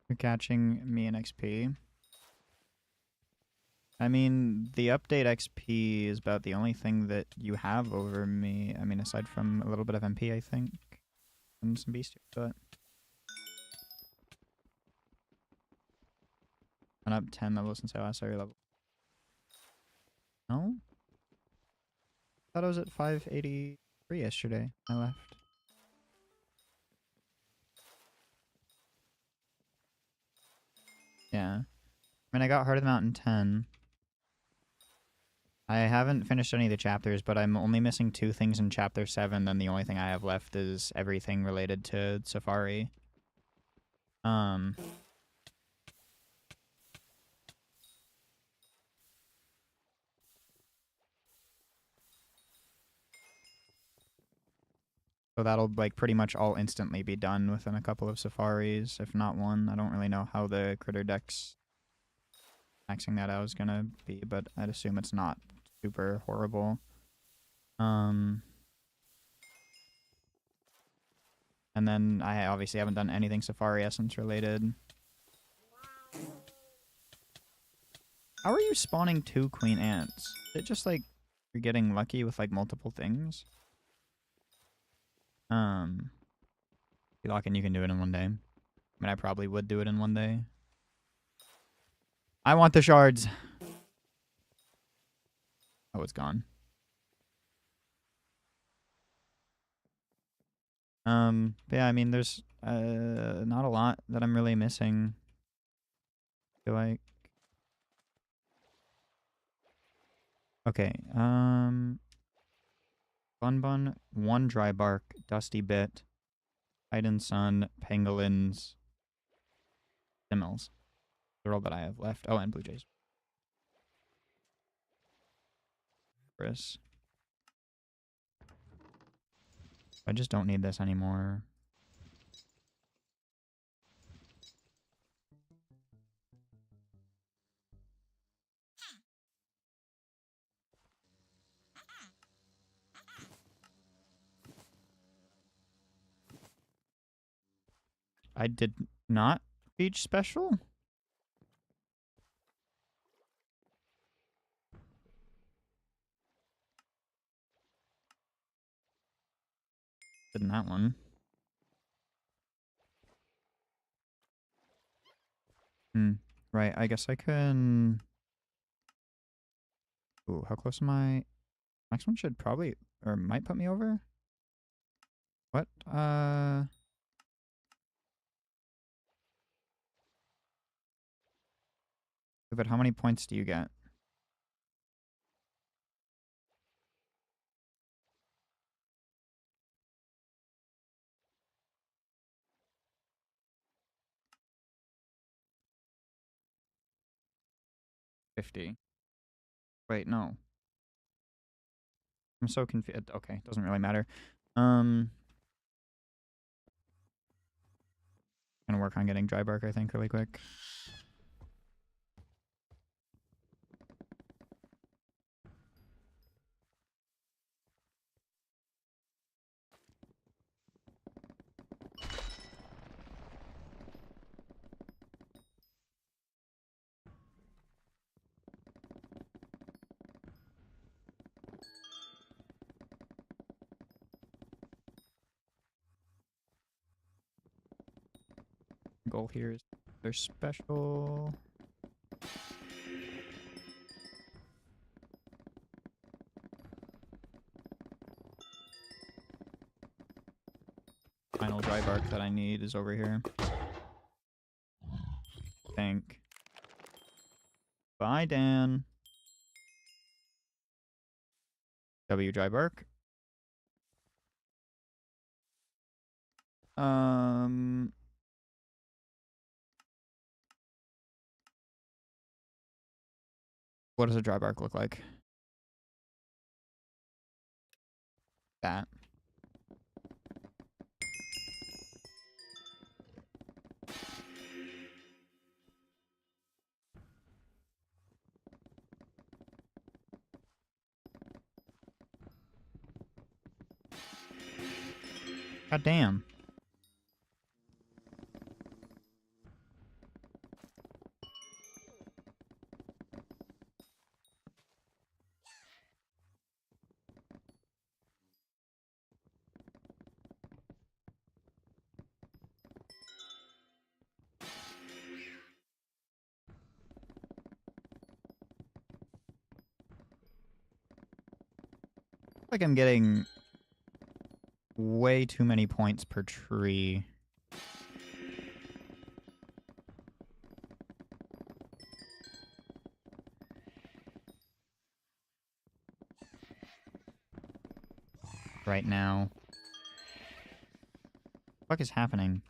You're catching me in XP. I mean, the update XP is about the only thing that you have over me. I mean, aside from a little bit of MP, I think. And some beast, but... Went up 10 levels since I last saw your level. No? I thought I was at 583 yesterday. I left. Yeah. I mean, I got Heart of the Mountain 10. I haven't finished any of the chapters, but I'm only missing 2 things in Chapter 7, then the only thing I have left is everything related to Safari. So that'll, like, pretty much all instantly be done within a couple of safaris, if not one. I don't really know how the critter dex maxing that out is gonna be, but I'd assume it's not super horrible. And then I obviously haven't done anything Safari Essence related. How are you spawning 2 queen ants? Is it just like you're getting lucky with like multiple things? Locking, you can do it in one day. I mean, I probably would do it in one day. I want the shards. Oh, it's gone. But yeah, I mean, there's not a lot that I'm really missing. I feel like. Okay, Bun Bun, 1 dry bark, Dusty Bit, Titan Sun, Pangolins, Simmels. They're all that I have left. Oh, and Blue Jays. Chris. I just don't need this anymore. I did not beach special? Didn't that one. Right, I guess I can... Ooh, how close am I? Next one should probably... Or might put me over? What? But how many points do you get? $50. Wait, no. I'm so confused. Okay, doesn't really matter. Gonna work on getting dry bark, I think, really quick. Goal here is their special. Final dry bark that I need is over here. Think. Bye, Dan. W dry bark. Um. What does a dry bark look like? That. God damn. Like I'm getting way too many points per tree. Right now. What the fuck is happening?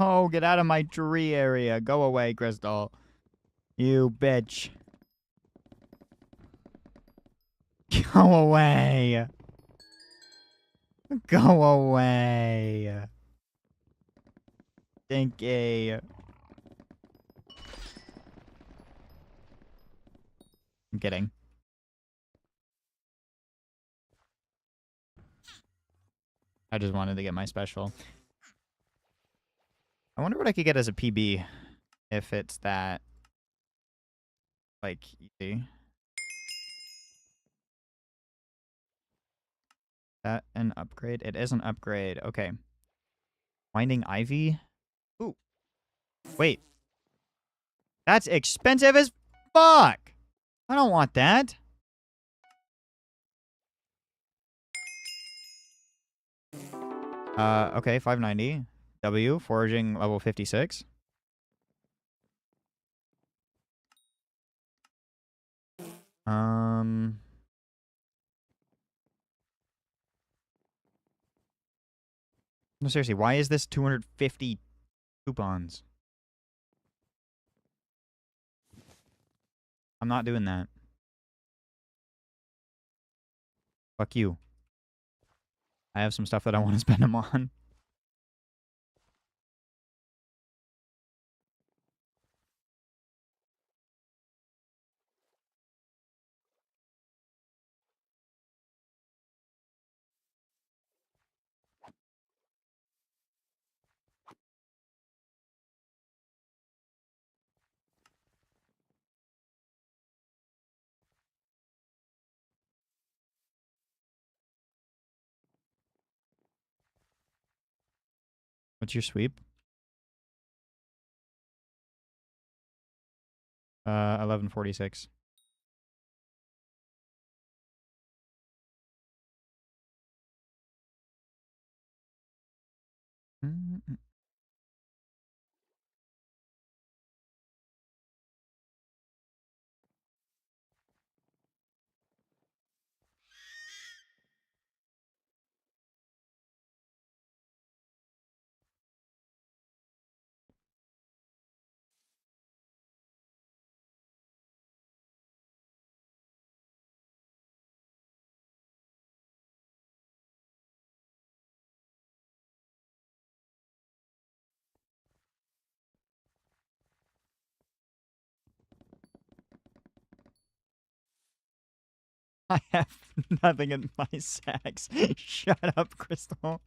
Oh, get out of my tree area. Go away, Crystal. You bitch. Go away. Go away. Stinky. I'm kidding. I just wanted to get my special. I wonder what I could get as a PB if it's that, like, easy. That an upgrade? It is an upgrade. Okay. Winding Ivy? Ooh. Wait. That's expensive as fuck! I don't want that. Okay, 590. W, foraging level 56. No, seriously, why is this 250 coupons? I'm not doing that. Fuck you. I have some stuff that I want to spend them on. What's your sweep? 1146. I have nothing in my sacks. Shut up, Crystal.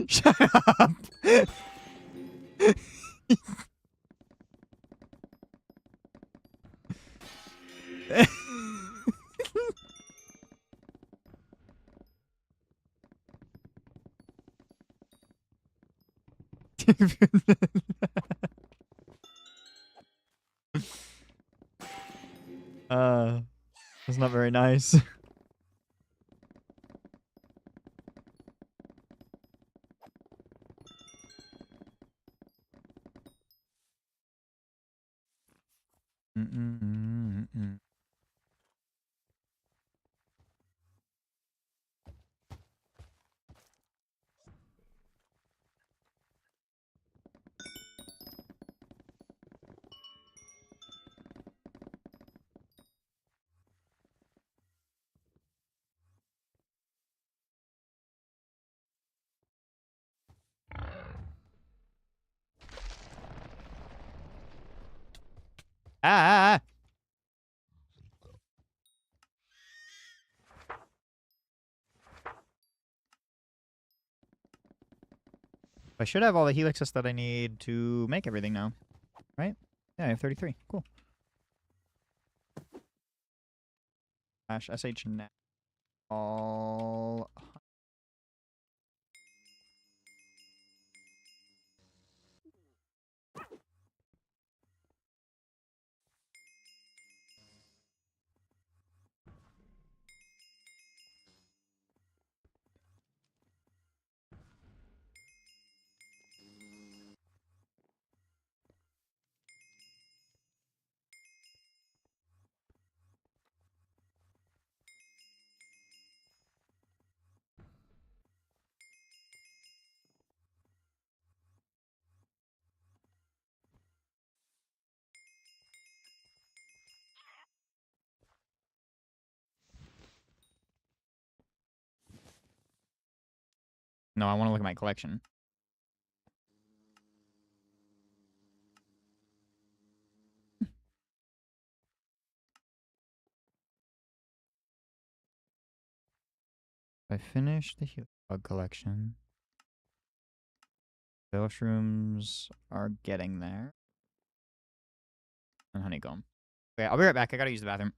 Shut up. uh, that's not very nice. Ah! I should have all the helixes that I need to make everything now, right? Yeah, I have 33. Cool. sh now all. No, I want to look at my collection. I finished the bug collection. The mushrooms are getting there. And honeycomb. Okay, I'll be right back. I gotta use the bathroom.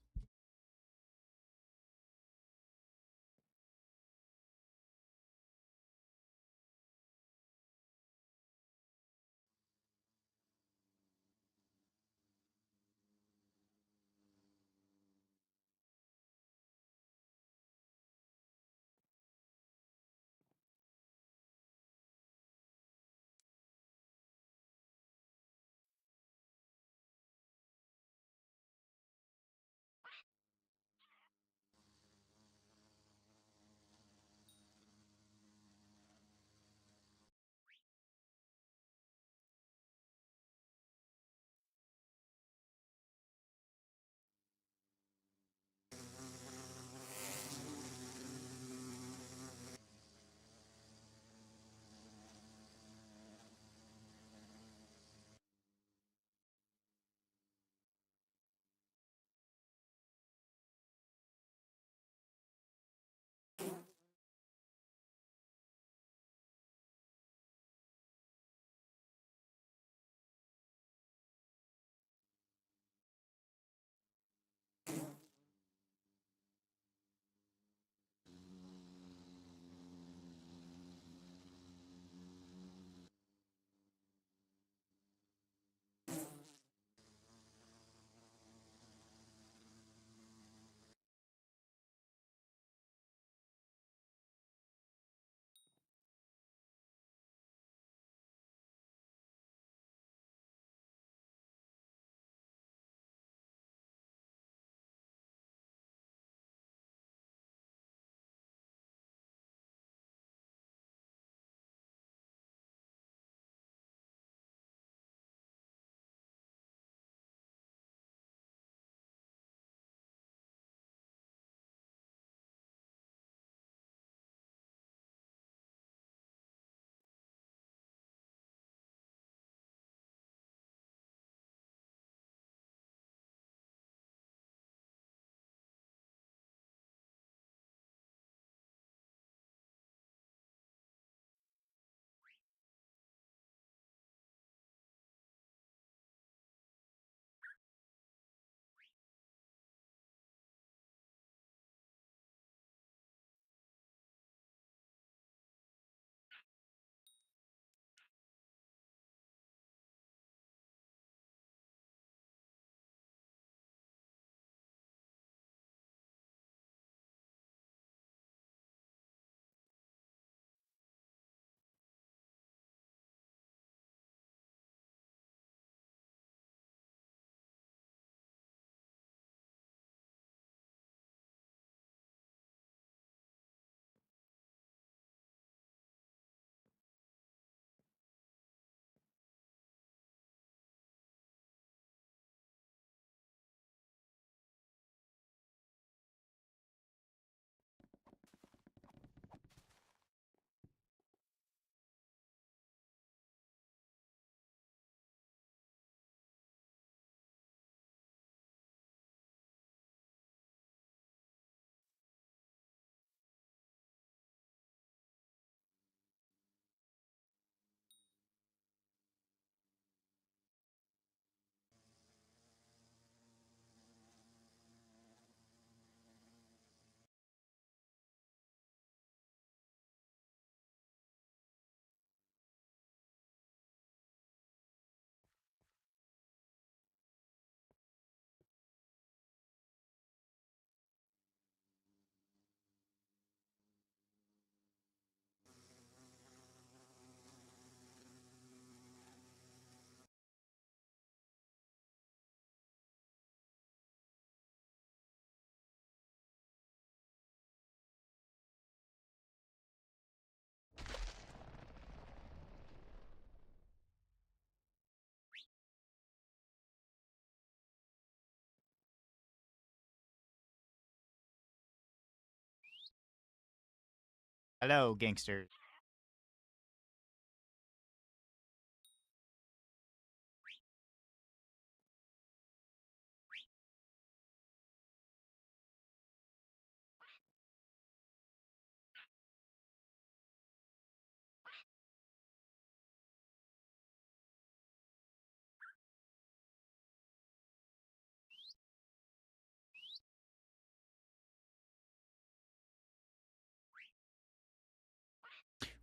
Hello, gangsters.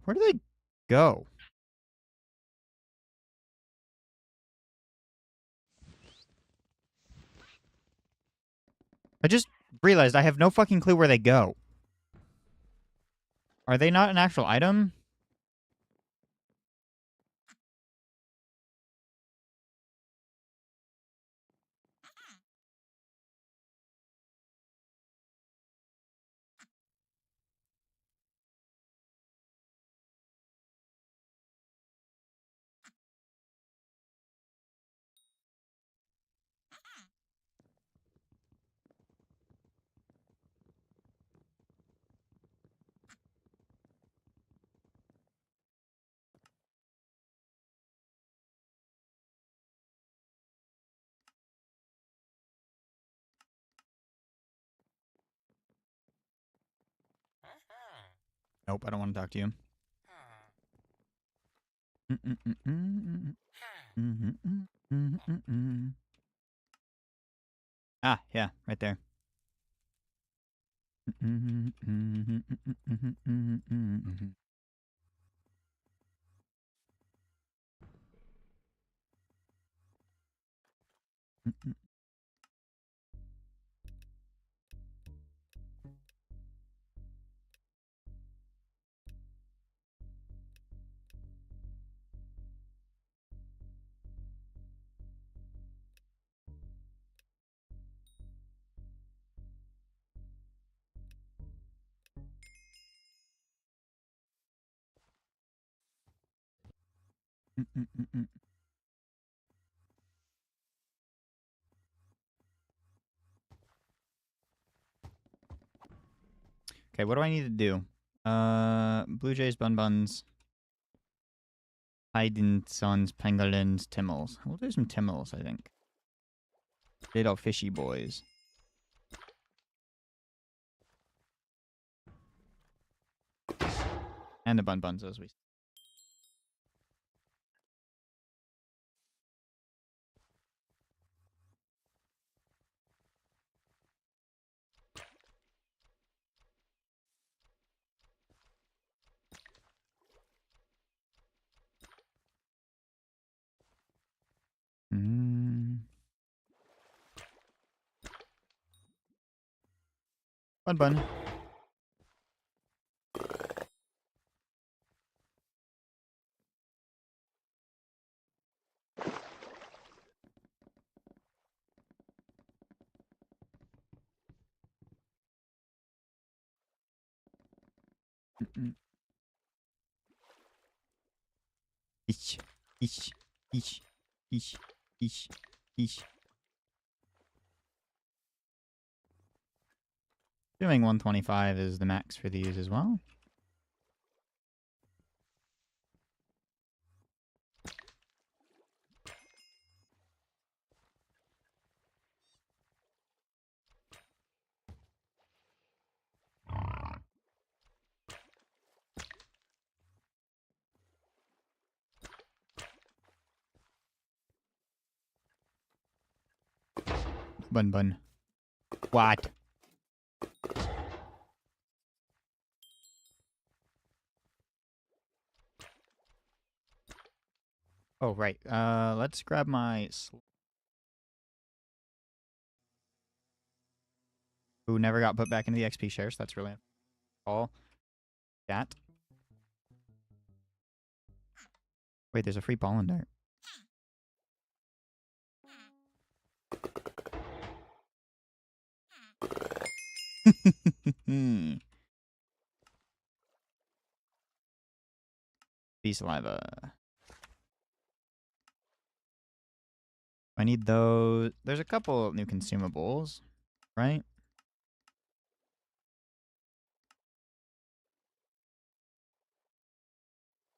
Where do they go? I just realized I have no fucking clue where they go. Are they not an actual item? Nope, I don't want to talk to you. Ah, yeah, right there. Okay, what do I need to do? Blue Jays, Bun Buns, Sons, Pangolins, Timmels. We'll do some Timmels, I think. Little fishy boys. And the Bun Buns, as we... Bun Bun. Ish, ish, ish, ish, ish, ish. Doing 125 is the max for these as well. Bun Bun. What? Oh, right. Let's grab my... Who never got put back into the XP shares. That's really all. That. Wait, there's a free ball in there. Bee saliva. I need those. There's a couple new consumables, right?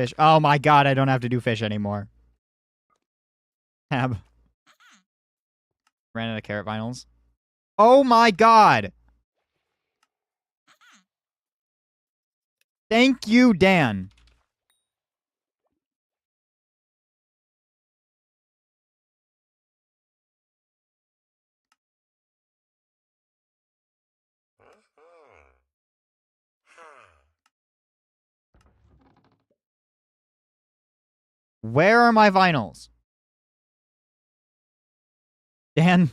Fish. Oh my god, I don't have to do fish anymore. Tab. Ran out of carrot vinyls. Oh my god! Thank you, Dan. Where are my vinyls? Dan.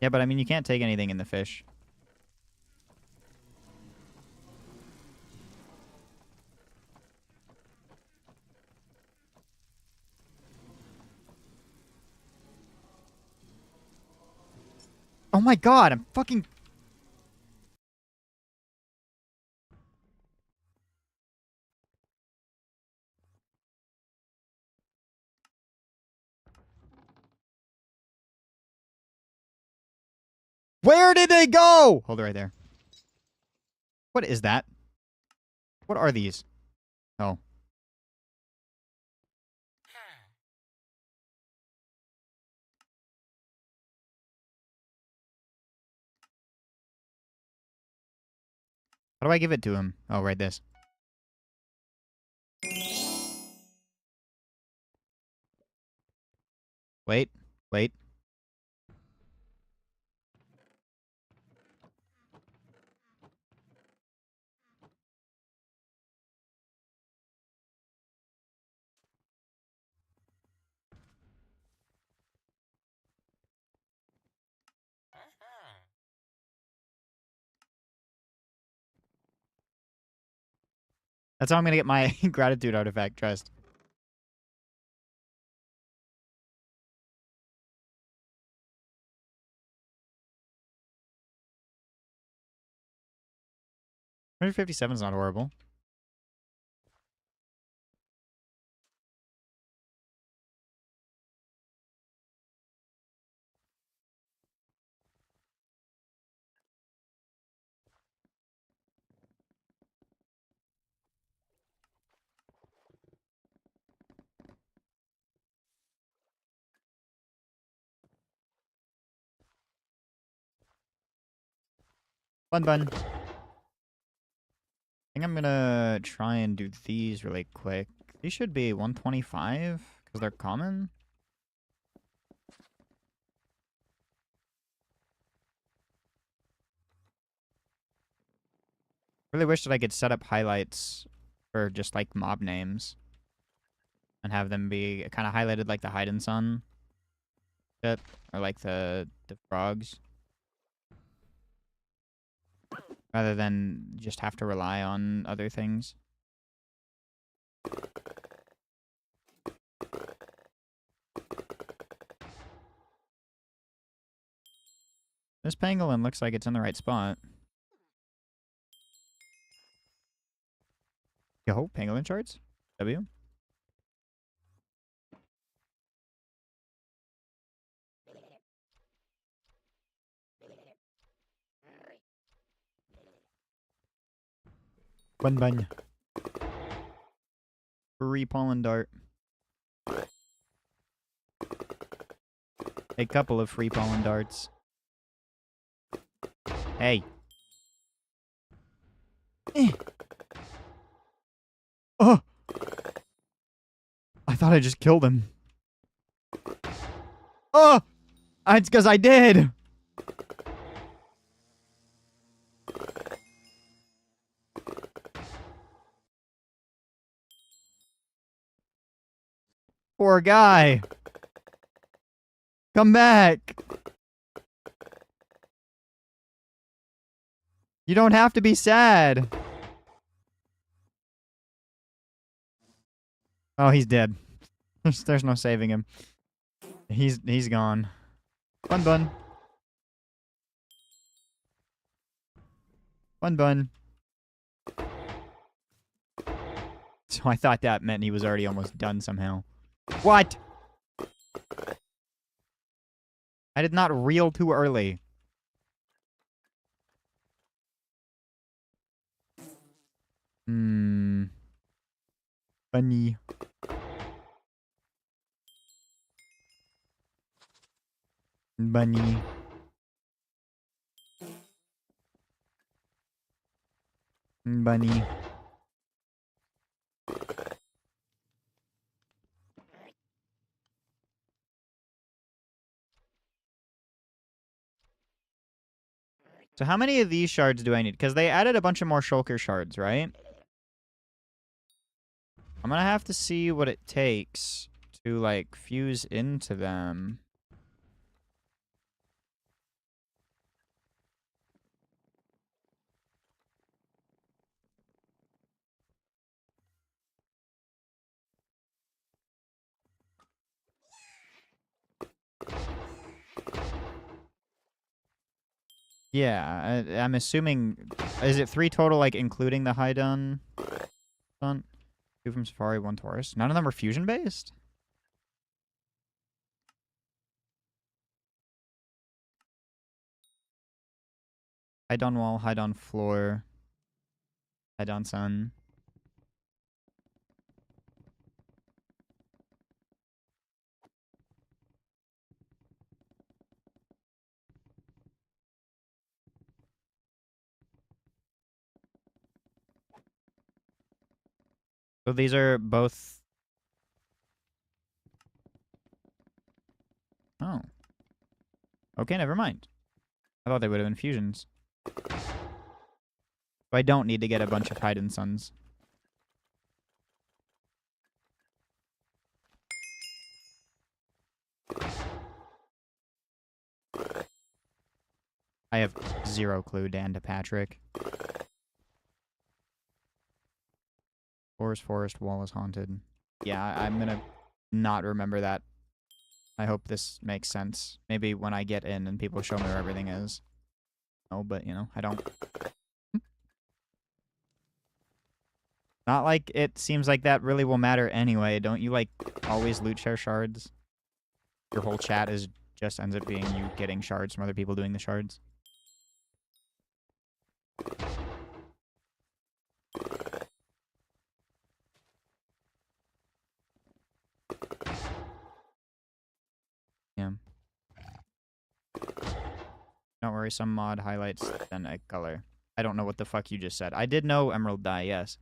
Yeah, but I mean, you can't take anything in the fish. Oh my god, I'm fucking... Where did they go? Hold it right there. What is that? What are these? Oh. How do I give it to him? Oh, right, this. Wait. Wait. That's how I'm gonna get my gratitude artifact, trust. $157 is not horrible. Fun bun. I think I'm gonna try and do these really quick. These should be 125 because they're common. Really wish that I could set up highlights for just like mob names and have them be kind of highlighted like the hide and sun shit, or like the frogs, rather than just have to rely on other things. This pangolin looks like it's in the right spot. Yo, pangolin charts? W? Bun bun. Free pollen dart. A couple of free pollen darts. Hey. Oh! I thought I just killed him. Oh! It's because I did! Poor guy. Come back. You don't have to be sad. Oh, he's dead. There's no saving him. He's gone. Bun bun. Bun bun. So I thought that meant he was already almost done somehow. What? I did not reel too early. Hmm. Bunny. Bunny. Bunny. So how many of these shards do I need? Because they added a bunch of more shulker shards, right? I'm gonna have to see what it takes to, like, fuse into them. Yeah, I'm assuming... Is it 3 total, like, including the high dun? 2 from Safari, 1 Taurus. None of them are fusion-based? High dun wall, high dun floor, high dun sun. So these are both... Oh. Okay, never mind. I thought they would have been fusions. So I don't need to get a bunch of hidden suns. I have 0 clue, Dan to Patrick. Forest, wall is haunted. Yeah, I'm gonna not remember that. I hope this makes sense. Maybe when I get in and people show me where everything is. No, but, you know, I don't. Not like it seems like that really will matter anyway. Don't you, like, always loot share shards? Your whole chat is just ends up being you getting shards from other people doing the shards. Yeah. Don't worry, some mod highlights then a color. I don't know what the fuck you just said. I did know emerald dye, yes.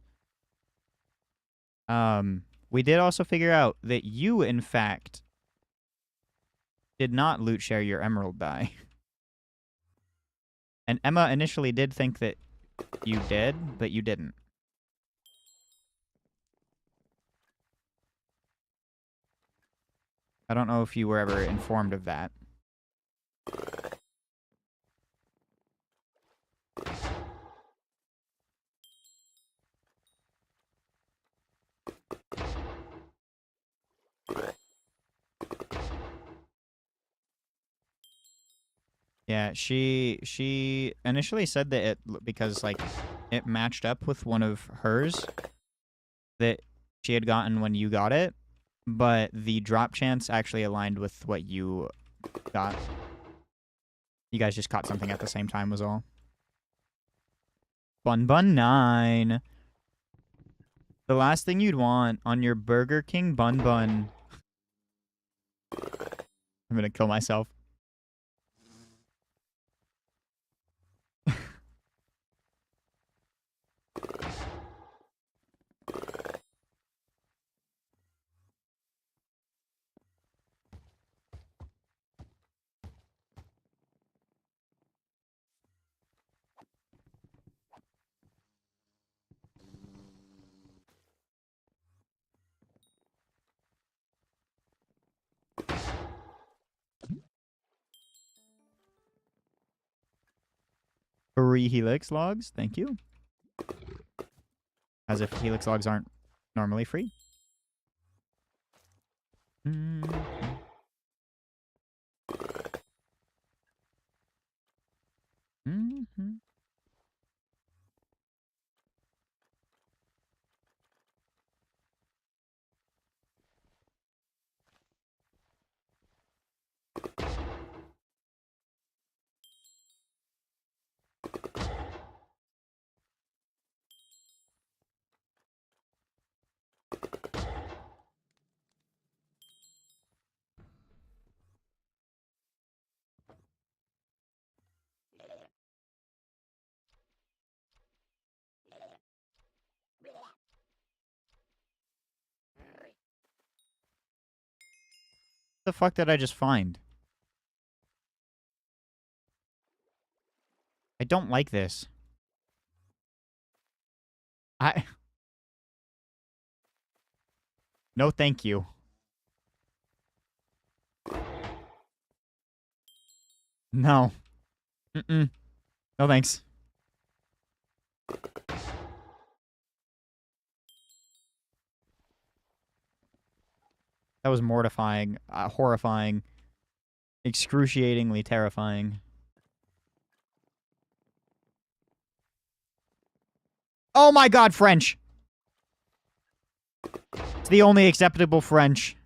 We did also figure out that you, in fact, did not loot share your emerald dye. And Emma initially did think that you did, but you didn't. I don't know if you were ever informed of that. Yeah, she initially said that it, because, like, it matched up with one of hers that she had gotten when you got it, but the drop chance actually aligned with what you got. You guys just caught something at the same time was all. Bun Bun 9. The last thing you'd want on your Burger King Bun Bun. I'm gonna kill myself. Free Helix logs, thank you. As if Helix logs aren't normally free. The fuck did I just find? I don't like this. No, thank you. No. Mm-mm. No, thanks. That was mortifying, horrifying, excruciatingly terrifying. Oh my god, French! It's the only acceptable French.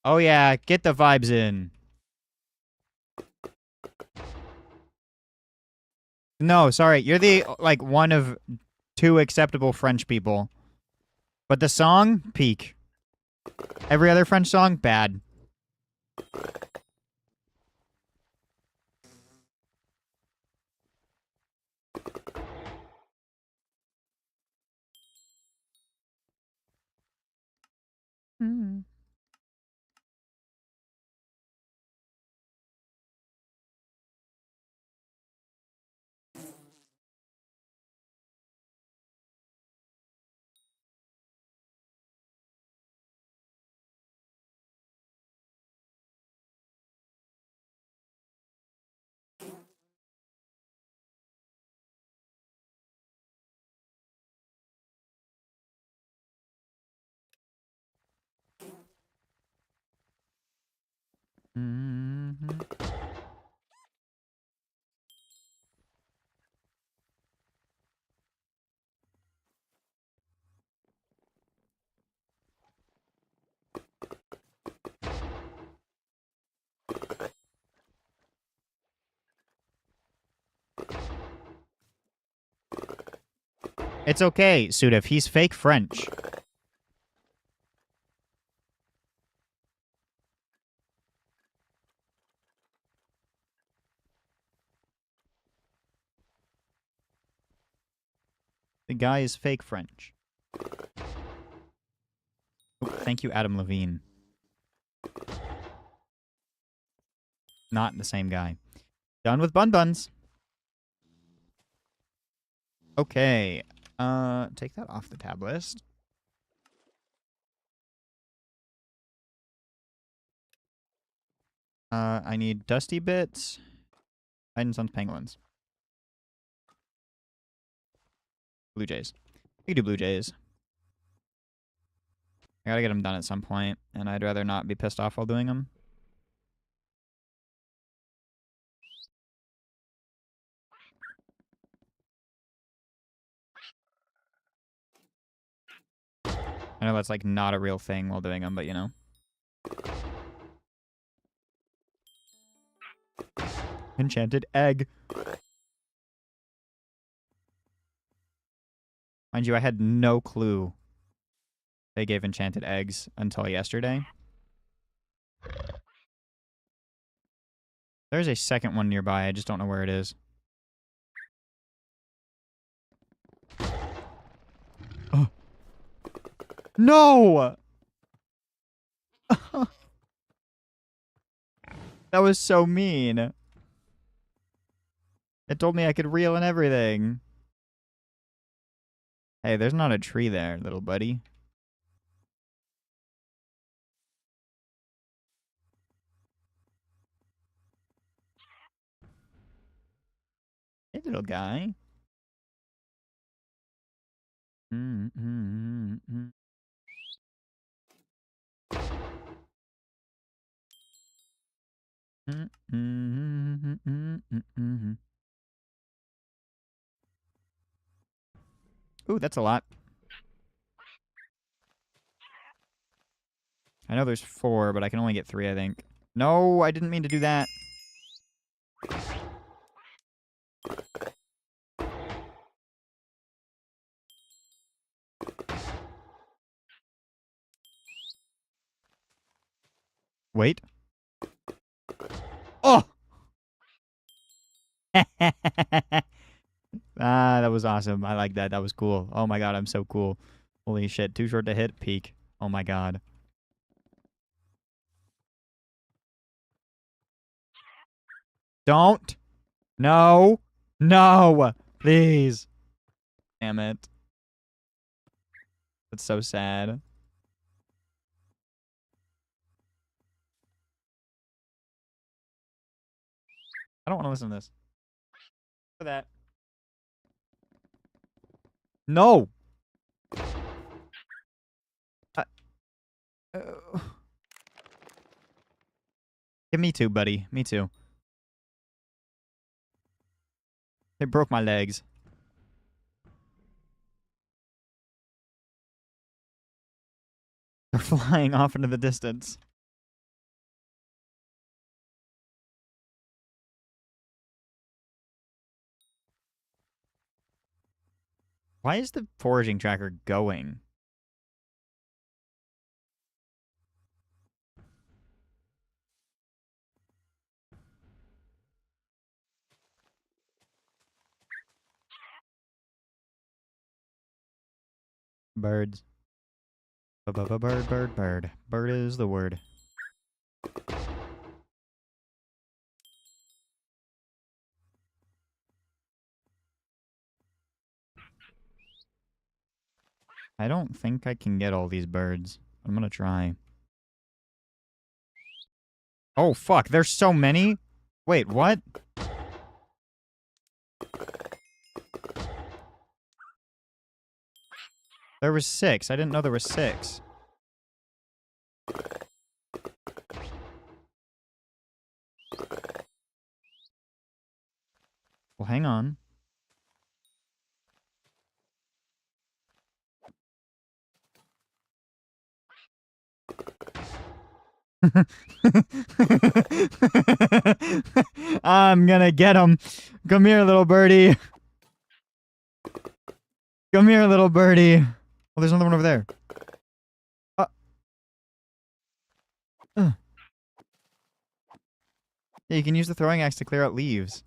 Oh yeah, get the vibes in. No, sorry, you're the, like, one of two acceptable French people. But the song, peak. Every other French song, bad. Mm. Mm-hmm. It's okay, Sudif. He's fake French. The guy is fake French. Oh, thank you, Adam Levine. Not the same guy. Done with bun buns. Okay. Take that off the tab list. I need Dusty Bits. Titan Sons Penguins. Blue Jays. We can do Blue Jays. I gotta get them done at some point, and I'd rather not be pissed off while doing them. I know that's, like, not a real thing while doing them, but, you know. Enchanted egg. Mind you, I had no clue they gave enchanted eggs until yesterday. There's a second one nearby. I just don't know where it is. Oh. No! That was so mean. It told me I could reel and everything. Hey, there's not a tree there, little buddy. Hey, little guy. Mm-hmm. Mm-hmm. Ooh, that's a lot. I know there's 4, but I can only get 3, I think. No, I didn't mean to do that. Wait. Oh! Ah, that was awesome. I like that. That was cool. Oh my god, I'm so cool. Holy shit. Too short to hit. Peak. Oh my god. Don't. No. No. Please. Damn it. That's so sad. I don't want to listen to this. For that. No. Uh, uh, yeah, me too, buddy. Me too. They broke my legs. They're flying off into the distance. Why is the foraging tracker going? Birds. Bird, bird, bird. Bird is the word. I don't think I can get all these birds. I'm gonna try. Oh, fuck. There's so many? Wait, what? There was 6. I didn't know there was 6. Well, hang on. I'm gonna get him. Come here, little birdie. Come here, little birdie. Oh, there's another one over there. Yeah, you can use the throwing axe to clear out leaves.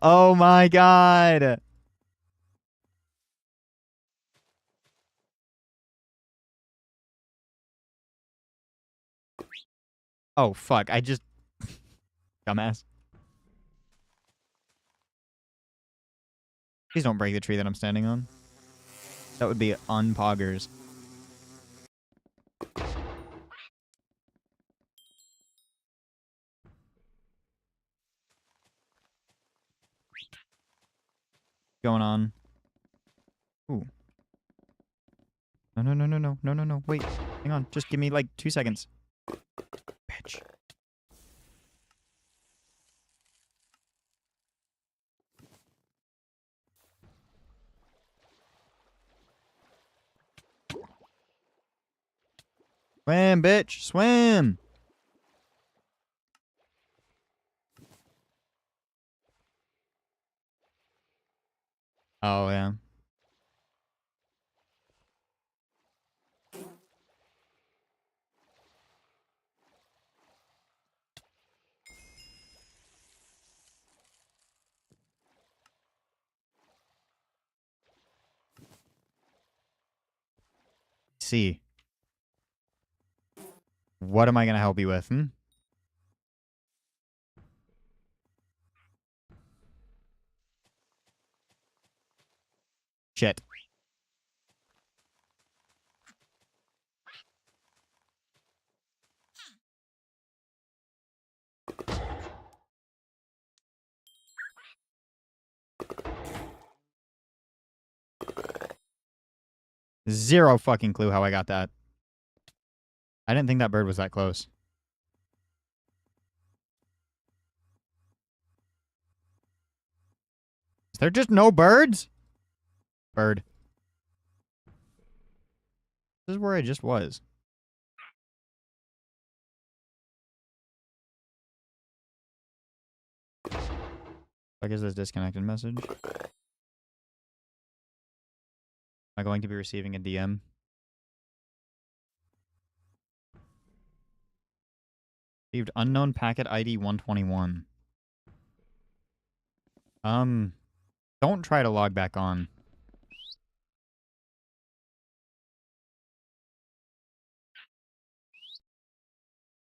Oh my god. Oh fuck, I just... Dumbass. Please don't break the tree that I'm standing on. That would be unpoggers. Going on. Ooh. No, no, no, no, no, no, no, no. Wait. Hang on. Just give me like 2 seconds. Bitch. Swim, bitch. Swim. Oh, yeah. See. What am I gonna help you with, hmm? Shit. Zero fucking clue how I got that. I didn't think that bird was that close. Is there just no birds? Bird. This is where I just was. Like, is this disconnected message? Am I going to be receiving a DM? Received unknown packet ID 121. Don't try to log back on.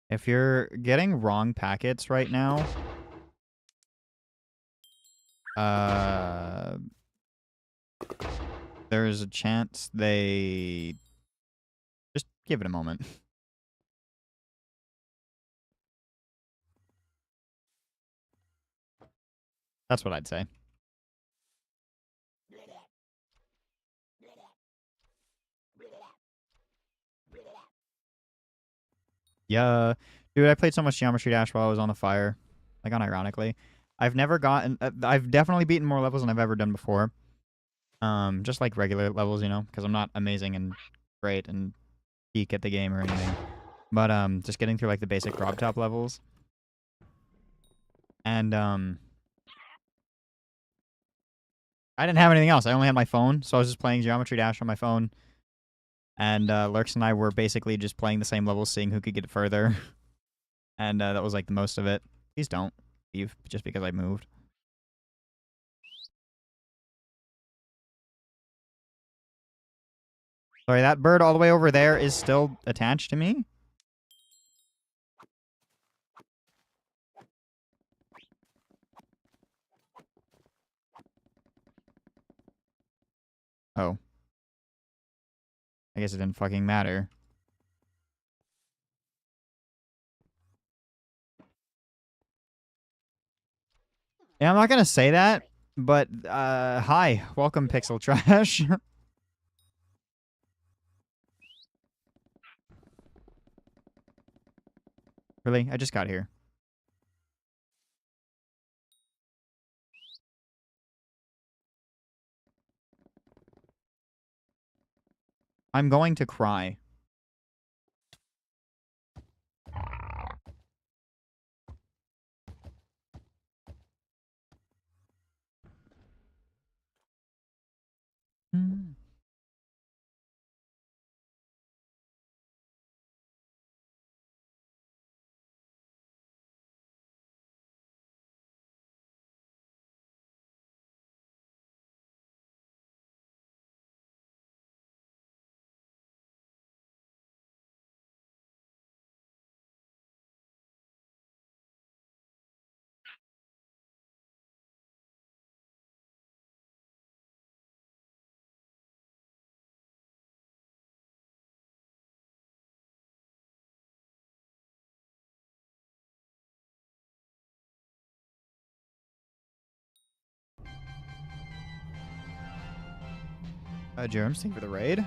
If you're getting wrong packets right now, there's a chance they... Just give it a moment. That's what I'd say. Yeah. Dude, I played so much Geometry Dash while I was on the fire. Like, unironically. I've never gotten... I've definitely beaten more levels than I've ever done before. Just like regular levels, you know, because I'm not amazing and great and peak at the game or anything. But just getting through like the basic drop top levels. And I didn't have anything else. I only had my phone, so I was just playing Geometry Dash on my phone. And Lurks and I were basically just playing the same levels, seeing who could get further. And that was like the most of it. Please don't leave just because I moved. Sorry, that bird all the way over there is still attached to me? Oh. I guess it didn't fucking matter. Yeah, I'm not gonna say that, but hi. Welcome, Pixel Trash. Really? I just got here. I'm going to cry. Hmm. Jerem, thank you for the raid.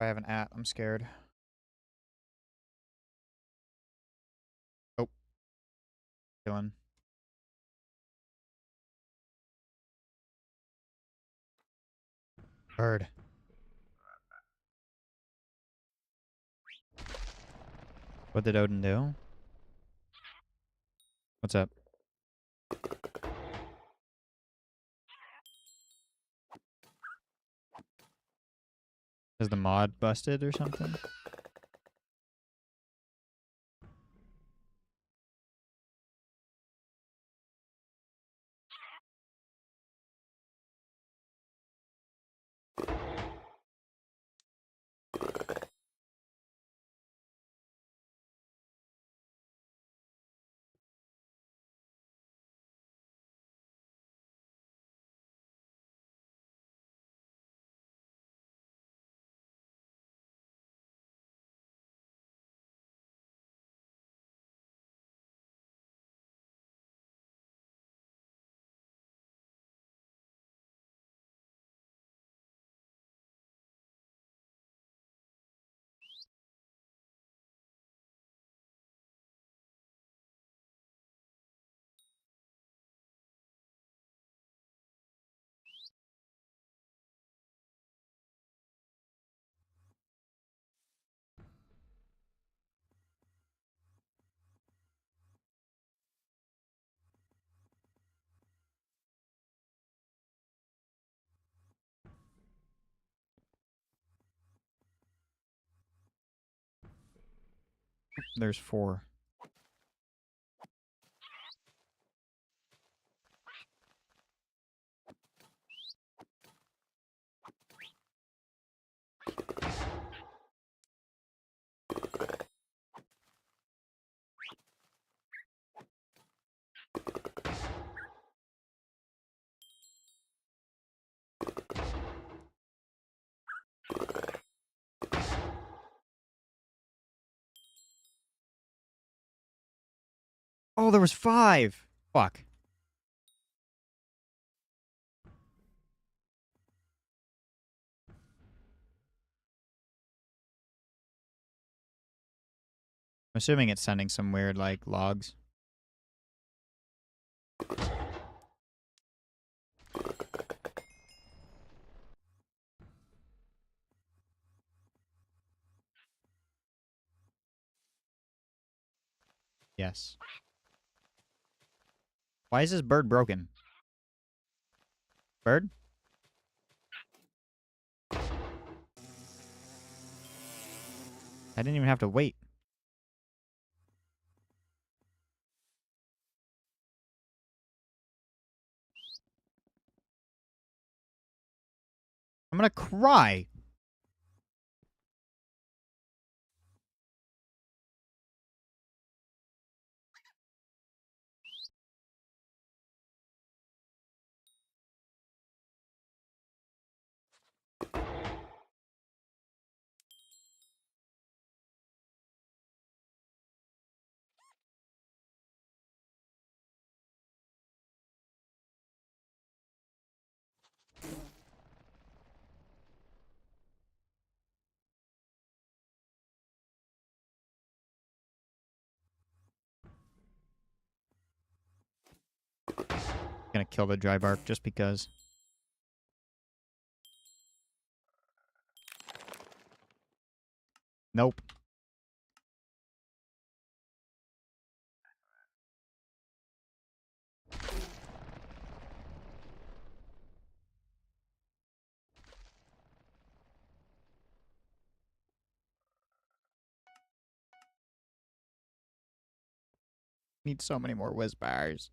I have an at. I'm scared. Oh, killing. Bird. What did Odin do? What's up? Is the mod busted or something? There's 4. Oh, there was 5. Fuck. I'm assuming it's sending some weird, like, logs. Yes. Why is this bird broken? Bird? I didn't even have to wait. I'm gonna cry. Gonna kill the dry bark just because. Nope. Need so many more whiz bars.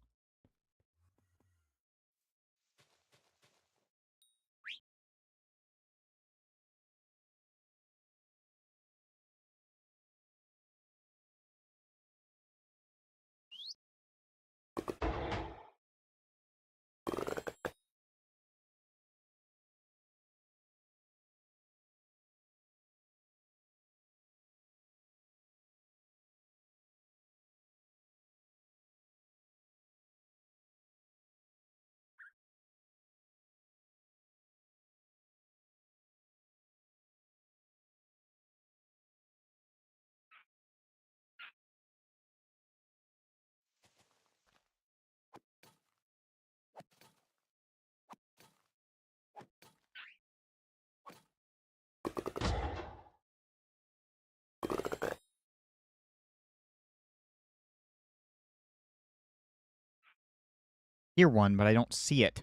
Hear one, but I don't see it.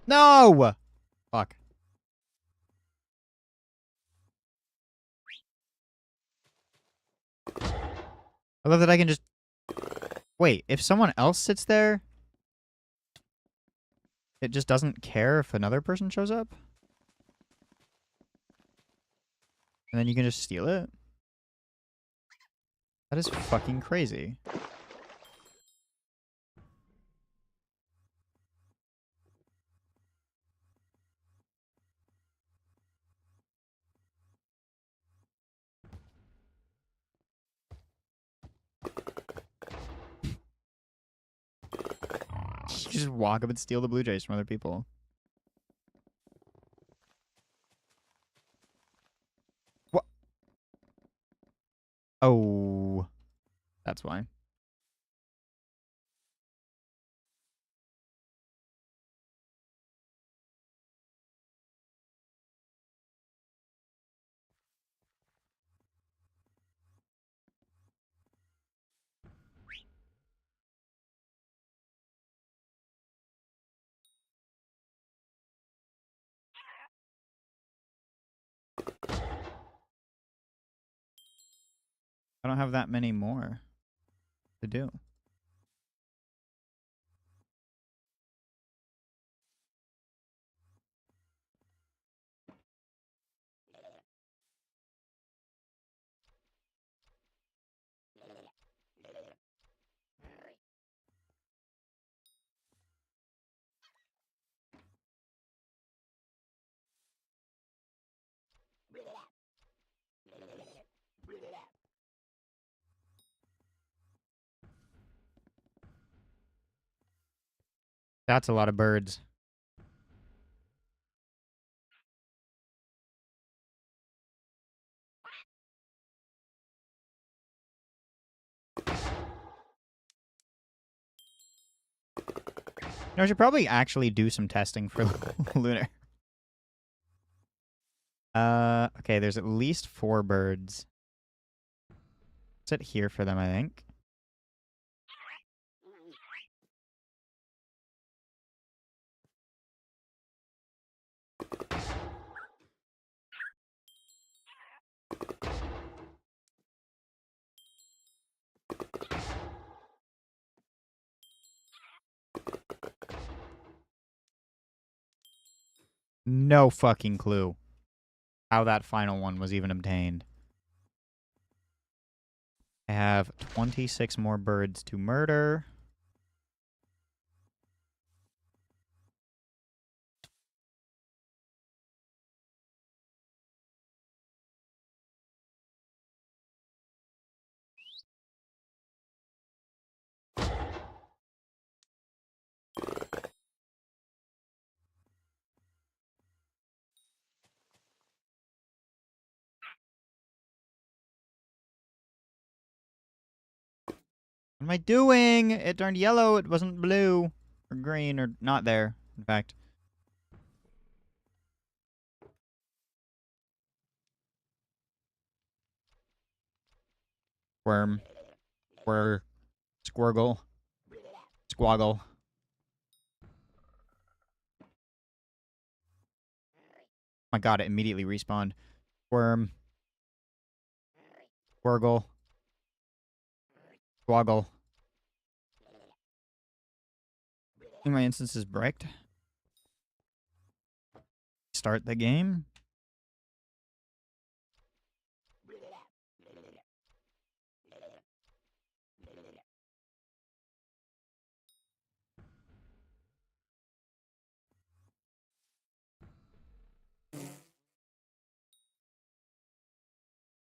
No! Fuck. I love that I can just... Wait, if someone else sits there, it just doesn't care if another person shows up? And then you can just steal it? That is fucking crazy. You just walk up and steal the blue jays from other people. What? Oh. That's why. I don't have that many more to do. That's a lot of birds. I should probably actually do some testing for lunar. Okay, there's at least 4 birds. Sit here for them, I think. No fucking clue how that final one was even obtained. I have 26 more birds to murder. What am I doing? It turned yellow. It wasn't blue or green or not there, in fact. Worm. Squirgle. Squoggle. My god, it immediately respawned. Worm. Squirgle. Squoggle. I think my instance is bricked. Start the game.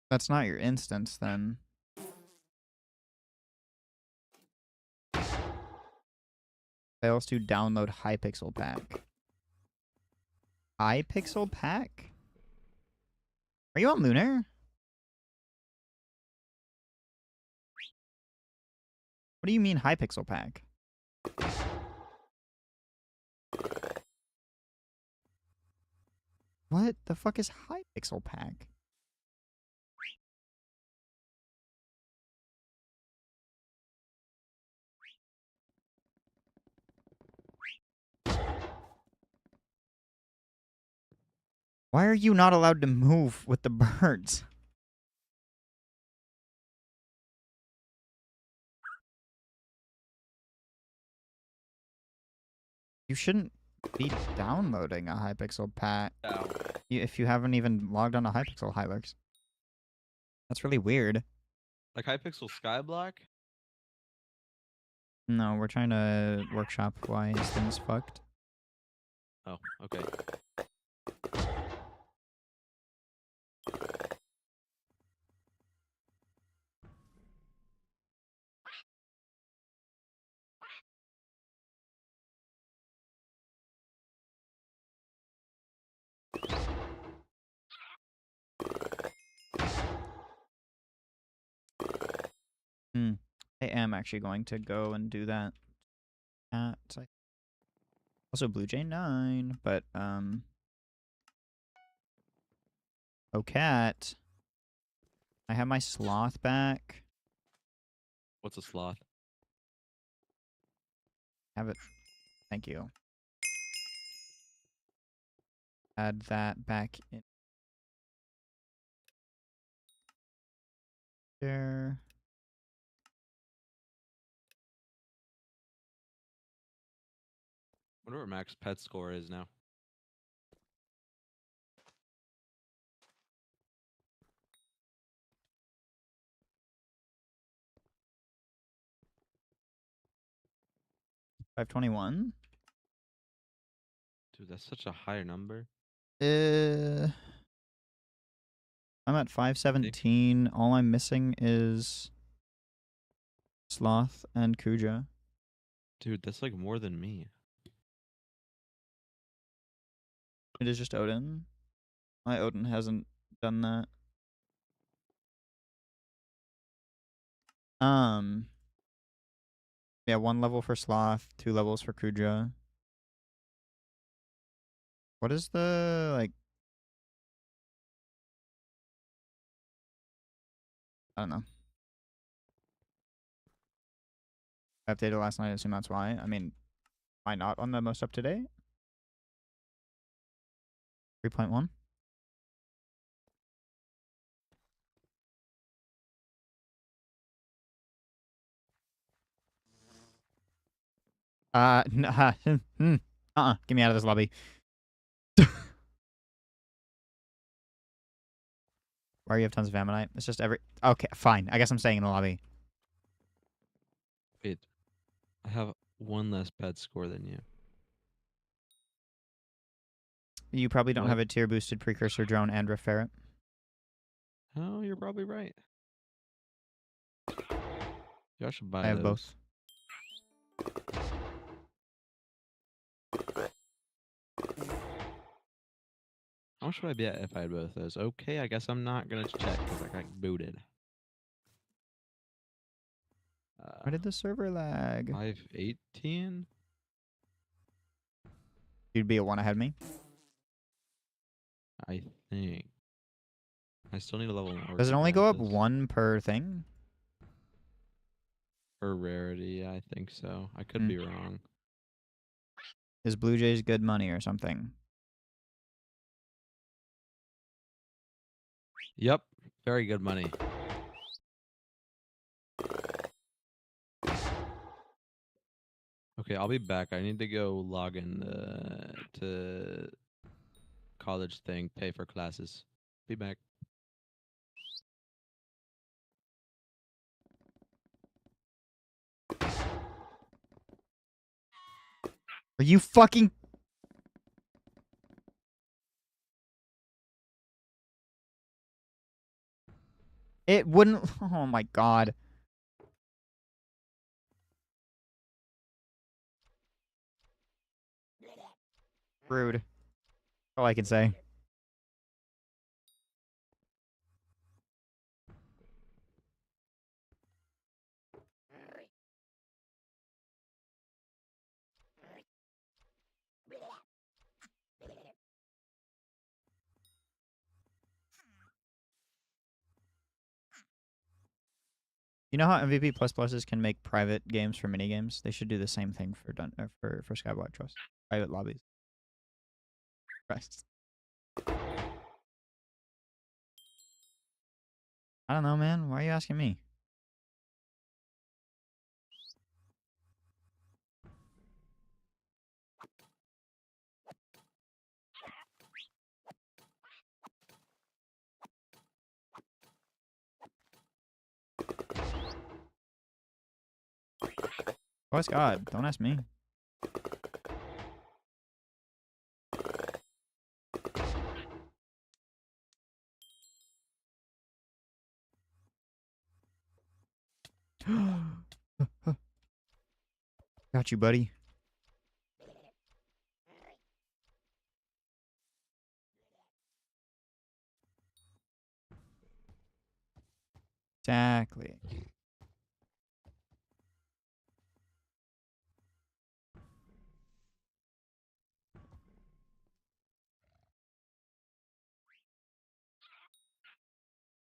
That's not your instance, then. Fails to download Hypixel pack. Hypixel pack? Are you on Lunar? What do you mean Hypixel pack? What the fuck is Hypixel pack? Why are you not allowed to move with the birds? You shouldn't be downloading a Hypixel pack if you haven't even logged on to Hypixel, Hylurks. That's really weird. Like Hypixel Skyblock? No, we're trying to workshop why his thing's fucked. Oh, okay. I am actually going to go and do that. Also Blue Jay 9, but oh cat. I have my sloth back. What's a sloth? Have it. Thank you. Add that back in. Share. Wonder what max pet score is now. $521. Dude, that's such a higher number. I'm at 517. All I'm missing is Sloth and Kuja. Dude, that's like more than me. It is just Odin. My Odin hasn't done that. Yeah, 1 level for Sloth, 2 levels for Kuja. What is the, like... I don't know. I updated last night, I assume that's why. I mean, why not on the most up-to-date? 3.1? No, get me out of this lobby. Why you have tons of ammonite? It's just every... Okay, fine. I guess I'm staying in the lobby. Wait, I have one less pet score than you. You probably don't What? have a tier-boosted precursor drone and Rift Ferret. Oh, you're probably right. Yeah, I should buy I have those. both. How much would I be at if I had both those? Okay, I guess I'm not gonna check because I got booted. Why did the server lag? 518? You'd be a 1 ahead of me. I think. I still need a level more. Does it only go up 1 per thing? For rarity, I think so. I could be wrong. Is Blue Jays good money or something? Yep, very good money. Okay, I'll be back. I need to go log in to college thing, pay for classes. Be back. Are you fucking... It wouldn't... Oh my god. Rude. All I can say. You know how MVP pluses can make private games for minigames? They should do the same thing for for Skyblock Trust. Private lobbies. Christ. I don't know, man. Why are you asking me? What's God? Don't ask me. Got you, buddy. Exactly.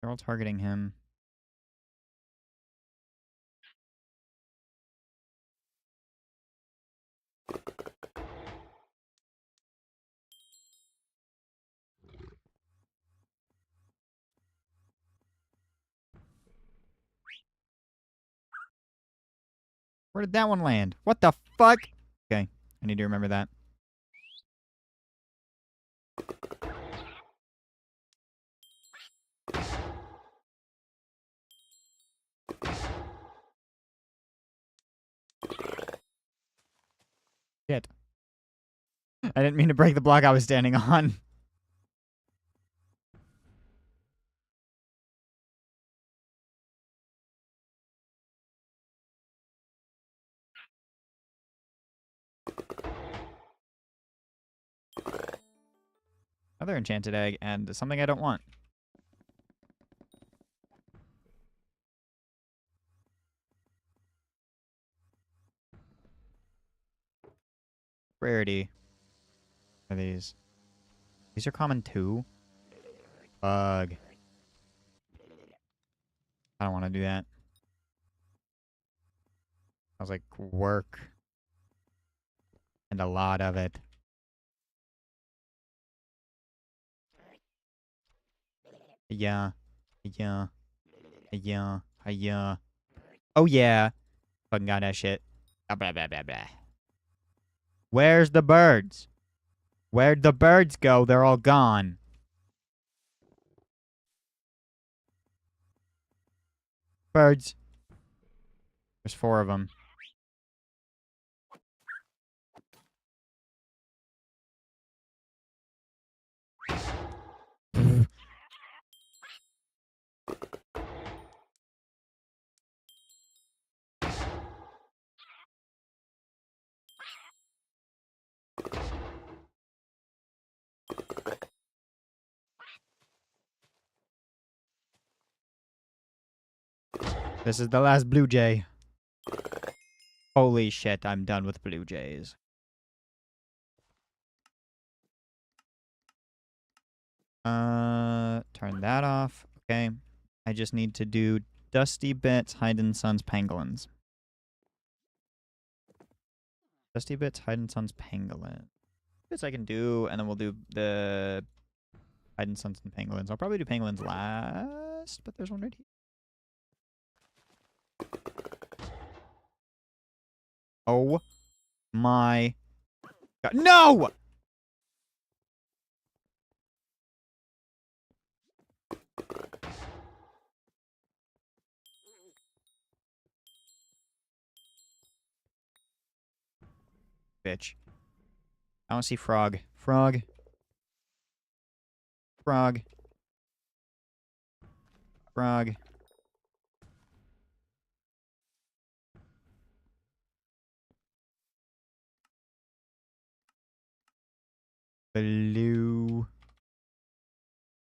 They're all targeting him. Where did that one land? What the fuck? Okay, I need to remember that. Shit. I didn't mean to break the block I was standing on. Another enchanted egg and something I don't want. Rarity. What are these? These are common too. Bug. I don't want to do that. Sounds like work. And a lot of it. Yeah. Yeah. Yeah. Yeah. Oh yeah. Fucking got that shit. Blah, blah, blah, blah. Where's the birds? Where'd the birds go? They're all gone. Birds. There's 4 of them. This is the last blue jay. Holy shit, I'm done with blue jays. Turn that off. Okay. I just need to do Dusty Bits, Hyde & Sons Pangolins. Dusty Bits, Hyde & Sons Pangolin. Bits I can do, and then we'll do the Hyde & Sons and Pangolins. I'll probably do Pangolins last, but there's one right here. Oh my god. No! Bitch. I don't see frog. Frog. Frog. Frog. Blue.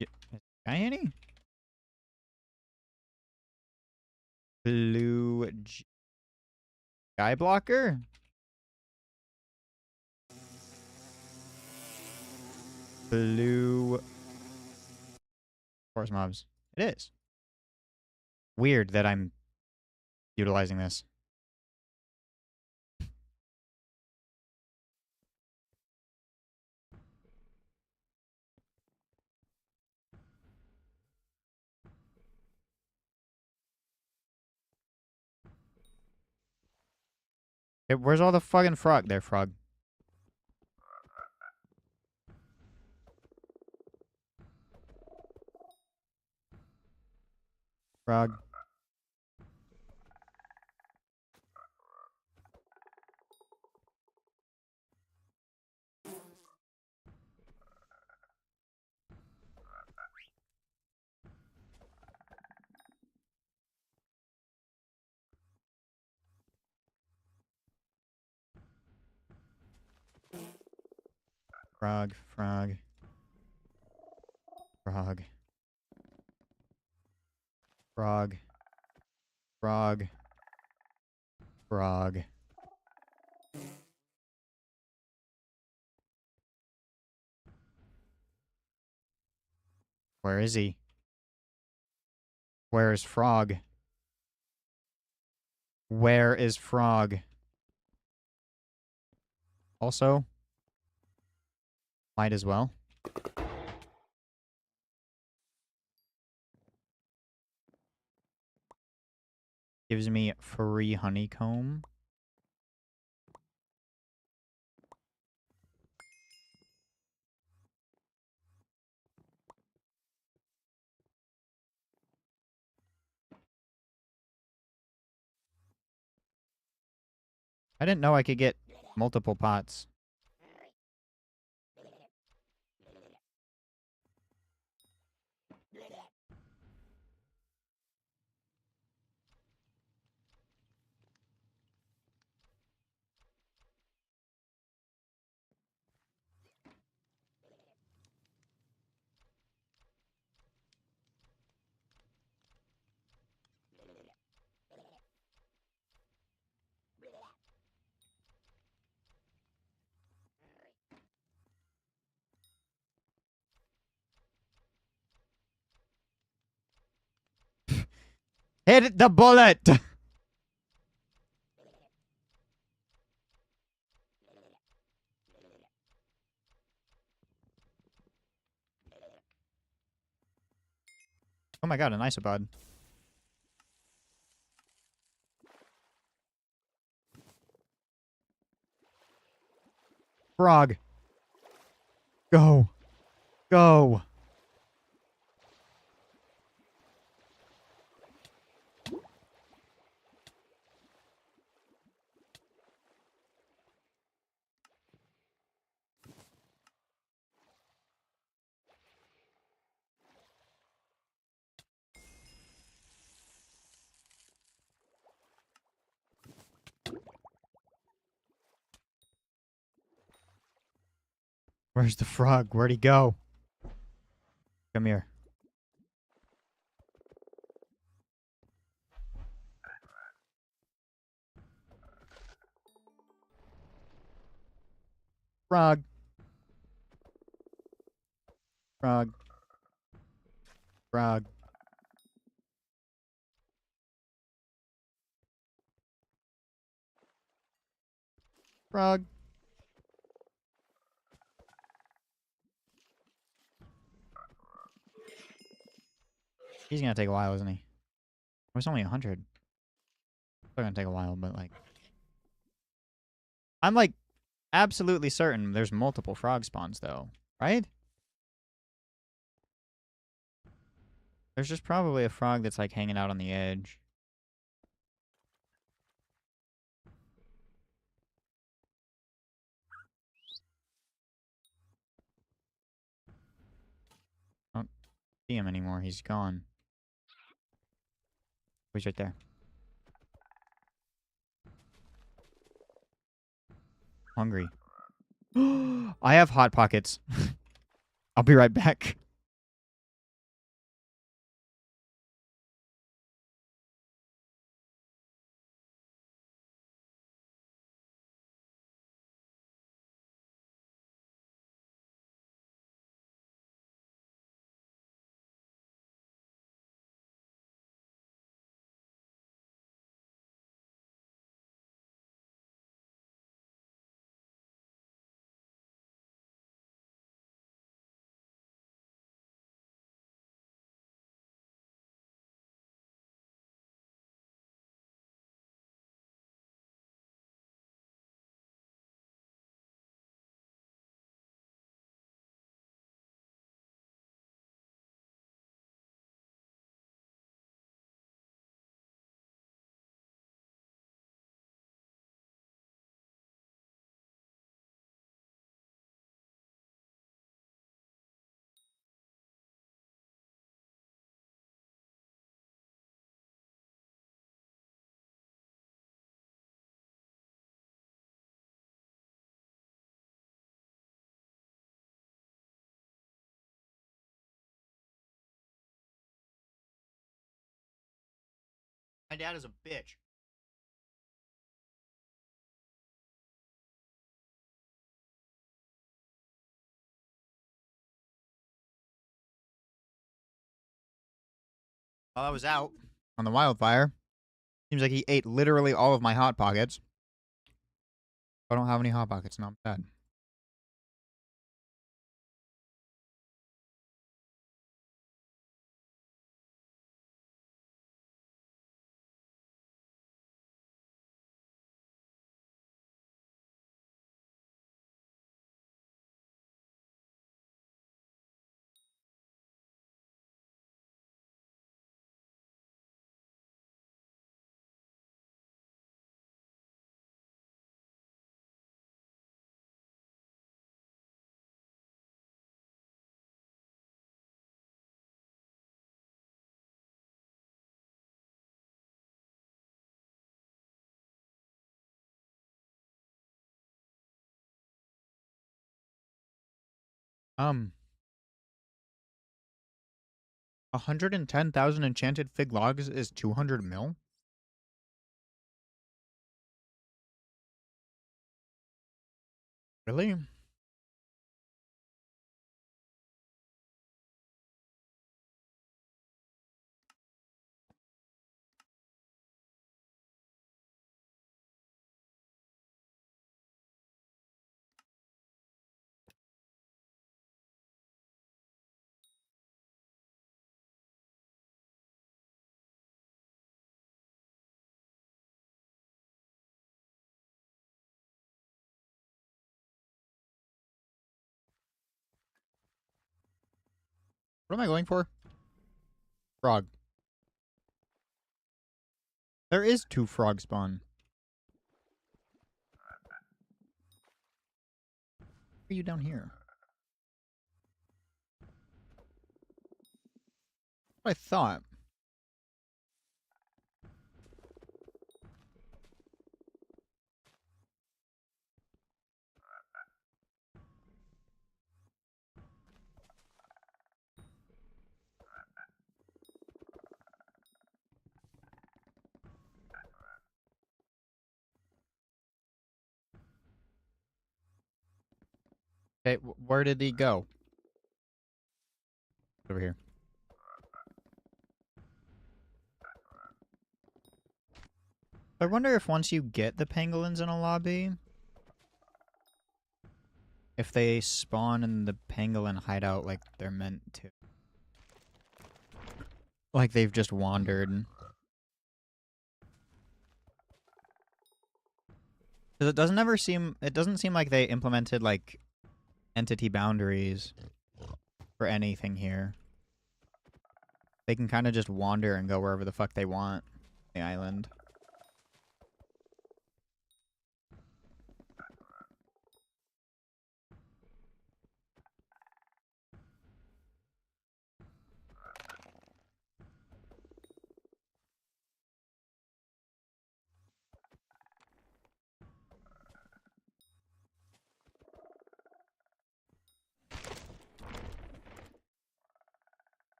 Yeah. Guy any? Blue Skyblocker? Blue forest mobs. It is. Weird that I'm utilizing this. Hey, where's all the fucking frog? There, frog. Frog. Frog. Frog. Frog. Frog. Frog. Frog. Where is he? Where is Frog? Where is Frog? Also, might as well. Gives me free honeycomb. I didn't know I could get multiple pots. Hit the bullet! Oh my god, an isopod. Frog. Go. Go. Where's the frog? Where'd he go? Come here. Frog. Frog. Frog. Frog. He's gonna take a while, isn't he? Oh, it's only 100. It's gonna take a while, but like... I'm like absolutely certain there's multiple frog spawns though, right? There's just probably a frog that's like hanging out on the edge. I don't see him anymore. He's gone. He's right there. Hungry. I have hot pockets. I'll be right back. My dad is a bitch. While I was out on the wildfire, seems like he ate literally all of my hot pockets. I don't have any hot pockets, not bad. Um, 110,000 enchanted fig logs is 200 mil? Really? What am I going for? Frog. There is 2 frog spawn. Why are you down here? What I thought. Okay, where did he go? Over here. I wonder if once you get the pangolins in a lobby, if they spawn in the pangolin hideout like they're meant to. Like they've just wandered. Because it doesn't seem like they implemented like entity boundaries for anything here. They can kind of just wander and go wherever the fuck they want on the island.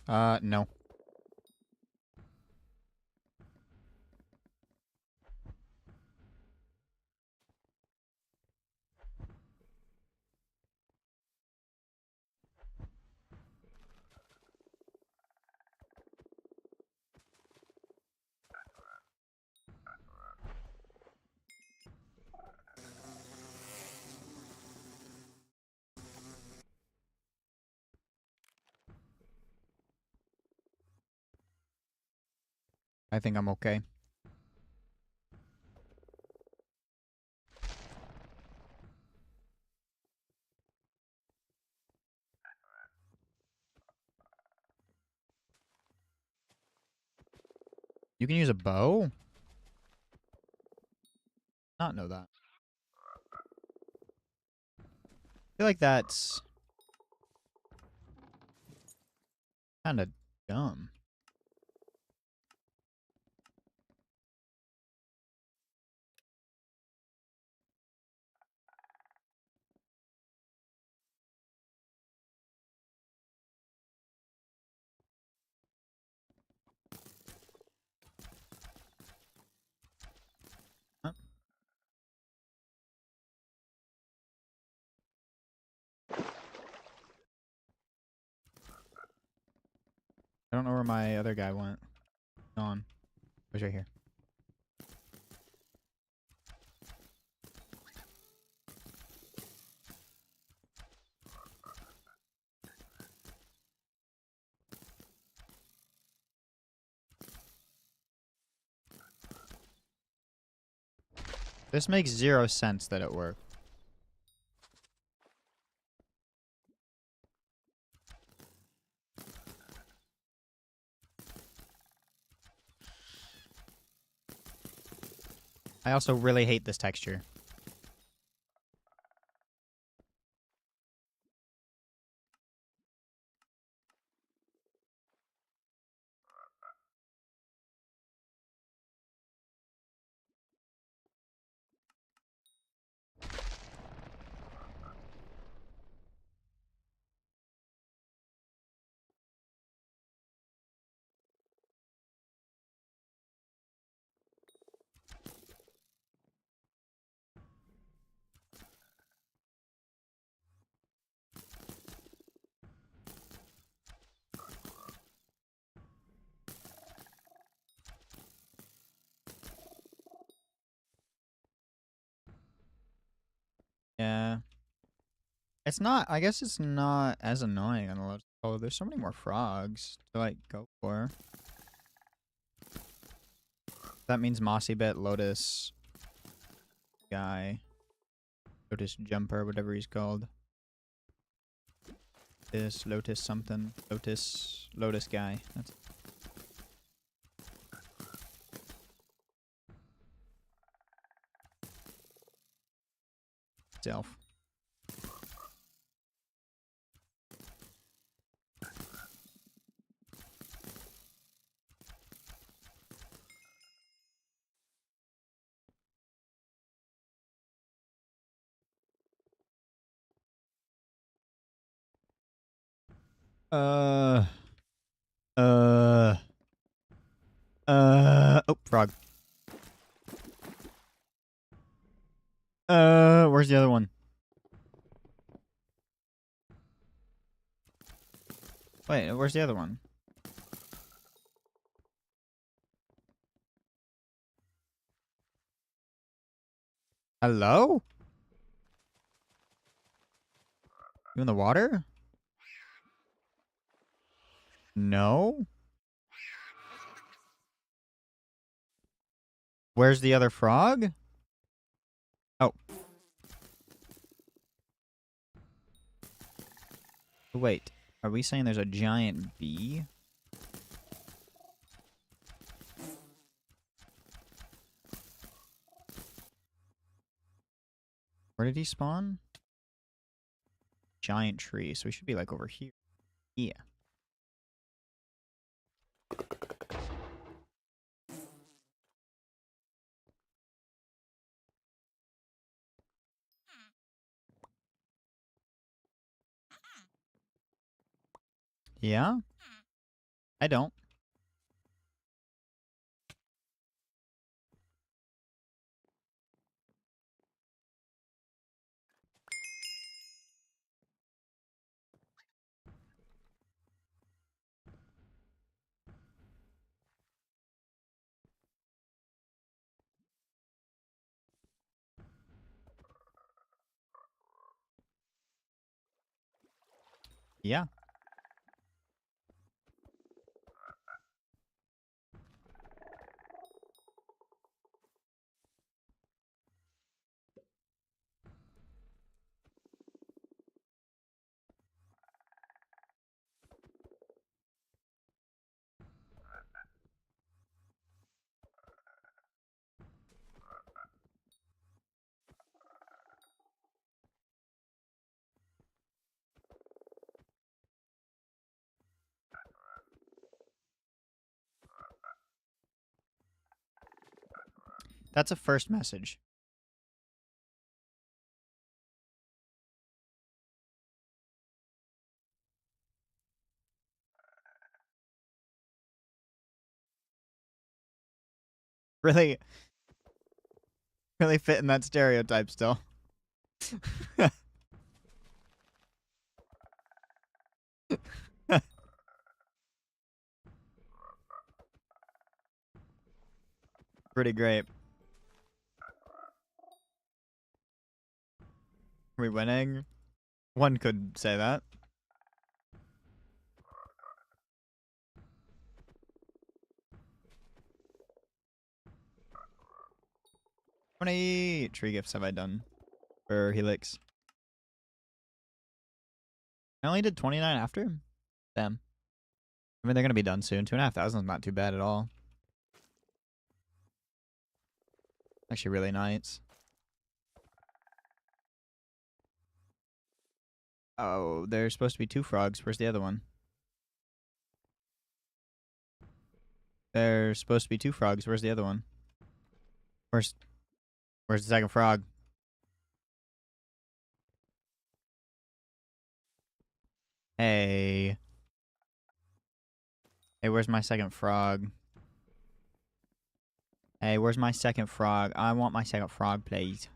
No. I think I'm okay. You can use a bow? Not know that. I feel like that's kind of dumb. Huh? I don't know where my other guy went. Gone. He's right here. This makes 0 sense that it worked. I also really hate this texture. It's not. I guess it's not as annoying on the left. Oh, there's so many more frogs to like go for. That means mossy bit, lotus guy, lotus jumper, whatever he's called. This lotus something, lotus guy. That's self. Uh, uh, oh, frog. Where's the other one? Wait, where's the other one? Hello? You in the water? No? Where's the other frog? Oh. Wait, are we saying there's a giant bee? Where did he spawn? Giant tree, so he should be like over here. Yeah. Yeah? I don't. Yeah. That's a first message. Really, really fitting that stereotype still. Pretty great. Are we winning? One could say that. 20 tree gifts have I done for Helix? I only did 29 after? Damn. I mean, they're going to be done soon. 2,500 is not too bad at all. Actually, really nice. Oh, there's supposed to be 2 frogs. Where's the other one? There's supposed to be 2 frogs. Where's the other one? Where's the second frog? Hey. Hey, where's my second frog? Hey, where's my second frog? I want my second frog, please.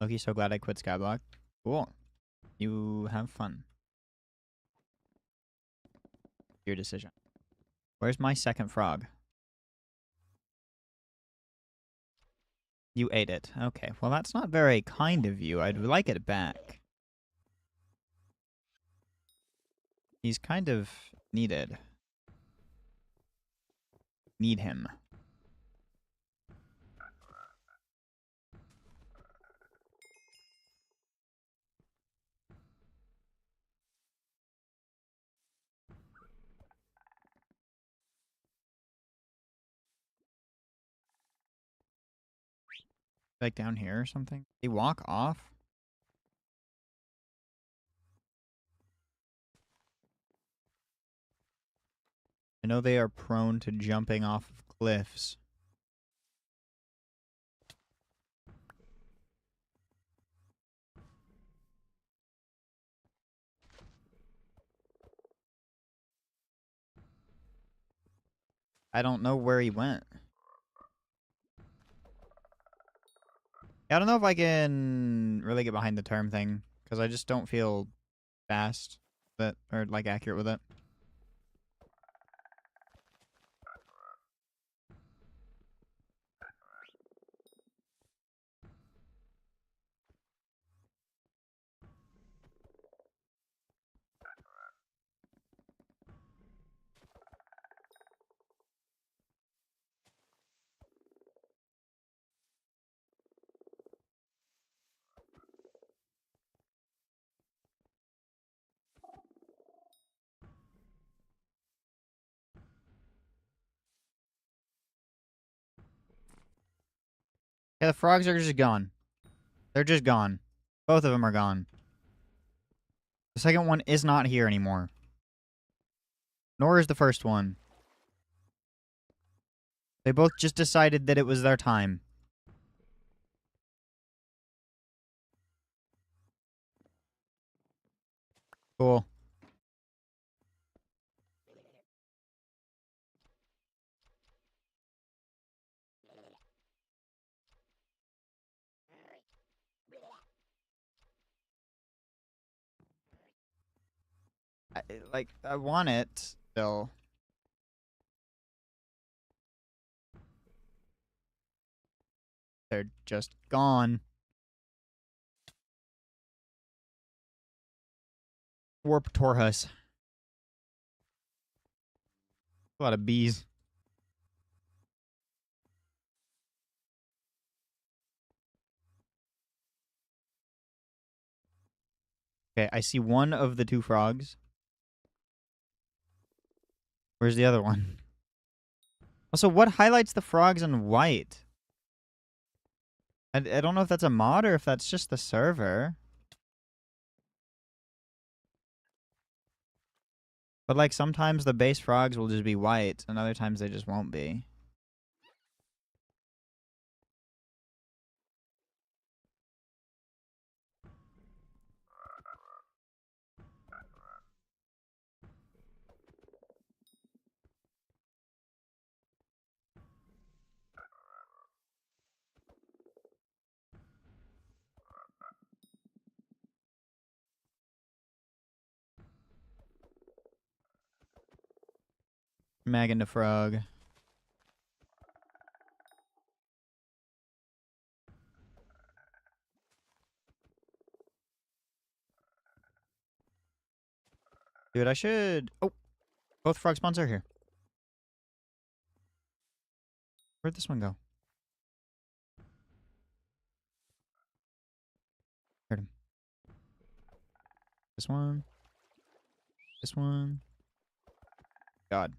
Loki, so glad I quit Skyblock. Cool. You have fun. Your decision. Where's my second frog? You ate it. Okay, well that's not very kind of you. I'd like it back. He's kind of needed. Need him. Like down here or something? They walk off? I know they are prone to jumping off of cliffs. I don't know where he went. I don't know if I can really get behind the term thing, because I just don't feel fast with it, or like accurate with it. Yeah, the frogs are just gone. They're just gone. Both of them are gone. The second one is not here anymore. Nor is the first one. They both just decided that it was their time. Cool. I want it still. They're just gone. Warp Torhus. A lot of bees. Okay, I see one of the two frogs. Where's the other one? Also, what highlights the frogs in white? I don't know if that's a mod or if that's just the server. But, like, sometimes the base frogs will just be white, and other times they just won't be. Megan the frog. Dude, I should... Oh! Both frog spawns are here. Where'd this one go? Heard him. This one. This one. God.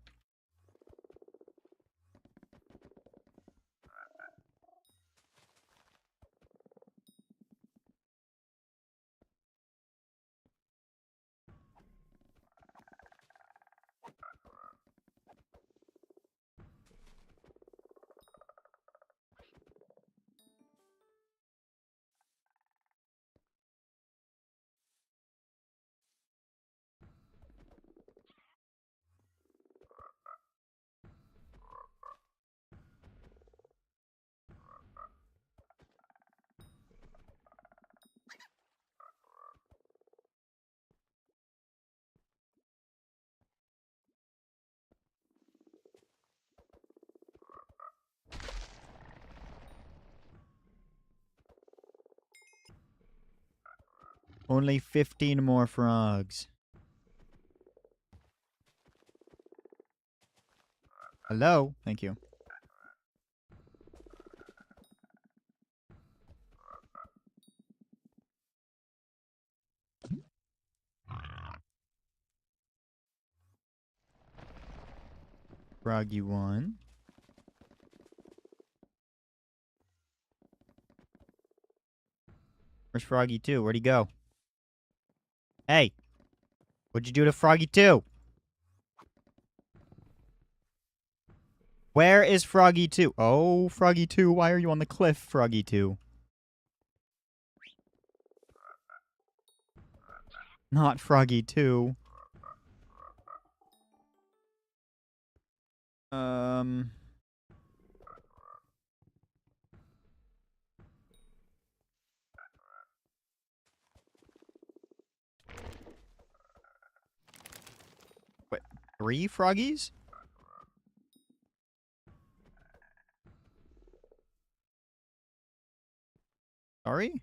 Only 15 more frogs. Hello? Thank you. Froggy 1. Where's Froggy 2? Where'd he go? Hey! What'd you do to Froggy 2? Where is Froggy 2? Oh, Froggy 2, why are you on the cliff, Froggy 2? Not Froggy 2. What? 3 Froggies? Sorry?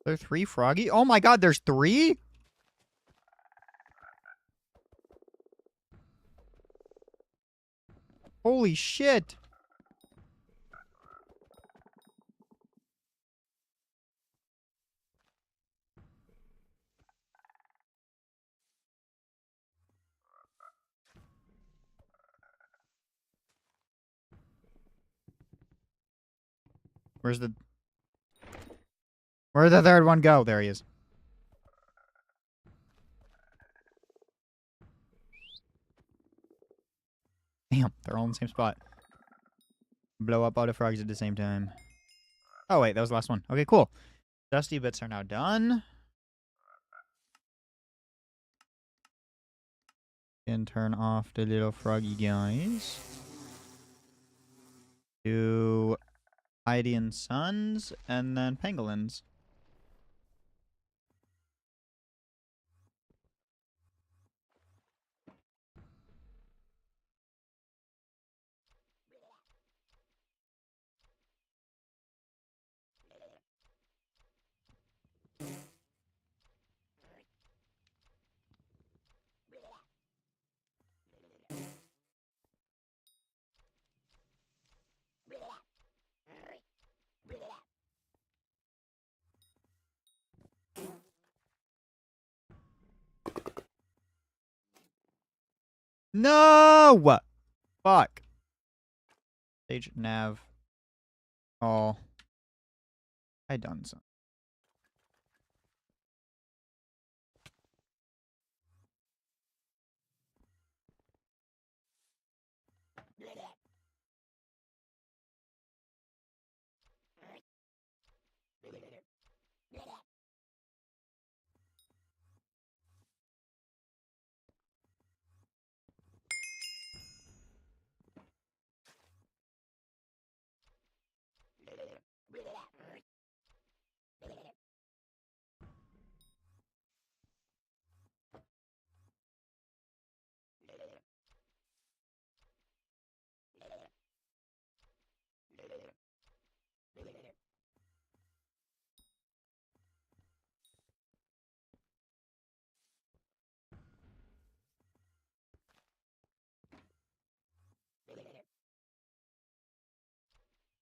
There are 3 Froggy? Oh my god, there's 3? Holy shit. Where'd the third one go? There he is. Damn, they're all in the same spot. Blow up all the frogs at the same time. Oh, wait, that was the last one. Okay, cool. Dusty bits are now done. Can turn off the little froggy guys. Do Heidi and Sons, and then pangolins. No! Fuck. Stage nav. Oh. I done something.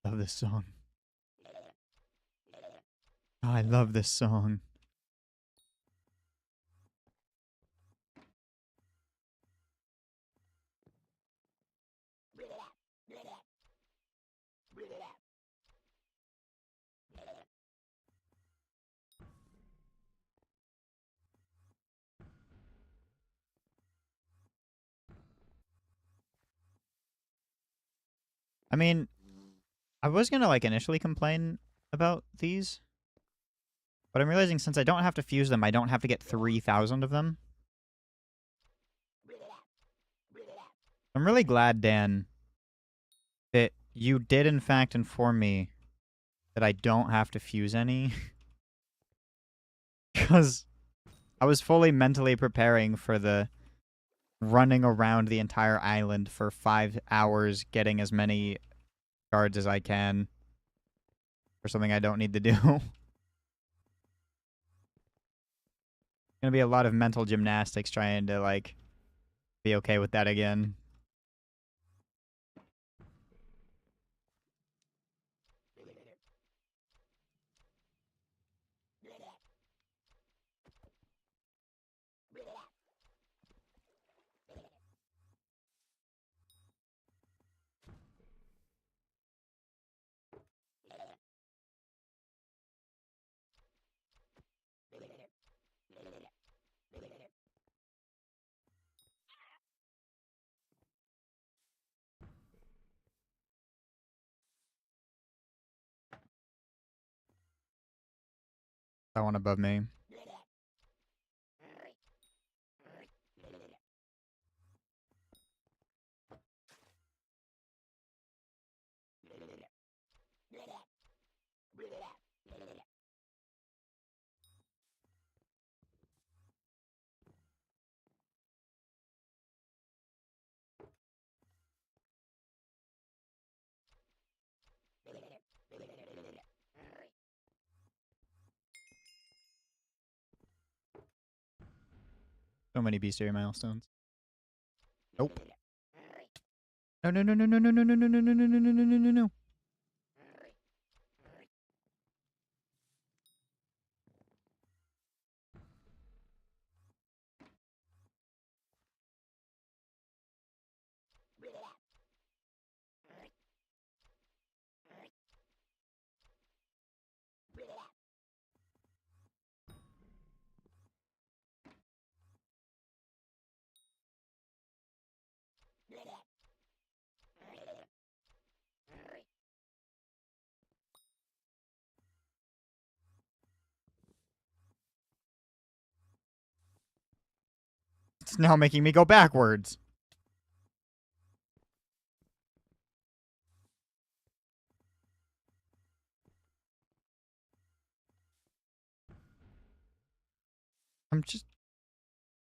Love this song. Oh, I love this song. I mean, I was gonna like initially complain about these, but I'm realizing since I don't have to fuse them, I don't have to get 3,000 of them. I'm really glad, Dan, that you did in fact inform me that I don't have to fuse any. Because I was fully mentally preparing for the running around the entire island for 5 hours, getting as many shards as I can for something I don't need to do. Gonna be a lot of mental gymnastics trying to, like, be okay with that again. That one above me. So many bestiary milestones. Nope. No, no, no, no, no, no, no, no, no, no, no, no, no, no, no, no, no. It's now making me go backwards. I'm just...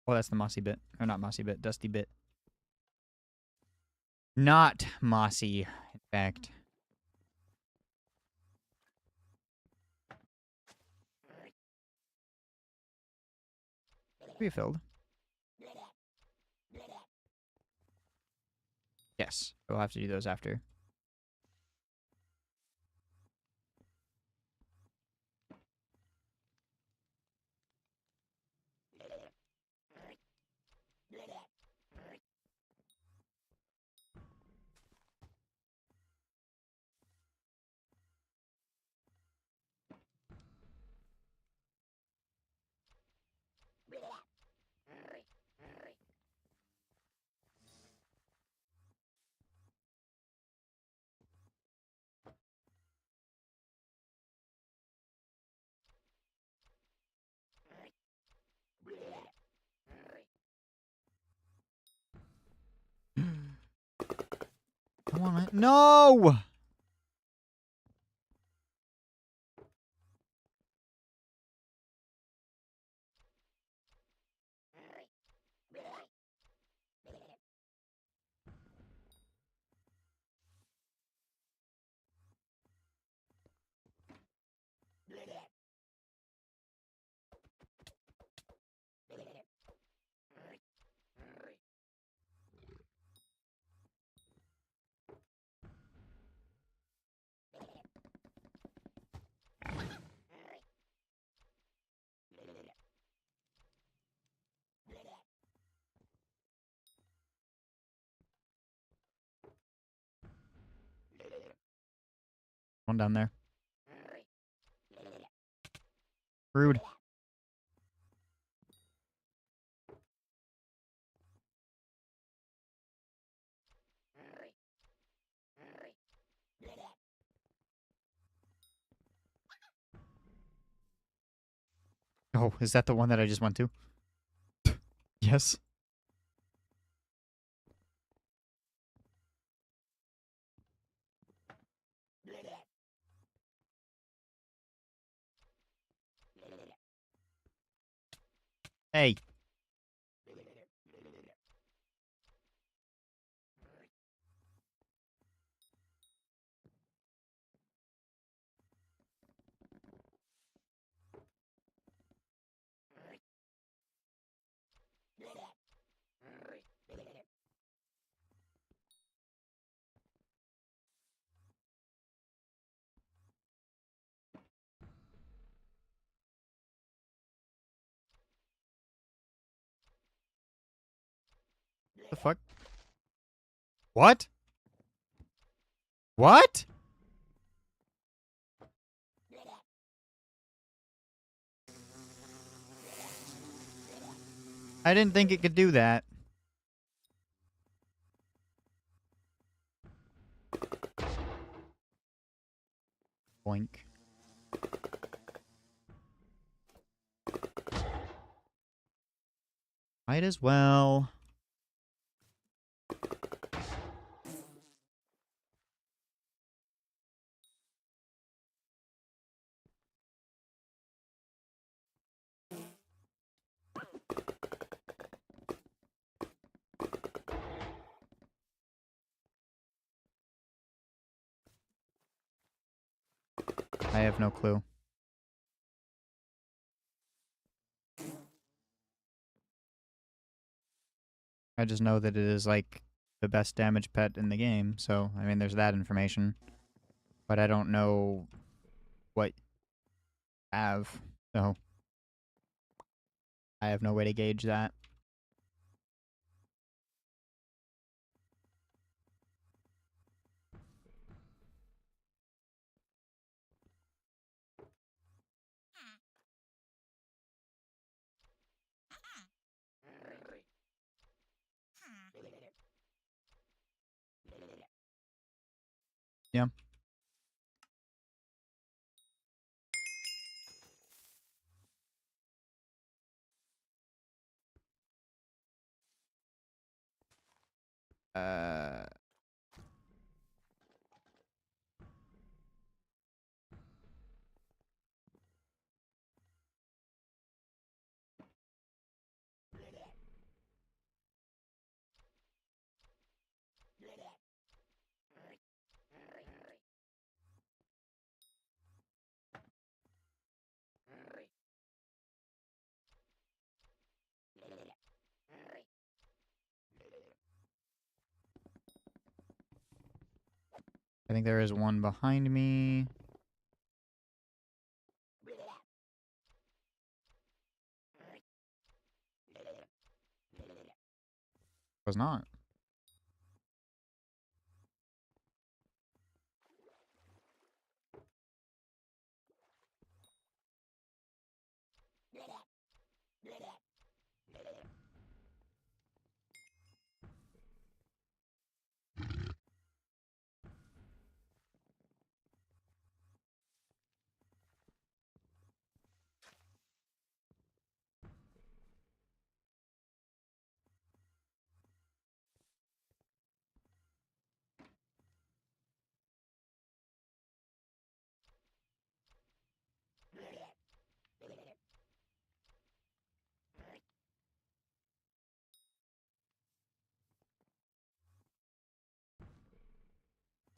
Oh, that's the mossy bit. Or not mossy bit, dusty bit. Not mossy, in fact. Refilled. Yes, we'll have to do those after. Come on, man. No! One down there. Rude. Oh, is that the one that I just went to? Yes. Hey. The fuck? What? What? I didn't think it could do that. Boink. Might as well. I have no clue. I just know that it is, like, the best damage pet in the game, so, I mean, there's that information. But I don't know what I have, so I have no way to gauge that. Yeah. Uh... I think there is one behind me. Was not.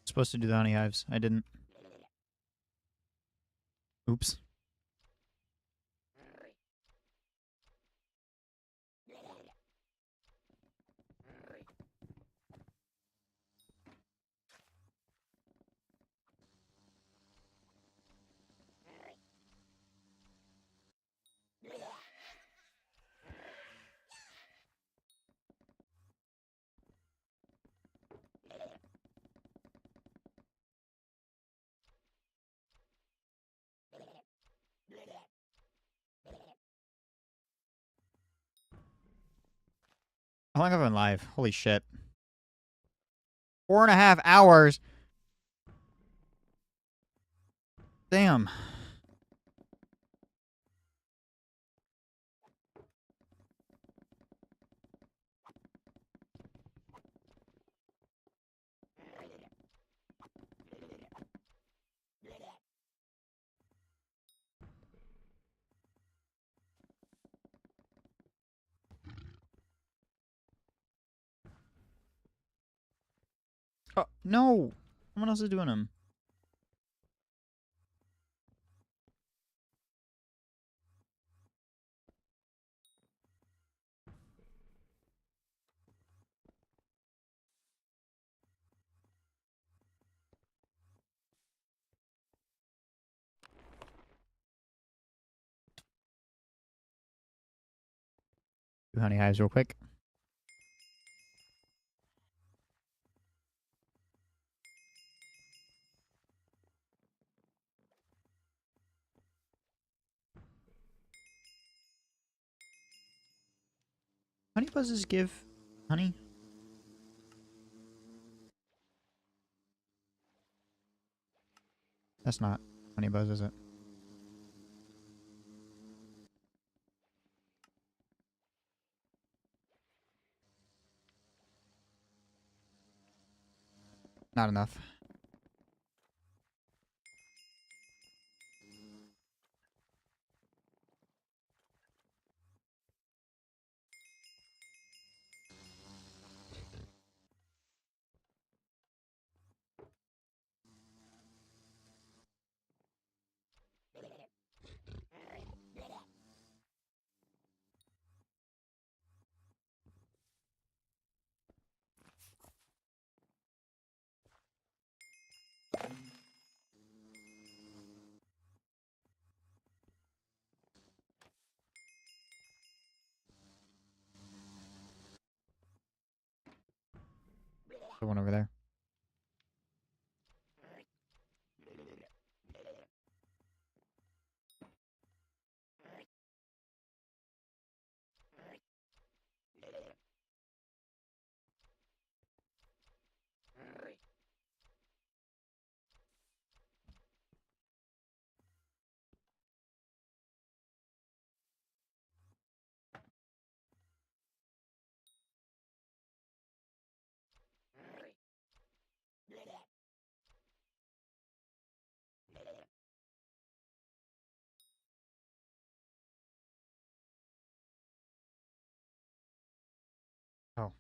Supposed to do the honey hives. I didn't. Oops. How long have I been live? Holy shit. 4.5 hours. Damn. Oh, no. Someone else is doing them. Do honey hives real quick. Honey buzzes give honey? That's not honey buzz, is it? Not enough. The one over there. Oh.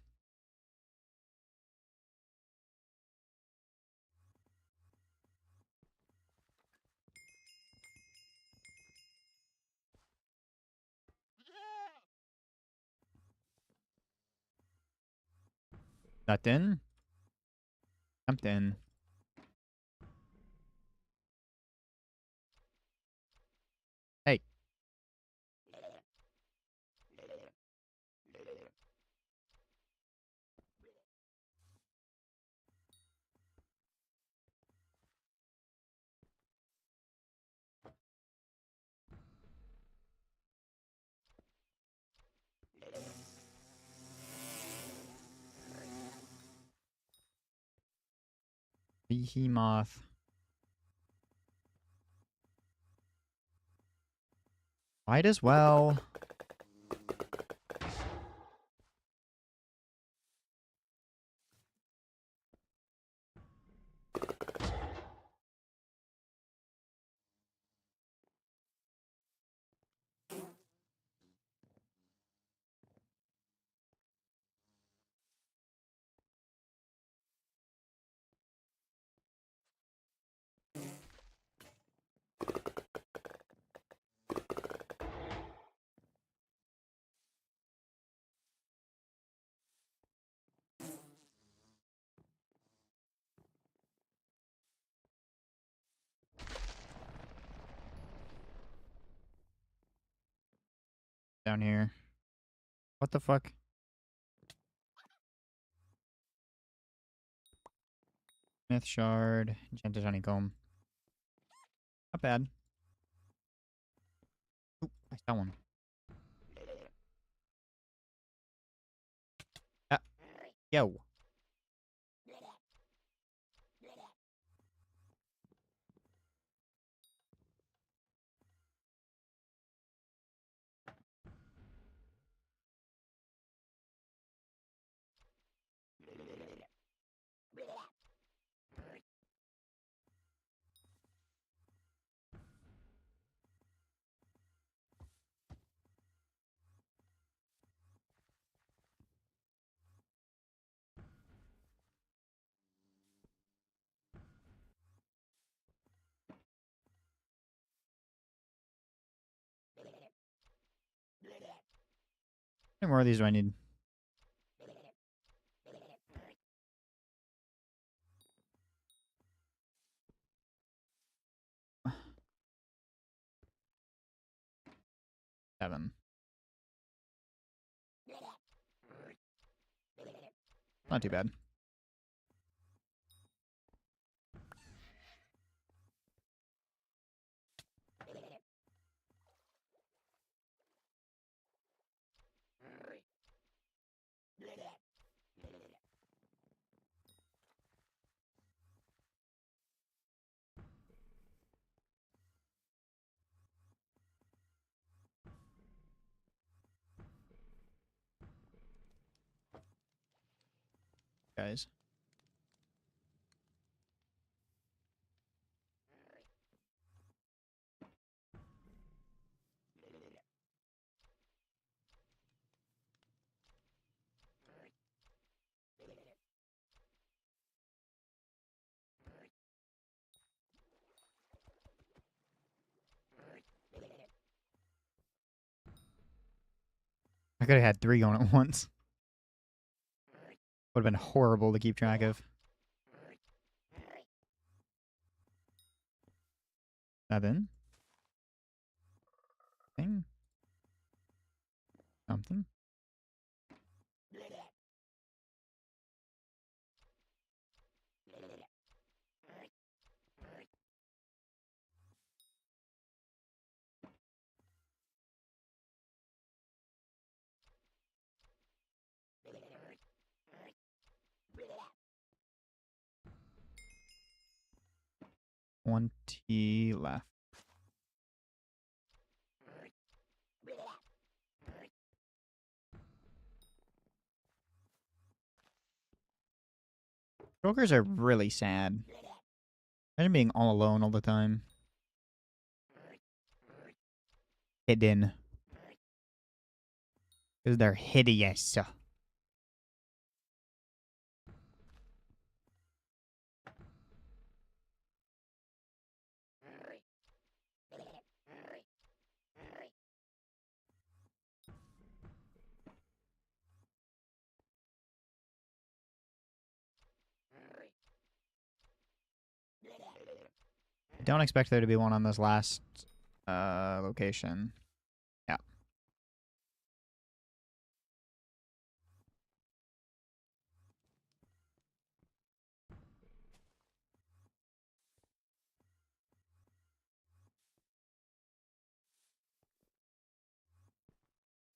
That in? Jumped in. Hey. Behemoth. Might as well. Down here. What the fuck? Myth shard. Enchanted honeycomb. Not bad. Oop, I saw one. Ah, yo. How many more of these do I need? Seven. Not too bad. guys. I could have had 3 going at once. Would have been horrible to keep track of. 7. Something. One T left. Jokers are really sad. Imagine being all alone all the time. Hidden. Because they're hideous. Don't expect there to be one on this last location. Yeah.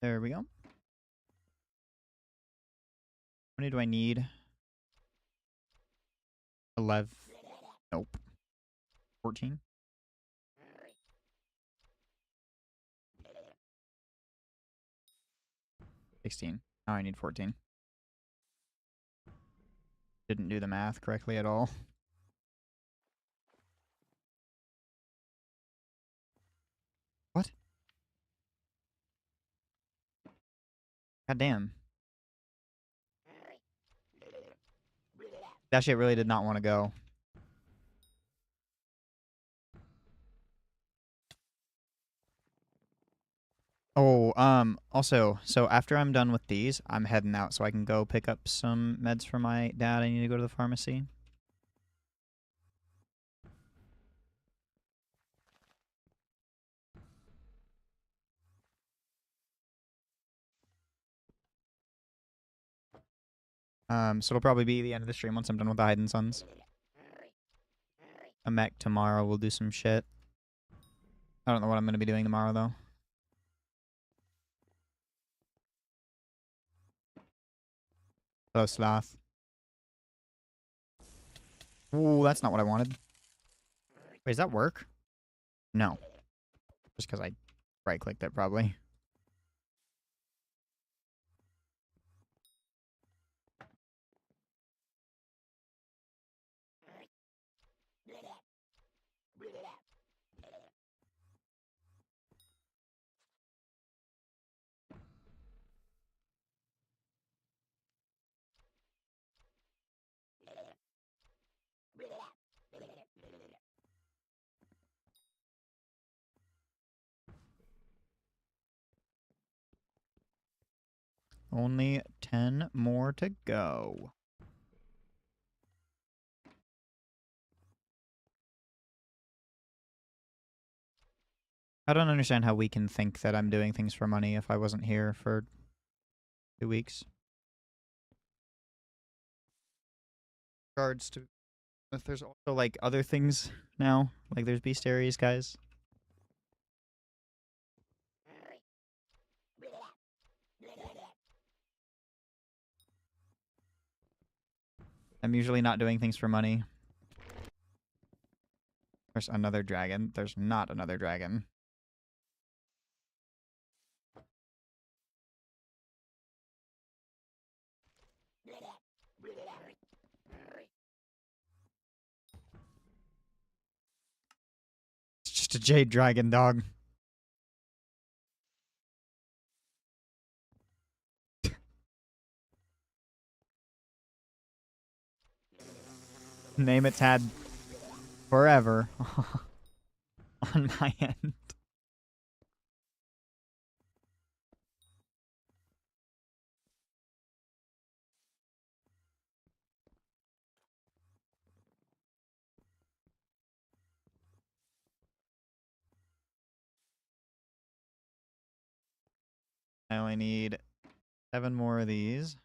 There we go. How many do I need? 11. Nope. 14. 16. Now I need 14. Didn't do the math correctly at all. What? God damn. That shit really did not want to go. Oh, also, so after I'm done with these, I'm heading out so I can go pick up some meds for my dad. I need to go to the pharmacy. So it'll probably be the end of the stream once I'm done with the Hide and Sons. I'm back tomorrow. We'll do some shit. I don't know what I'm going to be doing tomorrow, though. Hello, Sloth. Ooh, that's not what I wanted. Wait, does that work? No. Just because I right-clicked it, probably. Only 10 more to go. I don't understand how we can think that I'm doing things for money if I wasn't here for 2 weeks. Regards to if there's also like other things now, like there's bestiaries, guys. I'm usually not doing things for money. There's another dragon. There's not another dragon. Just a jade dragon, dog. Name it's had forever on my end. I only need 7 more of these.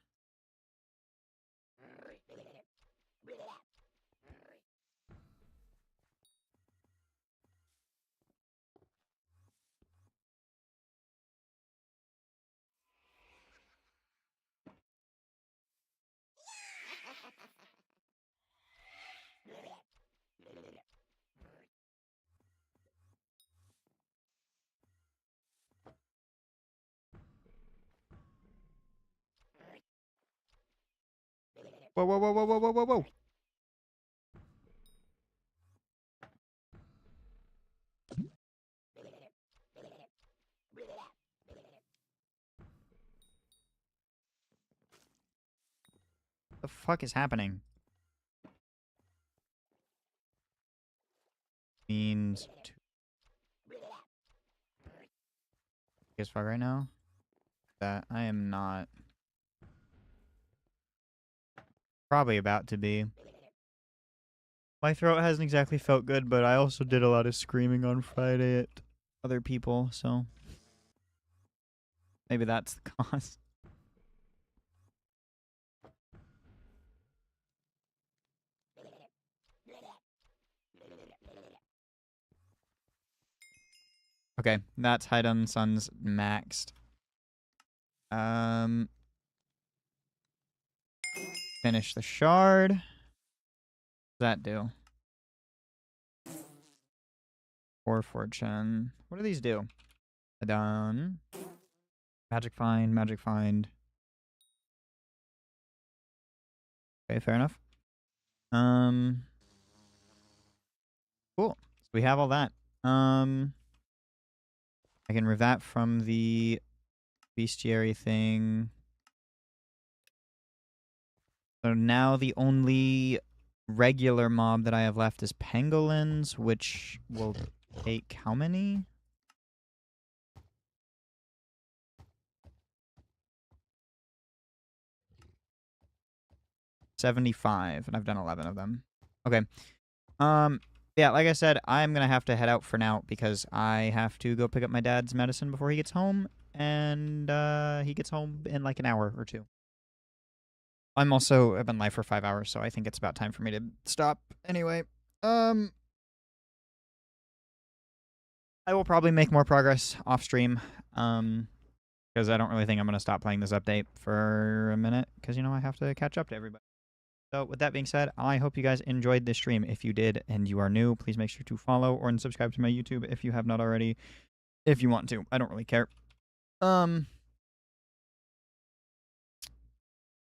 Whoa, whoa, whoa, whoa, whoa, whoa, whoa, whoa. What the fuck is happening? Means two. As fuck right now. That I am not. Probably about to be. My throat hasn't exactly felt good, but I also did a lot of screaming on Friday at other people, so maybe that's the cause. Okay, that's Haidun Sun's maxed. Finish the shard. What does that do? 4 fortune. What do these do? Done. Magic find, magic find. Okay, fair enough. Cool. So we have all that. I can remove that from the bestiary thing. So now the only regular mob that I have left is pangolins, which will take how many? $75, and I've done 11 of them. Okay. Yeah, like I said, I'm gonna have to head out for now because I have to go pick up my dad's medicine before he gets home, and he gets home in like an hour or two. I've been live for 5 hours, so I think it's about time for me to stop. Anyway, I will probably make more progress off stream, because I don't really think I'm gonna stop playing this update for a minute, because I have to catch up to everybody. So with that being said, I hope you guys enjoyed this stream. If you did and you are new, please make sure to follow or subscribe to my YouTube if you have not already. If you want to, I don't really care. We're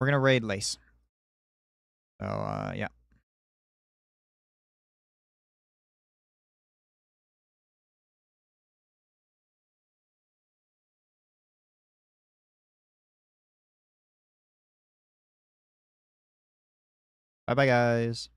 gonna raid Lace. So yeah. Bye bye guys.